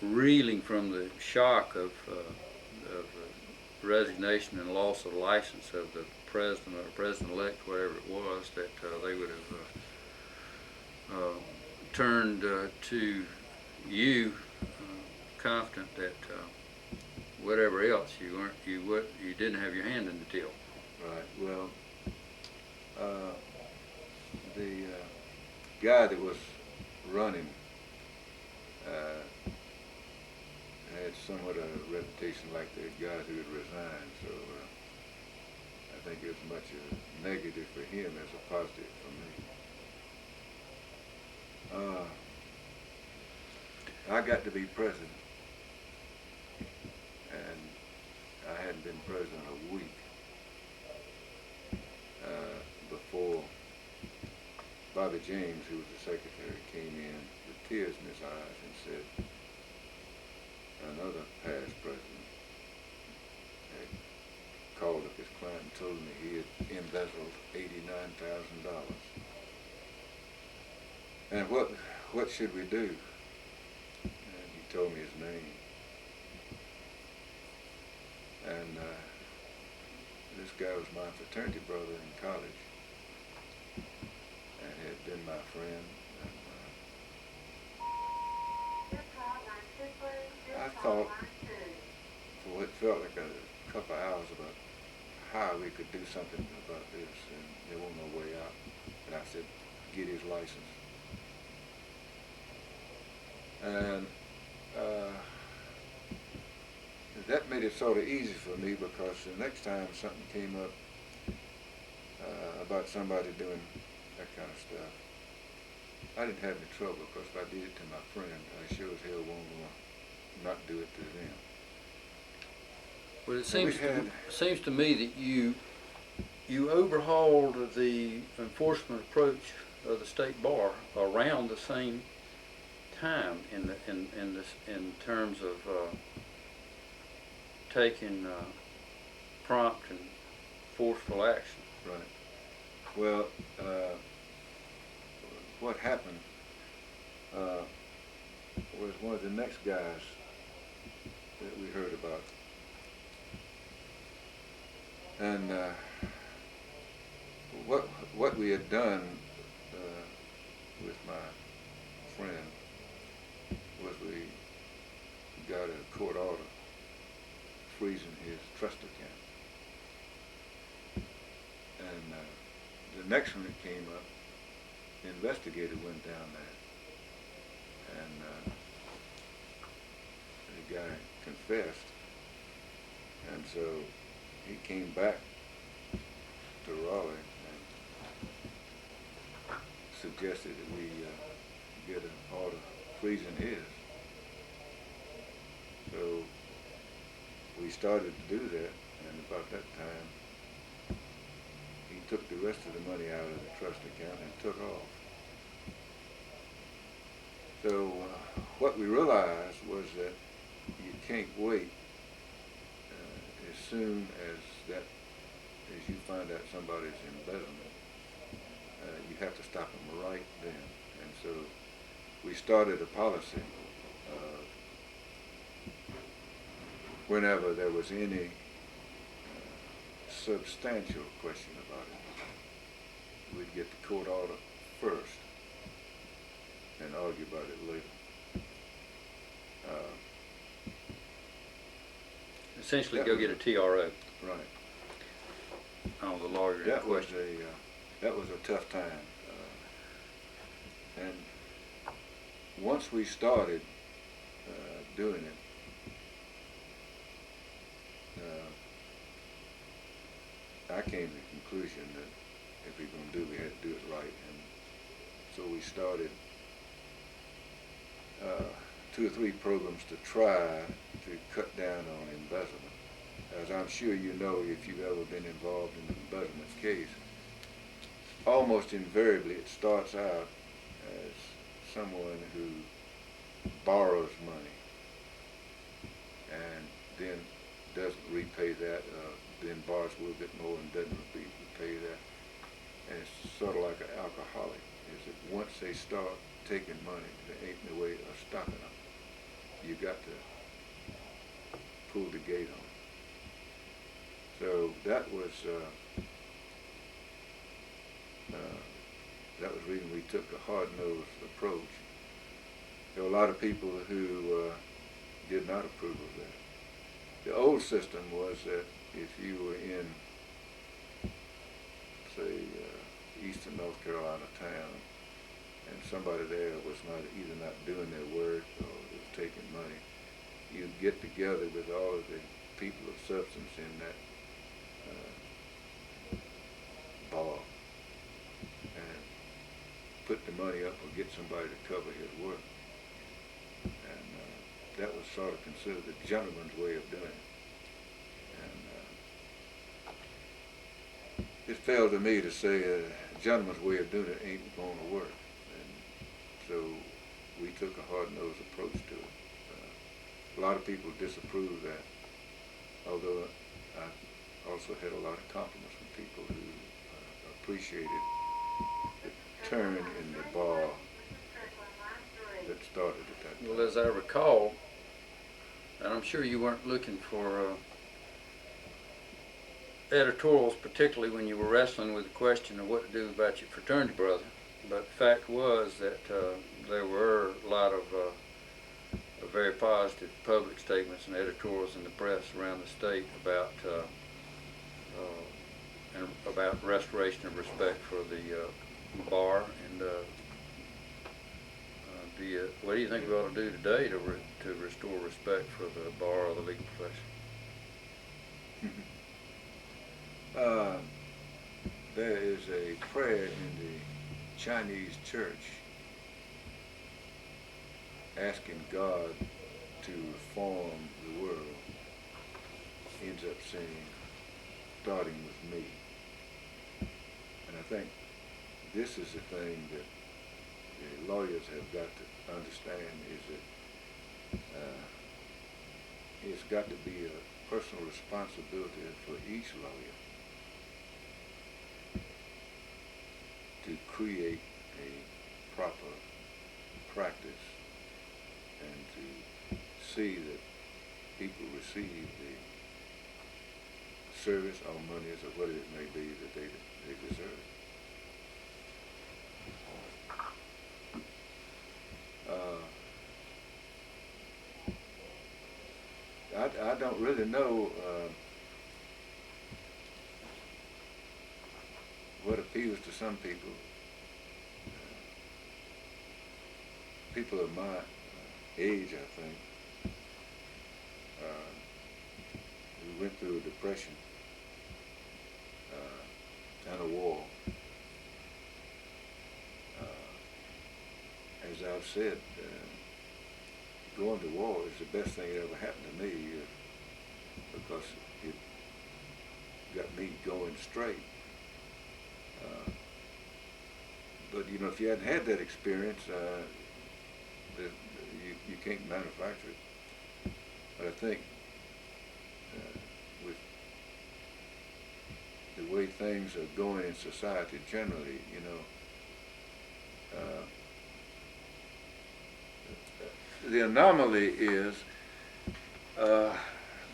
Speaker 1: reeling from the shock of resignation and loss of license of the president or president-elect, whatever it was, that they would have turned to you, confident that whatever else you didn't have your hand in the till.
Speaker 2: Right. Well, the guy that was running had somewhat a reputation like the guy who had resigned, so I think it was much a negative for him as a positive for me. I got to be president, and I hadn't been president a week before Bobby James, who was the secretary, came in with tears in his eyes and said another past president had called up his client and told me he had embezzled $89,000. And what should we do? And he told me his name. And this guy was my fraternity brother in college and had been my friend. And I thought for what felt like a couple of hours about how we could do something about this, and there wasn't no way out. And I said, get his license. And that made it sort of easy for me, because the next time something came up about somebody doing that kind of stuff, I didn't have any trouble, because if I did it to my friend, I sure as hell won't want to not do it to them.
Speaker 1: Well, it seems to me that you overhauled the enforcement approach of the state bar around the same time in terms of taking prompt and forceful action.
Speaker 2: Right. Well, what happened was one of the next guys that we heard about, and what we had done with my friend was we got a court order freezing his trust account. And the next one that came up, the investigator went down there, and the guy confessed, and so he came back to Raleigh and suggested that we get an order freezing his. So we started to do that, and about that time, he took the rest of the money out of the trust account and took off. So what we realized was that you can't wait as soon as you find out somebody's embezzlement. You have to stop them right then. And so we started a policy whenever there was any substantial question about it, we'd get the court order first and argue about it later.
Speaker 1: Essentially, go get a TRO.
Speaker 2: Right.
Speaker 1: On the lawyer in question.
Speaker 2: That was a tough time. And once we started doing it, I came to the conclusion that if we were going to do it, we had to do it right. And so we started 2 or 3 programs to try to cut down on embezzlement. As I'm sure you know, if you've ever been involved in an embezzlement case, almost invariably it starts out as someone who borrows money and then doesn't repay that, then borrows a little bit more and doesn't repay that. And it's sort of like an alcoholic, is that once they start taking money, there ain't no way of stopping them. You got to pull the gate on. So that was the reason we took a hard-nosed approach. There were a lot of people who did not approve of that. The old system was that if you were in, say, eastern North Carolina town, and somebody there was either not doing their work or was taking money, you'd get together with all of the people of substance in that bar and put the money up or get somebody to cover his work. And that was sort of considered the gentleman's way of doing it. And it fell to me to say a gentleman's way of doing it ain't going to work. And so we took a hard-nosed approach to it. A lot of people disapproved that, although I also had a lot of compliments from people who appreciated the turn in the bar that started at that time.
Speaker 1: Well, as I recall, and I'm sure you weren't looking for editorials, particularly when you were wrestling with the question of what to do about your fraternity brother, but the fact was that there were a lot of very positive public statements and editorials in the press around the state about about restoration of respect for the bar. And what do you think we ought to do today to restore respect for the bar or the legal profession?
Speaker 2: There is a prayer in the Chinese church asking God to reform the world, ends up saying, starting with me. And I think this is the thing that the lawyers have got to understand, is that it's got to be a personal responsibility for each lawyer to create a proper practice and to see that people receive the service or monies or whatever it may be that they deserve. I don't really know what appeals to some people. People of my age, I think, who went through a depression and a war. As I've said, going to war is the best thing that ever happened to me because it got me going straight. But you know, if you hadn't had that experience, you can't manufacture it. But I think with the way things are going in society generally, you know, the anomaly is,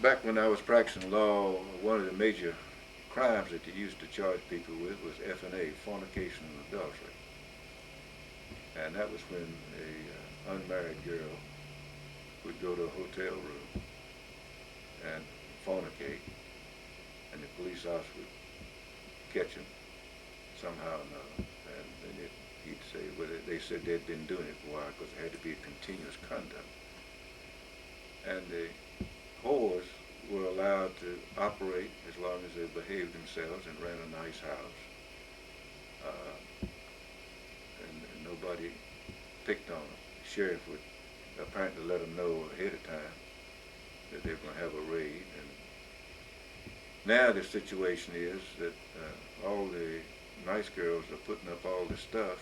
Speaker 2: back when I was practicing law, one of the major crimes that they used to charge people with was F&A, fornication and adultery. And that was when a unmarried girl would go to a hotel room and fornicate, and the police officer would catch him somehow or another. And then he'd say, well, they said they'd been doing it for a while because it had to be a continuous conduct. And the whores were allowed to operate as long as they behaved themselves and ran a nice house. And nobody picked on them. The sheriff would apparently let them know ahead of time that they were going to have a raid. And now the situation is that all the nice girls are putting up all this stuff,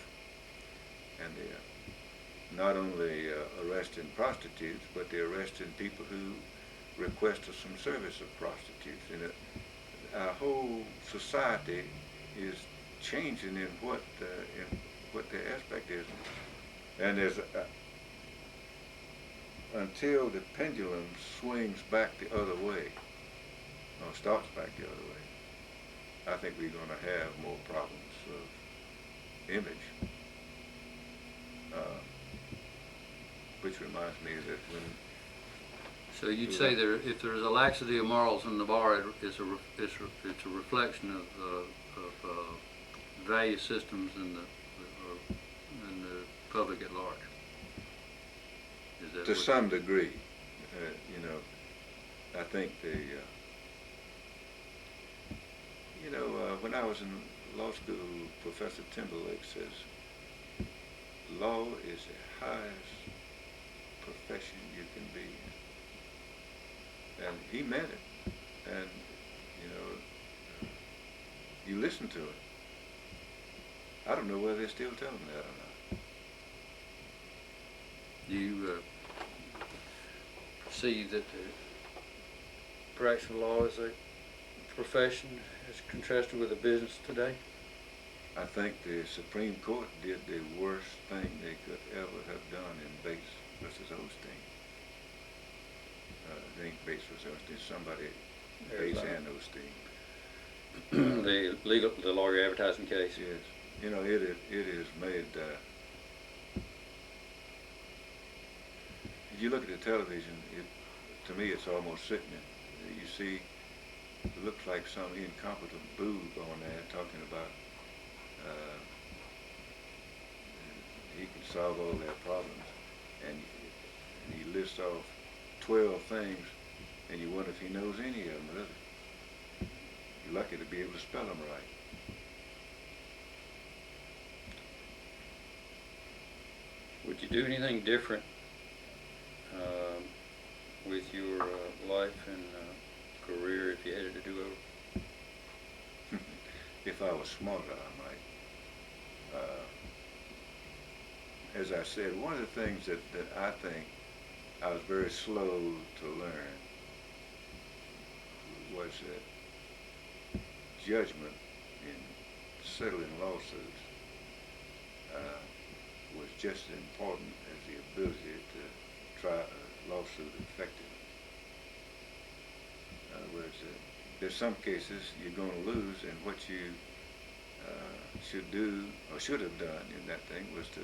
Speaker 2: and they're not only arresting prostitutes, but they're arresting people who requested some service of prostitutes. And our whole society is changing in what the aspect is. And there's until the pendulum swings back the other way, or starts back the other way, I think we're going to have more problems of image. Which reminds me that when...
Speaker 1: So you'd say if there's a laxity of morals in the bar, it's a reflection of value systems in the public at large. Is that
Speaker 2: to some degree, you know, I think when I was in law school, Professor Timberlake says, law is the highest profession you can be. And he meant it. And, you know, you listen to it. I don't know whether they're still telling that or not.
Speaker 1: Do you perceive that the practice of law is a profession as contrasted with a business today?
Speaker 2: I think the Supreme Court did the worst thing they could ever have done in Bates versus Osteen. I think Bates versus Osteen, somebody, Bates and Osteen.
Speaker 1: The lawyer advertising case.
Speaker 2: Yes. You know, it is made, if you look at the television, to me it's almost sickening. You see, it looks like some incompetent boob on there talking about he can solve all their problems, and he lists off 12 things, and you wonder if he knows any of them, really. You're lucky to be able to spell them right.
Speaker 1: Would you do anything different with your life and career if you had it to do over?
Speaker 2: If I was smarter, I might. As I said, one of the things that I think I was very slow to learn was that judgment in settling lawsuits was just as important as the ability to try a lawsuit effectively. In other words, there's some cases you're going to lose, and what you should do, or should have done in that thing, was to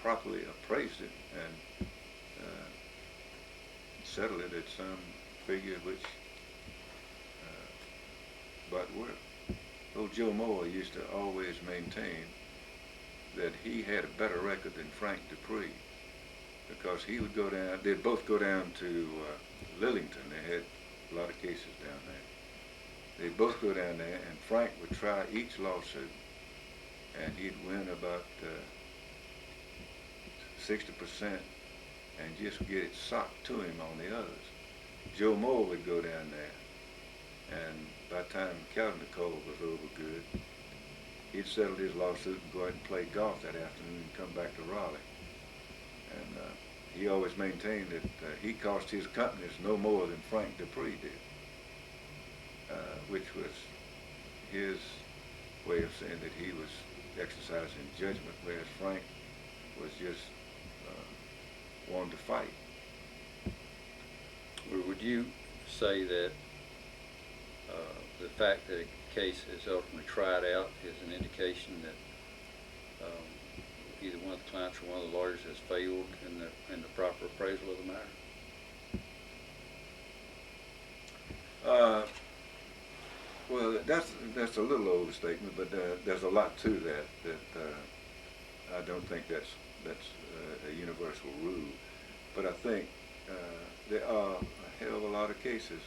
Speaker 2: properly appraise it and settle it at some figure which but work. Old Joe Moore used to always maintain that he had a better record than Frank Dupree, because he would go down, they'd both go down to Lillington. They had a lot of cases down there. They'd both go down there, and Frank would try each lawsuit, and he'd win about 60% and just get it socked to him on the others. Joe Moore would go down there, and by the time Calvin Cole was over good, he'd settle his lawsuit and go out and play golf that afternoon and come back to Raleigh. And he always maintained that he cost his companies no more than Frank Dupree did, which was his way of saying that he was exercising judgment, whereas Frank was just wanted to fight.
Speaker 1: Or would you say that the fact that a case is ultimately tried out is an indication that either one of the clients or one of the lawyers has failed in the proper appraisal of the matter?
Speaker 2: Well, that's a little overstatement, but there's a lot to that. I don't think that's a universal rule. But I think there are a hell of a lot of cases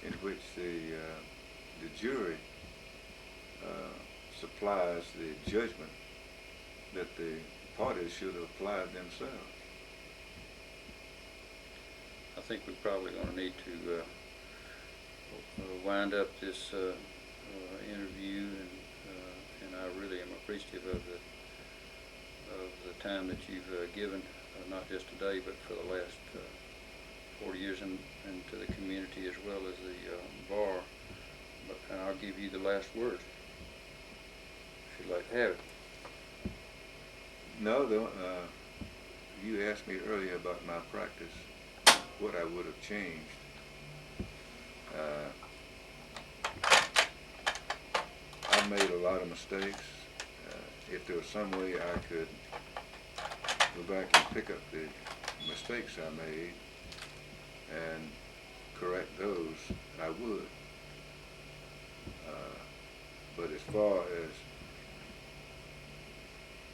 Speaker 2: in which the jury supplies the judgment that the parties should have applied themselves.
Speaker 1: I think we're probably going to need to wind up this interview, and I really am appreciative of the time that you've given, not just today, but for the last 40 years, and to the community as well as the bar. And I'll give you the last word, if you'd like to have it.
Speaker 2: No, you asked me earlier about my practice, what I would have changed. I made a lot of mistakes. If there was some way I could go back and pick up the mistakes I made and correct those, I would. But as far as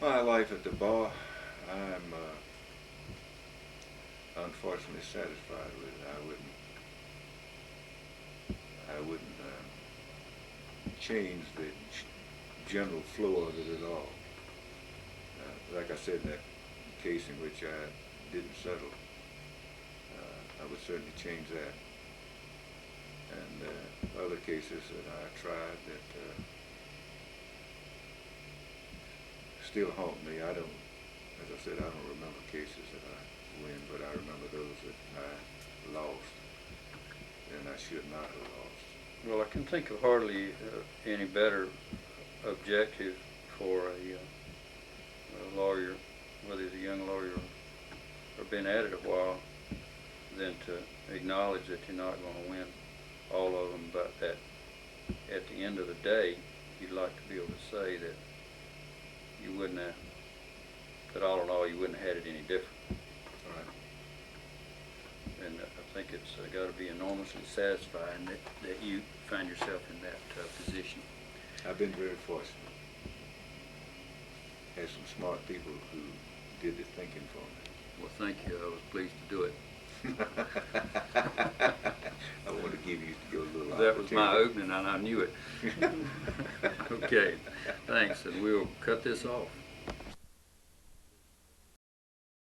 Speaker 2: my life at the bar, I'm unfortunately satisfied with it. I wouldn't change the general flow of it at all. Like I said, that case in which I didn't settle, I would certainly change that. And other cases that I tried that still haunt me. As I said, I don't remember cases that I win, but I remember those that I lost, and I should not have lost.
Speaker 1: Well, I can think of hardly any better objective for a lawyer, whether he's a young lawyer or been at it a while, than to acknowledge that you're not going to win all of them, but that at the end of the day, you'd like to be able to say that you wouldn't have, that all in all, you wouldn't have had it any different.
Speaker 2: Right.
Speaker 1: And I think it's got to be enormously satisfying that you find yourself in that position.
Speaker 2: I've been very fortunate. Had some smart people who did the thinking for me.
Speaker 1: Well, thank you. I was pleased to do it.
Speaker 2: I want to give you your little
Speaker 1: That was my opening, and I knew it. Okay, thanks, and we'll cut this off.